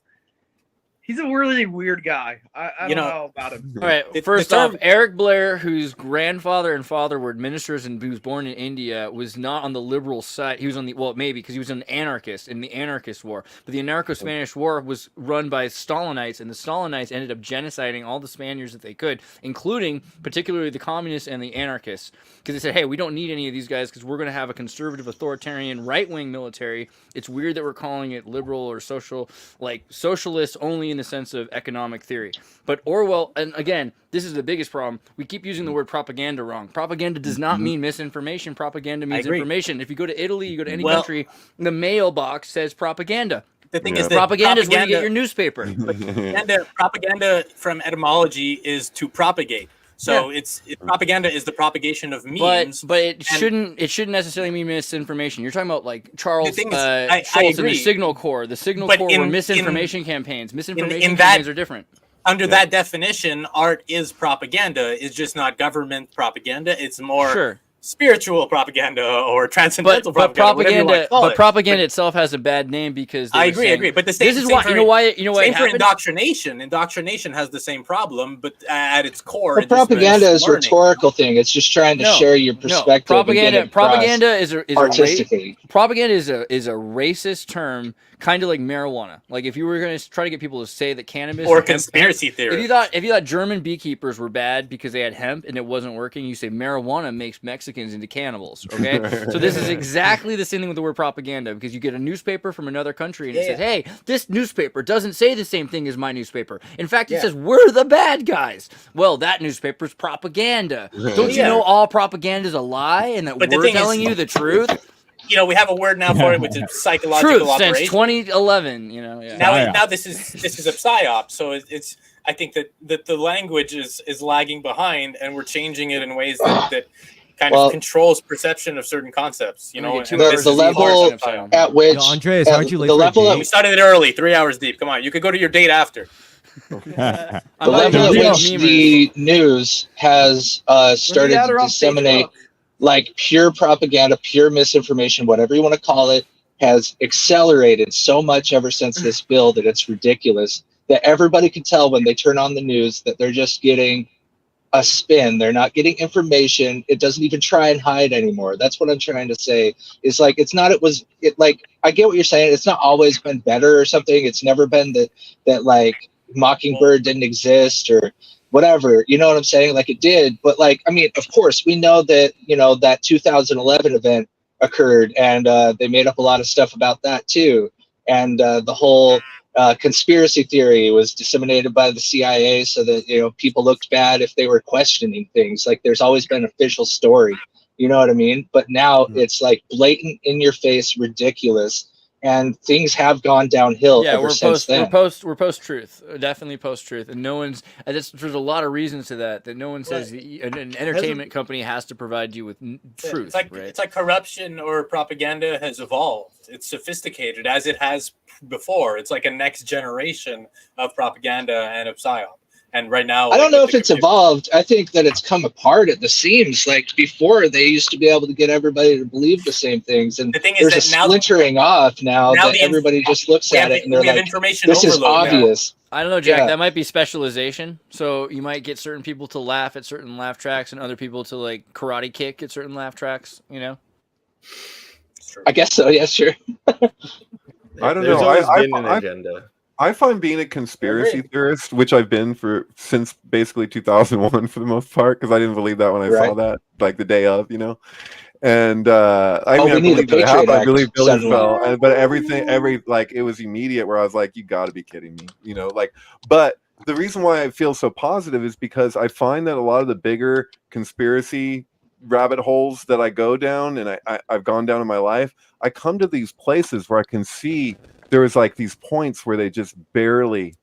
he's a really weird guy. I don't know about him. All right. First off, Eric Blair, whose grandfather and father were administrators and who was born in India, was not on the liberal side. He was on the, well, maybe because he was an anarchist in the anarchist war. But the anarcho-Spanish war was run by Stalinites, and the Stalinites ended up genociding all the Spaniards that they could, including particularly the communists and the anarchists. Because they said, hey, we don't need any of these guys because we're going to have a conservative, authoritarian, right-wing military. It's weird that we're calling it liberal or social, like socialist only in the sense of economic theory. But Orwell, and again, this is the biggest problem. We keep using the word propaganda wrong. Propaganda does not mean misinformation. Propaganda means information. If you go to Italy, you go to any country, the mailbox says propaganda. The thing is that propaganda is where you get your newspaper. Propaganda from etymology is to propagate. So propaganda is the propagation of memes. But it shouldn't necessarily mean misinformation. You're talking about like Charles Schultz and the Signal Corps. The Signal Corps were misinformation campaigns. Misinformation campaigns are different. Under that definition, art is propaganda. It's just not government propaganda. It's more spiritual propaganda or transcendental propaganda. But propaganda itself has a bad name because I agree. But the same, this is why you know why same for indoctrination. Indoctrination has the same problem, but at its core, but propaganda is a rhetorical thing. It's just trying to share your perspective. Propaganda is a artistically. Propaganda is a racist term, kind of like marijuana. Like if you were going to try to get people to say that cannabis or conspiracy theory. If you thought German beekeepers were bad because they had hemp and it wasn't working, you say marijuana makes Mexicans into cannibals. Okay, so this is exactly the same thing with the word propaganda, because you get a newspaper from another country and it says, hey, this newspaper doesn't say the same thing as my newspaper. In fact, it says we're the bad guys. Well, that newspaper's propaganda. Don't you know all propaganda is a lie and that we're telling you the truth? You know, we have a word now for it, which is psychological truth operation. Since 2011. You know, now this is a psyop. So it's I think that the language is lagging behind, and we're changing it in ways that kind of controls perception of certain concepts. You know, the level at which Andreas, aren't you late? The level we started it early, 3 hours deep. Come on, you could go to your date after. The level at which the news has started to disseminate like pure propaganda, pure misinformation, whatever you want to call it, has accelerated so much ever since this bill that it's ridiculous that everybody can tell when they turn on the news that they're just getting a spin. They're not getting information. It doesn't even try and hide anymore. That's what I'm trying to say. It's like, it's not, like, I get what you're saying. It's not always been better or something. It's never been that like Mockingbird didn't exist or whatever, you know what I'm saying? Like it did, but like, I mean, of course we know that, you know, that 2011 event occurred and they made up a lot of stuff about that too. And the whole conspiracy theory was disseminated by the CIA so that, you know, people looked bad if they were questioning things. Like there's always been official story, you know what I mean? But now it's like blatant, in your face, ridiculous. And things have gone downhill ever since then. We're post-truth, definitely post-truth, and no one's. There's a lot of reasons to that no one says an entertainment company has to provide you with truth. It's like corruption or propaganda has evolved. It's sophisticated as it has before. It's like a next generation of propaganda and of psyop. And right now, I don't like, know with if the it's computer- evolved. I think that it's come apart at the seams. Like before, they used to be able to get everybody to believe the same things, and The thing is there's a that now- splintering off now now that the everybody just looks we at have it the- and they're we have like, information "This is overload now. obvious." I don't know, Jack. Yeah. That might be specialization. So you might get certain people to laugh at certain laugh tracks, and other people to like karate kick at certain laugh tracks. You know. I guess so. Yeah, sure. I don't There's know. always I, been an I, agenda. I find being a conspiracy theorist, which I've been since basically 2001 for the most part, because I didn't believe that when I saw Right. that, like the day of, And I Oh, mean, we I need a believed it Patriot happened. I Act believed Billy suddenly. fell, but it was immediate where I was like, you got to be kidding me, But the reason why I feel so positive is because I find that a lot of the bigger conspiracy rabbit holes that I go down, and I've gone down in my life, I come to these places where I can see there's like these points where they just barely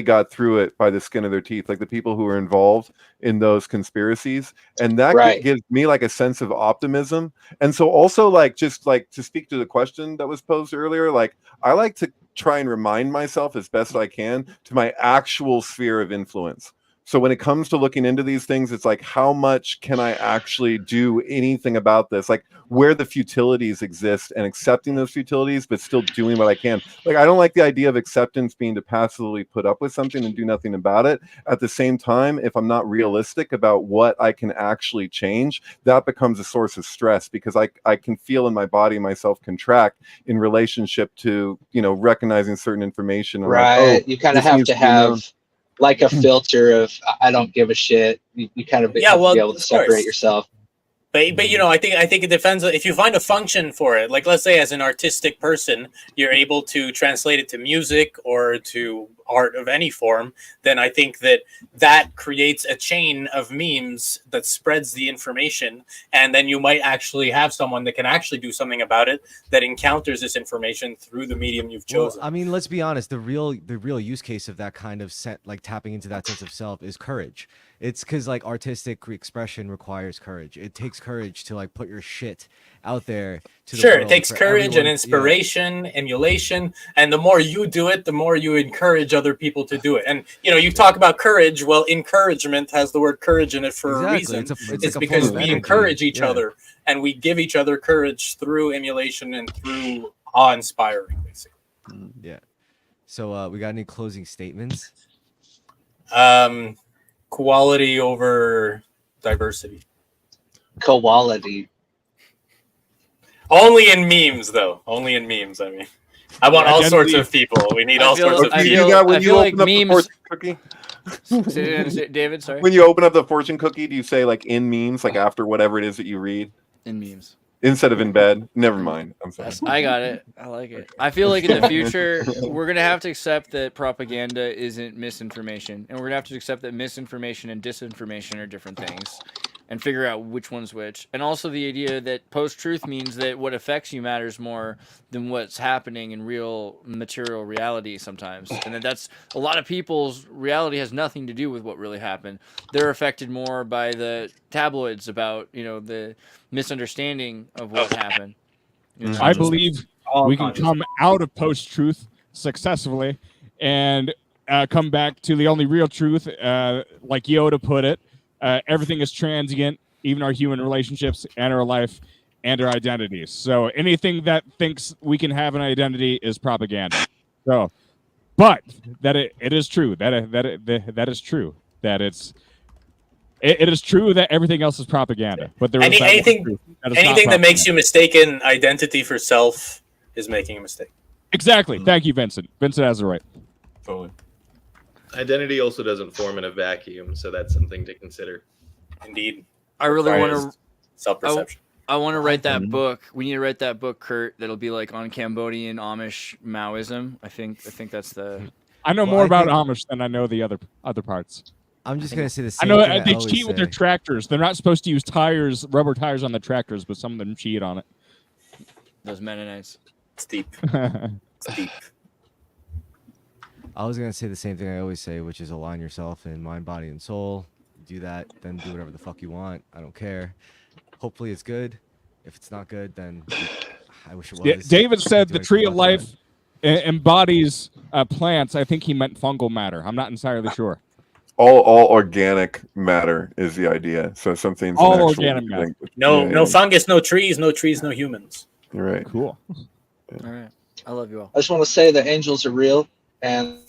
got through it by the skin of their teeth, like the people who were involved in those conspiracies, and that Right. gives me like a sense of optimism. And so also like just like to speak to the question that was posed earlier, like I like to try and remind myself as best I can to my actual sphere of influence. So when it comes to looking into these things, it's like, how much can I actually do anything about this? Like where the futilities exist and accepting those futilities, but still doing what I can. Like, I don't like the idea of acceptance being to passively put up with something and do nothing about it. At the same time, if I'm not realistic about what I can actually change, that becomes a source of stress because I can feel in my body myself contract in relationship to, recognizing certain information. I'm Right. like, you kind of this have needs to be known. have like a filter of I don't give a shit. You kind of have to be able to separate yourself. But I think it depends if you find a function for it. Like let's say as an artistic person, you're able to translate it to music or to art of any form, then I think that creates a chain of memes that spreads the information, and then you might actually have someone that can actually do something about it that encounters this information through the medium you've chosen. Well, I mean, let's be honest. The real use case of that kind of like tapping into that sense of self is courage. It's because like artistic expression requires courage. It takes courage to like put your shit out there to the Sure, world it takes for courage everyone. and inspiration, emulation, and the more you do it, the more you encourage other people to do it. And you talk about courage. Well, encouragement has the word courage in it for a reason. It's It's like a because form of we energy. encourage each Yeah. other, and we give each other courage through emulation and through awe-inspiring, basically. Yeah. So we got any closing statements? Quality over diversity. Quality. Only in memes, though. Only in memes. I mean, I want all sorts of people. We need all sorts of people. When you open up the fortune cookie, David, sorry. when you open up the fortune cookie, do you say like in memes, like after whatever it is that you read? In memes. Instead of in bed? Never mind. I'm sorry. I got it. I like it. I feel like in the future, we're going to have to accept that propaganda isn't misinformation. And we're going to have to accept that misinformation and disinformation are different things and figure out which one's which. And also the idea that post-truth means that what affects you matters more than what's happening in real material reality sometimes. And that's a lot of people's reality has nothing to do with what really happened. They're affected more by the tabloids about, the misunderstanding of what happened. I believe we can come out of post-truth successfully and come back to the only real truth, like Yoda put it. Everything is transient, even our human relationships and our life and our identities. So anything that thinks we can have an identity is propaganda. So, but that it is true that is true that it is true that everything else is propaganda. But there is anything that makes you mistaken identity for self is making a mistake. Exactly. Thank you, Vincent. Vincent has the right. Totally. Identity also doesn't form in a vacuum, so that's something to consider. Indeed. I really want to self-perception. I want to write that book. We need to write that book, Kurt. That'll be like on Cambodian Amish Maoism. I think that's the. I know more about Amish than I know the other parts. I'm just gonna say the I same. know thing they always cheat with their say. tractors. They're not supposed to use rubber tires on the tractors, but some of them cheat on it. Those Mennonites. It's deep. It's deep. I was gonna say the same thing I always say, which is align yourself in mind, body, and soul. Do that, then do whatever the fuck you want. I don't care. Hopefully it's good. If it's not good, then I wish it was. Yeah, David said Do the anything tree of about that. life embodies plants. I think he meant fungal matter. I'm not entirely sure. all organic matter is the idea. So something's All an actual organic matter. thing. No fungus, no trees, no humans. You're right. Cool. All right. I love you all. I just want to say that angels are real, and